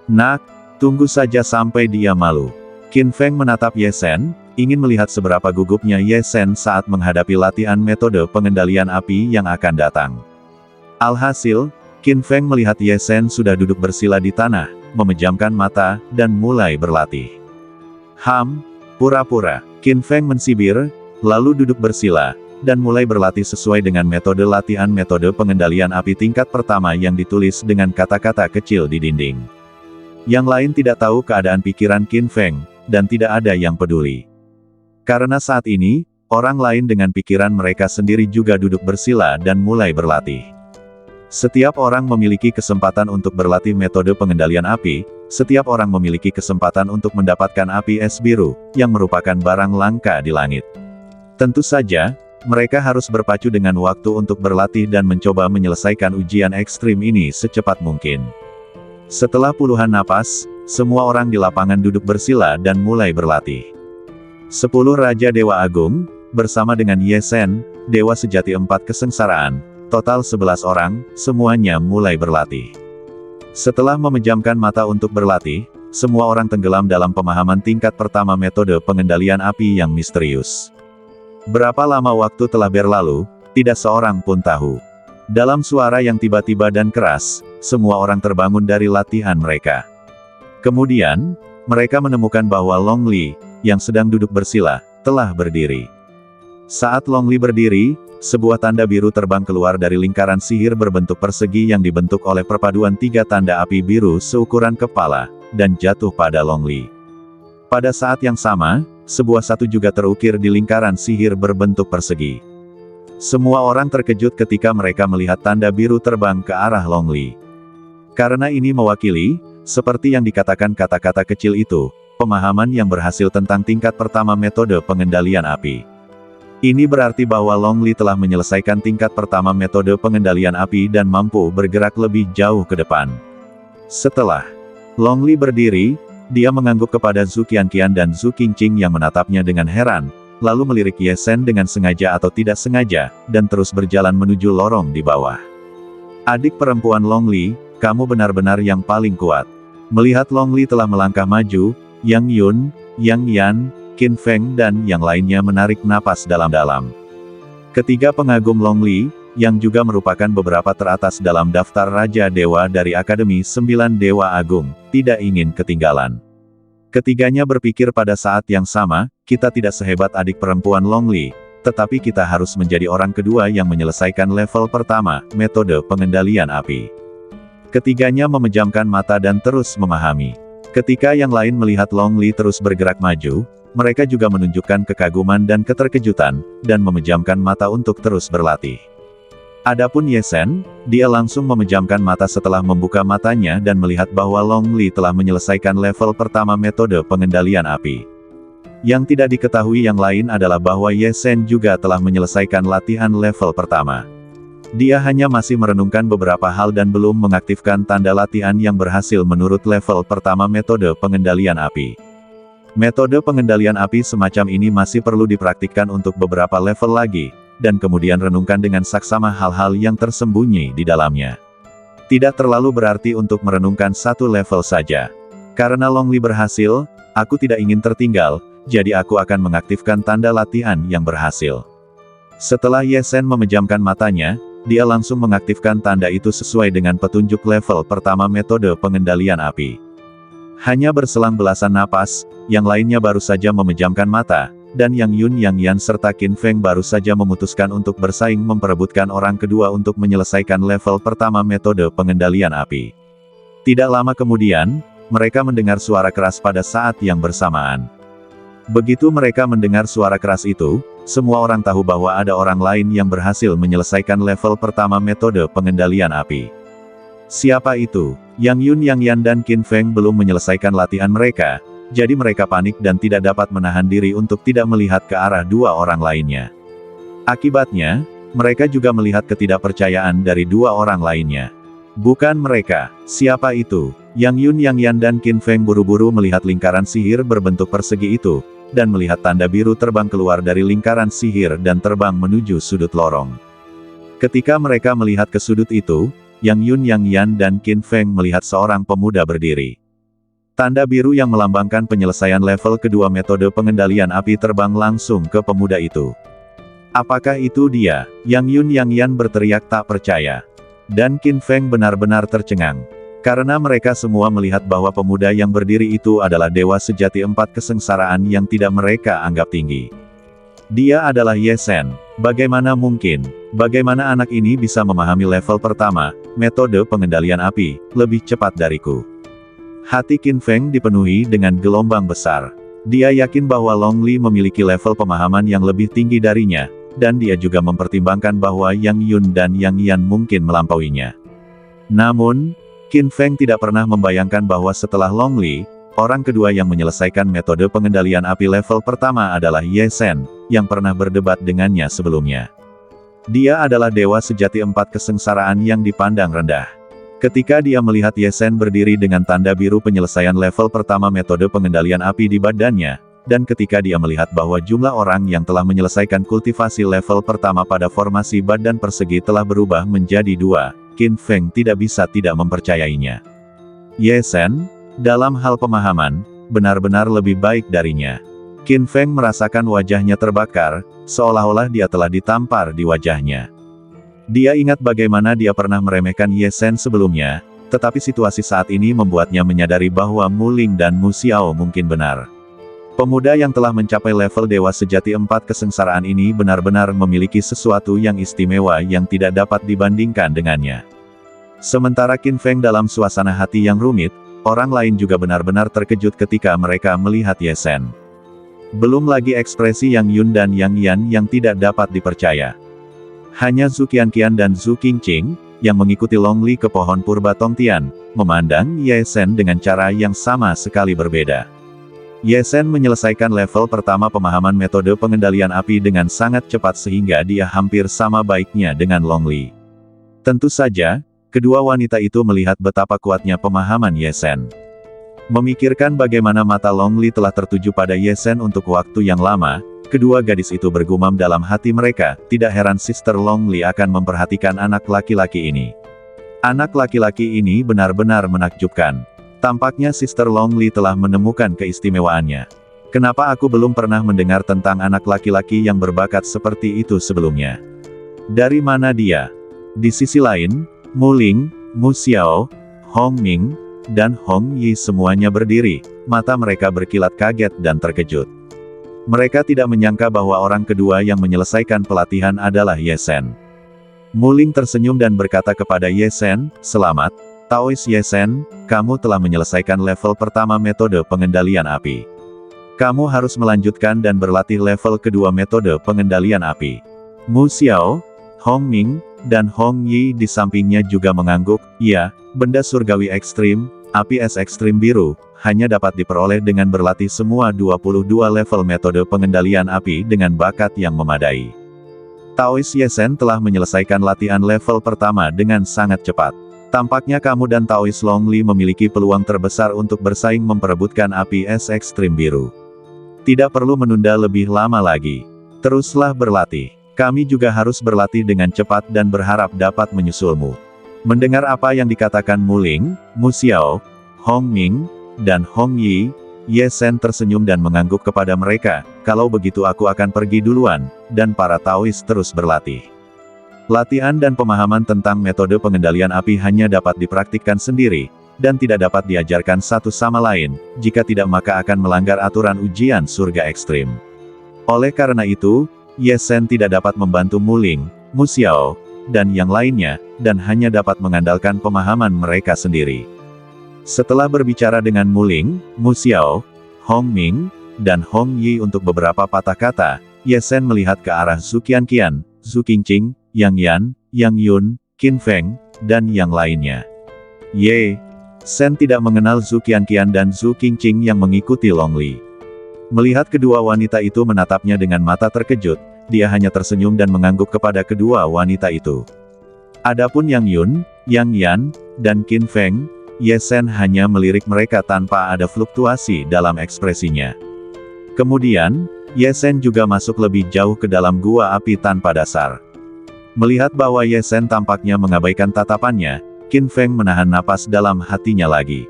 A: Nak, tunggu saja sampai dia malu. Qin Feng menatap Ye Shen, ingin melihat seberapa gugupnya Ye Shen saat menghadapi latihan metode pengendalian api yang akan datang. Alhasil, Qin Feng melihat Ye Shen sudah duduk bersila di tanah, memejamkan mata, dan mulai berlatih. Pura-pura. Qin Feng mensibir, lalu duduk bersila, dan mulai berlatih sesuai dengan metode latihan metode pengendalian api tingkat pertama yang ditulis dengan kata-kata kecil di dinding. Yang lain tidak tahu keadaan pikiran Qin Feng, dan tidak ada yang peduli. Karena saat ini, Orang lain dengan pikiran mereka sendiri juga duduk bersila dan mulai berlatih. Setiap orang memiliki kesempatan untuk berlatih metode pengendalian api, setiap orang memiliki kesempatan untuk mendapatkan api es biru, yang merupakan barang langka di langit. Tentu saja, mereka harus berpacu dengan waktu untuk berlatih dan mencoba menyelesaikan ujian ekstrim ini secepat mungkin. Setelah puluhan napas, semua orang di lapangan duduk bersila dan mulai berlatih. 10 Raja Dewa Agung, bersama dengan Ye Sen, Dewa Sejati 4 Kesengsaraan, total 11 orang, semuanya mulai berlatih. Setelah memejamkan mata untuk berlatih, semua orang tenggelam dalam pemahaman tingkat pertama metode pengendalian api yang misterius. Berapa lama waktu telah berlalu, tidak seorang pun tahu. Dalam suara yang tiba-tiba dan keras, semua orang terbangun dari latihan mereka. Kemudian, mereka menemukan bahwa Long Li, yang sedang duduk bersila, telah berdiri. Saat Long Li berdiri, sebuah tanda biru terbang keluar dari lingkaran sihir berbentuk persegi yang dibentuk oleh perpaduan 3 tanda api biru seukuran kepala, dan jatuh pada Long Li. Pada saat yang sama, sebuah satu juga terukir di lingkaran sihir berbentuk persegi. Semua orang terkejut ketika mereka melihat tanda biru terbang ke arah Long Li. Karena ini mewakili, seperti yang dikatakan kata-kata kecil itu, pemahaman yang berhasil tentang tingkat pertama metode pengendalian api. Ini berarti bahwa Long Li telah menyelesaikan tingkat pertama metode pengendalian api dan mampu bergerak lebih jauh ke depan. Setelah Long Li berdiri, dia mengangguk kepada Zhu Qianqian dan Zhu Qingqing yang menatapnya dengan heran, lalu melirik Ye Sen dengan sengaja atau tidak sengaja, dan terus berjalan menuju lorong di bawah. Adik perempuan Long Li, kamu benar-benar yang paling kuat. Melihat Long Li telah melangkah maju, Yang Yun, Yang Yan, Qin Feng dan yang lainnya menarik napas dalam-dalam. Ketiga pengagum Long Li, yang juga merupakan beberapa teratas dalam daftar Raja Dewa dari Akademi 9 Dewa Agung, tidak ingin ketinggalan. Ketiganya berpikir pada saat yang sama, kita tidak sehebat adik perempuan Long Li, tetapi kita harus menjadi orang kedua yang menyelesaikan level pertama, metode pengendalian api. Ketiganya memejamkan mata dan terus memahami. Ketika yang lain melihat Long Li terus bergerak maju, mereka juga menunjukkan kekaguman dan keterkejutan, dan memejamkan mata untuk terus berlatih. Adapun Ye Sen, dia langsung memejamkan mata setelah membuka matanya dan melihat bahwa Long Li telah menyelesaikan level pertama metode pengendalian api. Yang tidak diketahui yang lain adalah bahwa Ye Sen juga telah menyelesaikan latihan level pertama. Dia hanya masih merenungkan beberapa hal dan belum mengaktifkan tanda latihan yang berhasil menurut level pertama metode pengendalian api. Metode pengendalian api semacam ini masih perlu dipraktikkan untuk beberapa level lagi, dan kemudian renungkan dengan saksama hal-hal yang tersembunyi di dalamnya. Tidak terlalu berarti untuk merenungkan satu level saja. Karena Long Li berhasil, aku tidak ingin tertinggal, jadi aku akan mengaktifkan tanda latihan yang berhasil. Setelah Ye Sen memejamkan matanya, dia langsung mengaktifkan tanda itu sesuai dengan petunjuk level pertama metode pengendalian api. Hanya berselang belasan napas, yang lainnya baru saja memejamkan mata, dan Yang Yun, Yang Yan serta Qin Feng baru saja memutuskan untuk bersaing memperebutkan orang kedua untuk menyelesaikan level pertama metode pengendalian api. Tidak lama kemudian, mereka mendengar suara keras pada saat yang bersamaan. Begitu mereka mendengar suara keras itu, semua orang tahu bahwa ada orang lain yang berhasil menyelesaikan level pertama metode pengendalian api. Siapa itu? Yang Yun, Yang Yan dan Qin Feng belum menyelesaikan latihan mereka, jadi mereka panik dan tidak dapat menahan diri untuk tidak melihat ke arah dua orang lainnya. Akibatnya, mereka juga melihat ketidakpercayaan dari dua orang lainnya. Bukan mereka. Siapa itu? Yang Yun, Yang Yan dan Qin Feng buru-buru melihat lingkaran sihir berbentuk persegi itu, dan melihat tanda biru terbang keluar dari lingkaran sihir dan terbang menuju sudut lorong. Ketika mereka melihat ke sudut itu, Yang Yun, Yang Yan dan Qin Feng melihat seorang pemuda berdiri. Tanda biru yang melambangkan penyelesaian level kedua metode pengendalian api terbang langsung ke pemuda itu. Apakah itu dia? Yang Yun, Yang Yan berteriak tak percaya. Dan Qin Feng benar-benar tercengang. Karena mereka semua melihat bahwa pemuda yang berdiri itu adalah dewa sejati 4 kesengsaraan yang tidak mereka anggap tinggi. Dia adalah Ye Sen. Bagaimana mungkin? Bagaimana anak ini bisa memahami level pertama, metode pengendalian api, lebih cepat dariku? Hati Qin Feng dipenuhi dengan gelombang besar. Dia yakin bahwa Long Li memiliki level pemahaman yang lebih tinggi darinya, dan dia juga mempertimbangkan bahwa Yang Yun dan Yang Yan mungkin melampauinya. Namun, Qin Feng tidak pernah membayangkan bahwa setelah Long Li, orang kedua yang menyelesaikan metode pengendalian api level pertama adalah Ye Shen, yang pernah berdebat dengannya sebelumnya. Dia adalah dewa sejati 4 kesengsaraan yang dipandang rendah. Ketika dia melihat Ye Shen berdiri dengan tanda biru penyelesaian level pertama metode pengendalian api di badannya, dan ketika dia melihat bahwa jumlah orang yang telah menyelesaikan kultivasi level pertama pada formasi badan persegi telah berubah menjadi 2, Qin Feng tidak bisa tidak mempercayainya. Ye Shen, dalam hal pemahaman, benar-benar lebih baik darinya. Qin Feng merasakan wajahnya terbakar, seolah-olah dia telah ditampar di wajahnya. Dia ingat bagaimana dia pernah meremehkan Ye Shen sebelumnya, tetapi situasi saat ini membuatnya menyadari bahwa Mu Ling dan Mu Xiao mungkin benar. Pemuda yang telah mencapai level dewa sejati 4 kesengsaraan ini benar-benar memiliki sesuatu yang istimewa yang tidak dapat dibandingkan dengannya. Sementara Qin Feng dalam suasana hati yang rumit, orang lain juga benar-benar terkejut ketika mereka melihat Ye Shen. Belum lagi ekspresi Yang Yun dan Yang Yan yang tidak dapat dipercaya. Hanya Zhu Qianqian dan Zhu Qingqing, yang mengikuti Long Li ke pohon purba Tongtian, memandang Ye Shen dengan cara yang sama sekali berbeda. Ye Shen menyelesaikan level pertama pemahaman metode pengendalian api dengan sangat cepat sehingga dia hampir sama baiknya dengan Long Li. Tentu saja, kedua wanita itu melihat betapa kuatnya pemahaman Ye Shen. Memikirkan bagaimana mata Long Li telah tertuju pada Ye Shen untuk waktu yang lama, kedua gadis itu bergumam dalam hati mereka, tidak heran Sister Long Li akan memperhatikan anak laki-laki ini. Anak laki-laki ini benar-benar menakjubkan. Tampaknya Sister Long Li telah menemukan keistimewaannya. Kenapa aku belum pernah mendengar tentang anak laki-laki yang berbakat seperti itu sebelumnya? Dari mana dia? Di sisi lain, Mu Ling, Mu Xiao, Hong Ming, dan Hong Yi semuanya berdiri, mata mereka berkilat kaget dan terkejut. Mereka tidak menyangka bahwa orang kedua yang menyelesaikan pelatihan adalah Ye Shen. Mu Ling tersenyum dan berkata kepada Ye Shen, "Selamat, Taois Ye Shen, kamu telah menyelesaikan level pertama metode pengendalian api. Kamu harus melanjutkan dan berlatih level kedua metode pengendalian api." Mu Xiao, Hong Ming, dan Hong Yi di sampingnya juga mengangguk, "Ya, benda surgawi ekstrim, api es ekstrim biru, hanya dapat diperoleh dengan berlatih semua 22 level metode pengendalian api dengan bakat yang memadai." Taois Ye Shen telah menyelesaikan latihan level pertama dengan sangat cepat. Tampaknya kamu dan Taois Long Li memiliki peluang terbesar untuk bersaing memperebutkan api es ekstrim biru. Tidak perlu menunda lebih lama lagi. Teruslah berlatih. Kami juga harus berlatih dengan cepat dan berharap dapat menyusulmu. Mendengar apa yang dikatakan Mu Ling, Mu Xiao, Hong Ming, dan Hong Yi, Ye Shen tersenyum dan mengangguk kepada mereka, "Kalau begitu aku akan pergi duluan," dan para Taois terus berlatih. Latihan dan pemahaman tentang metode pengendalian api hanya dapat dipraktikkan sendiri, dan tidak dapat diajarkan satu sama lain, jika tidak maka akan melanggar aturan ujian surga ekstrim. Oleh karena itu, Ye Shen tidak dapat membantu Mu Ling, Mu Xiao, dan yang lainnya, dan hanya dapat mengandalkan pemahaman mereka sendiri. Setelah berbicara dengan Mu Ling, Mu Xiao, Hong Ming, dan Hong Yi untuk beberapa patah kata, Ye Shen melihat ke arah Zhu Qianqian, Zhu Qingqing, Yang Yan, Yang Yun, Qin Feng, dan yang lainnya. Ye Shen tidak mengenal Zhu Qianqian dan Zhu Qingqing yang mengikuti Long Li. Melihat kedua wanita itu menatapnya dengan mata terkejut, dia hanya tersenyum dan mengangguk kepada kedua wanita itu. Adapun Yang Yun, Yang Yan, dan Qin Feng, Ye Shen hanya melirik mereka tanpa ada fluktuasi dalam ekspresinya. Kemudian, Ye Shen juga masuk lebih jauh ke dalam gua api tanpa dasar. Melihat bahwa Ye Shen tampaknya mengabaikan tatapannya, Qin Feng menahan napas dalam hatinya lagi.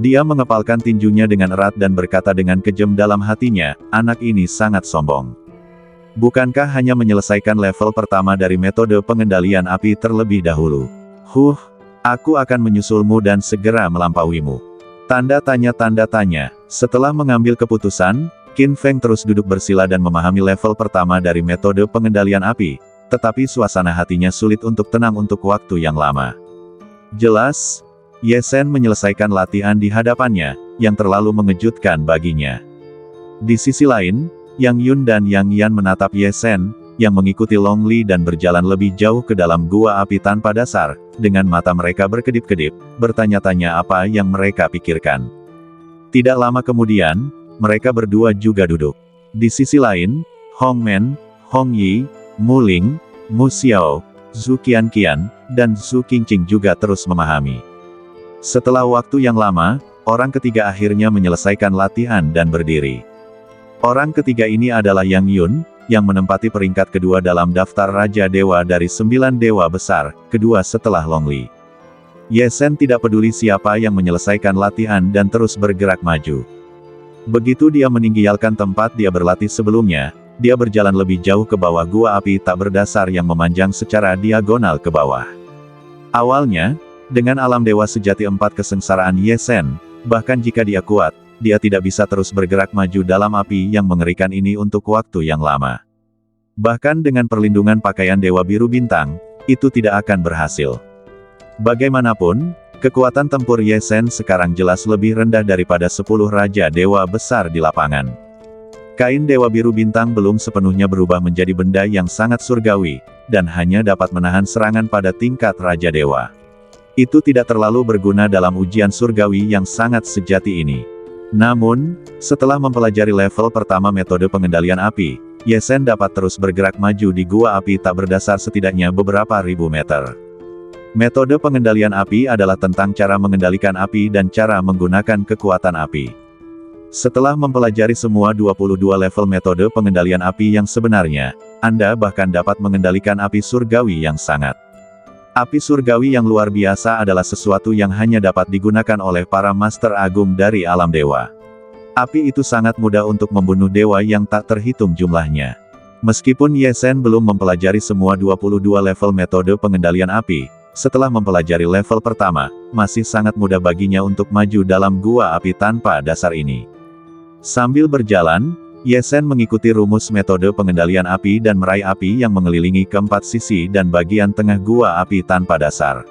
A: Dia mengepalkan tinjunya dengan erat dan berkata dengan kejam dalam hatinya, "Anak ini sangat sombong. Bukankah hanya menyelesaikan level pertama dari metode pengendalian api terlebih dahulu? Aku akan menyusulmu dan segera melampauimu." Tanda tanya. Setelah mengambil keputusan, Qin Feng terus duduk bersila dan memahami level pertama dari metode pengendalian api, tetapi suasana hatinya sulit untuk tenang untuk waktu yang lama. Jelas, Ye Shen menyelesaikan latihan di hadapannya, yang terlalu mengejutkan baginya. Di sisi lain, Yang Yun dan Yang Yan menatap Ye Sen, yang mengikuti Long Li dan berjalan lebih jauh ke dalam gua api tanpa dasar, dengan mata mereka berkedip-kedip, bertanya-tanya apa yang mereka pikirkan. Tidak lama kemudian, mereka berdua juga duduk. Di sisi lain, Hong Men, Hong Yi, Mu Ling, Mu Xiao, Zhu Qianqian, dan Zhu Qingqing juga terus memahami. Setelah waktu yang lama, orang ketiga akhirnya menyelesaikan latihan dan berdiri. Orang ketiga ini adalah Yang Yun, yang menempati peringkat kedua dalam daftar Raja Dewa dari 9 dewa besar, kedua setelah Long Li. Ye Sen tidak peduli siapa yang menyelesaikan latihan dan terus bergerak maju. Begitu dia meninggalkan tempat dia berlatih sebelumnya, dia berjalan lebih jauh ke bawah gua api tak berdasar yang memanjang secara diagonal ke bawah. Awalnya, dengan alam dewa sejati 4 kesengsaraan Ye Sen, bahkan jika dia kuat, dia tidak bisa terus bergerak maju dalam api yang mengerikan ini untuk waktu yang lama. Bahkan dengan perlindungan pakaian Dewa Biru Bintang, itu tidak akan berhasil. Bagaimanapun, kekuatan tempur Ye Sen sekarang jelas lebih rendah daripada 10 Raja Dewa besar di lapangan. Kain Dewa Biru Bintang belum sepenuhnya berubah menjadi benda yang sangat surgawi, dan hanya dapat menahan serangan pada tingkat Raja Dewa. Itu tidak terlalu berguna dalam ujian surgawi yang sangat sejati ini. Namun, setelah mempelajari level pertama metode pengendalian api, Ye Sen dapat terus bergerak maju di gua api tak berdasar setidaknya beberapa ribu meter. Metode pengendalian api adalah tentang cara mengendalikan api dan cara menggunakan kekuatan api. Setelah mempelajari semua 22 level metode pengendalian api yang sebenarnya, Anda bahkan dapat mengendalikan api surgawi yang sangat. Api surgawi yang luar biasa adalah sesuatu yang hanya dapat digunakan oleh para master agung dari alam dewa. Api itu sangat mudah untuk membunuh dewa yang tak terhitung jumlahnya. Meskipun Ye Sen belum mempelajari semua 22 level metode pengendalian api, setelah mempelajari level pertama, masih sangat mudah baginya untuk maju dalam gua api tanpa dasar ini. Sambil berjalan, Ye Sen mengikuti rumus metode pengendalian api dan meraih api yang mengelilingi keempat sisi dan bagian tengah gua api tanpa dasar.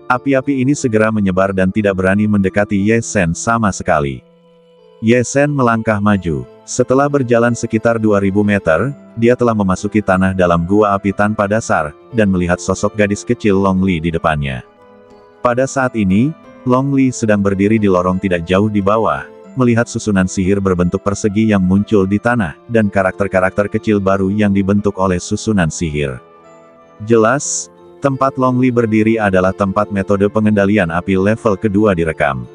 A: Api-api ini segera menyebar dan tidak berani mendekati Ye Sen sama sekali. Ye Sen melangkah maju. Setelah berjalan sekitar 2000 meter, dia telah memasuki tanah dalam gua api tanpa dasar, dan melihat sosok gadis kecil Long Li di depannya. Pada saat ini, Long Li sedang berdiri di lorong tidak jauh di bawah, melihat susunan sihir berbentuk persegi yang muncul di tanah, dan karakter-karakter kecil baru yang dibentuk oleh susunan sihir. Jelas, tempat Long Li berdiri adalah tempat metode pengendalian api level kedua direkam.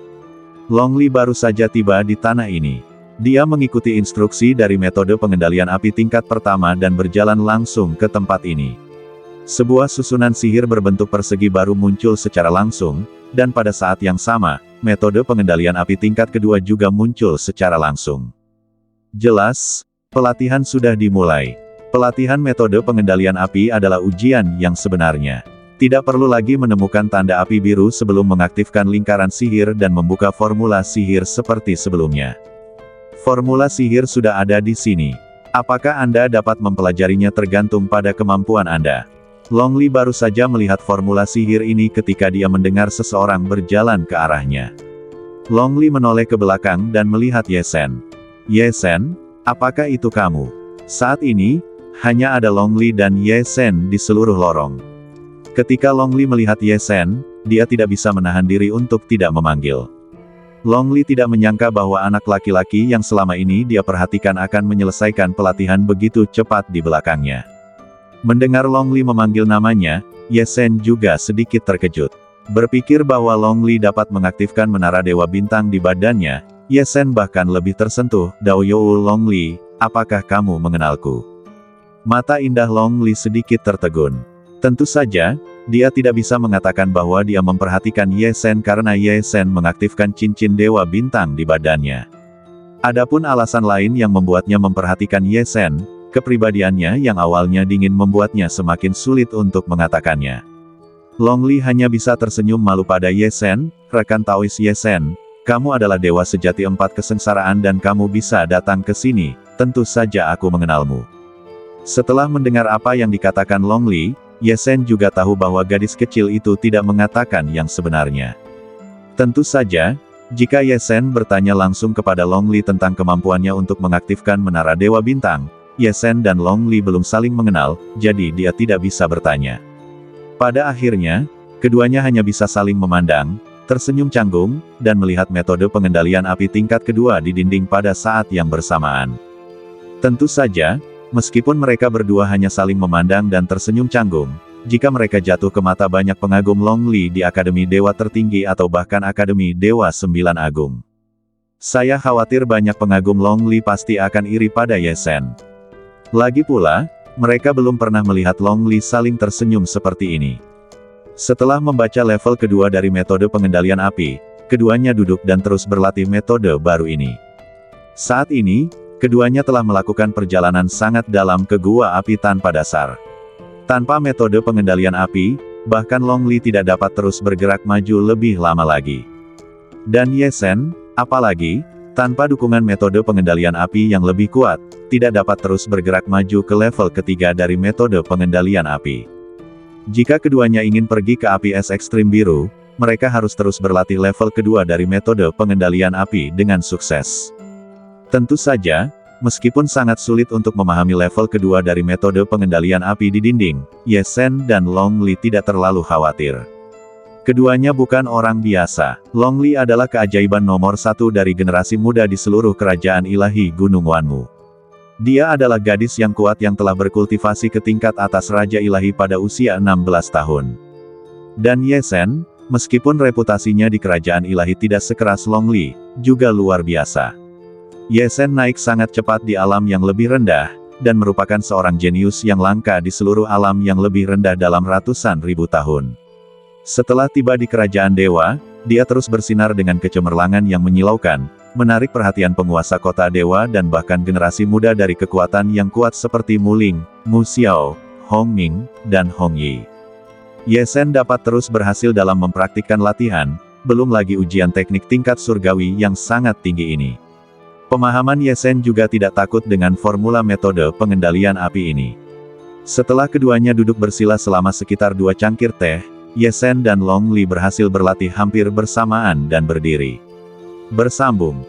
A: Long Li baru saja tiba di tanah ini. Dia mengikuti instruksi dari metode pengendalian api tingkat pertama dan berjalan langsung ke tempat ini. Sebuah susunan sihir berbentuk persegi baru muncul secara langsung, dan pada saat yang sama, metode pengendalian api tingkat kedua juga muncul secara langsung. Jelas, pelatihan sudah dimulai. Pelatihan metode pengendalian api adalah ujian yang sebenarnya. Tidak perlu lagi menemukan tanda api biru sebelum mengaktifkan lingkaran sihir dan membuka formula sihir seperti sebelumnya. Formula sihir sudah ada di sini. Apakah Anda dapat mempelajarinya tergantung pada kemampuan Anda. Long Li baru saja melihat formula sihir ini ketika dia mendengar seseorang berjalan ke arahnya. Long Li menoleh ke belakang dan melihat Ye Sen. Ye Sen, apakah itu kamu? Saat ini, hanya ada Long Li dan Ye Sen di seluruh lorong. Ketika Long Li melihat Ye Sen, dia tidak bisa menahan diri untuk tidak memanggil. Long Li tidak menyangka bahwa anak laki-laki yang selama ini dia perhatikan akan menyelesaikan pelatihan begitu cepat di belakangnya. Mendengar Long Li memanggil namanya, Ye Sen juga sedikit terkejut. Berpikir bahwa Long Li dapat mengaktifkan menara Dewa Bintang di badannya, Ye Sen bahkan lebih tersentuh. Dao You Long Li, apakah kamu mengenalku? Mata indah Long Li sedikit tertegun. Tentu saja, dia tidak bisa mengatakan bahwa dia memperhatikan Ye Sen karena Ye Sen mengaktifkan cincin Dewa Bintang di badannya. Adapun alasan lain yang membuatnya memperhatikan Ye Sen, kepribadiannya yang awalnya dingin membuatnya semakin sulit untuk mengatakannya. Long Li hanya bisa tersenyum malu pada Ye Sen. Rekan Taois Ye Sen, kamu adalah dewa sejati 4 kesengsaraan dan kamu bisa datang ke sini, tentu saja aku mengenalmu. Setelah mendengar apa yang dikatakan Long Li, Ye Sen juga tahu bahwa gadis kecil itu tidak mengatakan yang sebenarnya. Tentu saja, Jika Ye Sen bertanya langsung kepada Long Li tentang kemampuannya untuk mengaktifkan Menara Dewa Bintang, Ye Sen dan Long Li belum saling mengenal, jadi dia tidak bisa bertanya. Pada akhirnya, keduanya hanya bisa saling memandang, tersenyum canggung, dan melihat metode pengendalian api tingkat kedua di dinding pada saat yang bersamaan. Tentu saja, meskipun mereka berdua hanya saling memandang dan tersenyum canggung, jika mereka jatuh ke mata banyak pengagum Long Li di Akademi Dewa Tertinggi atau bahkan Akademi Dewa Sembilan Agung, saya khawatir banyak pengagum Long Li pasti akan iri pada Ye Sen. Lagi pula, mereka belum pernah melihat Long Li saling tersenyum seperti ini. Setelah membaca level kedua dari metode pengendalian api, keduanya duduk dan terus berlatih metode baru ini. Saat ini, keduanya telah melakukan perjalanan sangat dalam ke gua api tanpa dasar. Tanpa metode pengendalian api, bahkan Long Li tidak dapat terus bergerak maju lebih lama lagi. Dan Ye Sen, apalagi, tanpa dukungan metode pengendalian api yang lebih kuat, tidak dapat terus bergerak maju ke level ketiga dari metode pengendalian api. Jika keduanya ingin pergi ke api es ekstrim biru, mereka harus terus berlatih level kedua dari metode pengendalian api dengan sukses. Tentu saja, meskipun sangat sulit untuk memahami level kedua dari metode pengendalian api di dinding, Ye Sen dan Long Li tidak terlalu khawatir. Keduanya bukan orang biasa. Long Li adalah keajaiban nomor satu dari generasi muda di seluruh kerajaan ilahi Gunung Wanmu. Dia adalah gadis yang kuat yang telah berkultivasi ke tingkat atas Raja Ilahi pada usia 16 tahun. Dan Ye Sen, meskipun reputasinya di kerajaan ilahi tidak sekeras Long Li, juga luar biasa. Ye Sen naik sangat cepat di alam yang lebih rendah, dan merupakan seorang jenius yang langka di seluruh alam yang lebih rendah dalam ratusan ribu tahun. Setelah tiba di kerajaan dewa, dia terus bersinar dengan kecemerlangan yang menyilaukan, menarik perhatian penguasa kota dewa dan bahkan generasi muda dari kekuatan yang kuat seperti Mu Ling, Mu Xiao, Hong Ming, dan Hong Yi. Ye Sen dapat terus berhasil dalam mempraktikkan latihan, belum lagi ujian teknik tingkat surgawi yang sangat tinggi ini. Pemahaman Ye Sen juga tidak takut dengan formula metode pengendalian api ini. Setelah keduanya duduk bersila selama sekitar 2 cangkir teh, Ye Sen dan Long Li berhasil berlatih hampir bersamaan dan berdiri bersambung.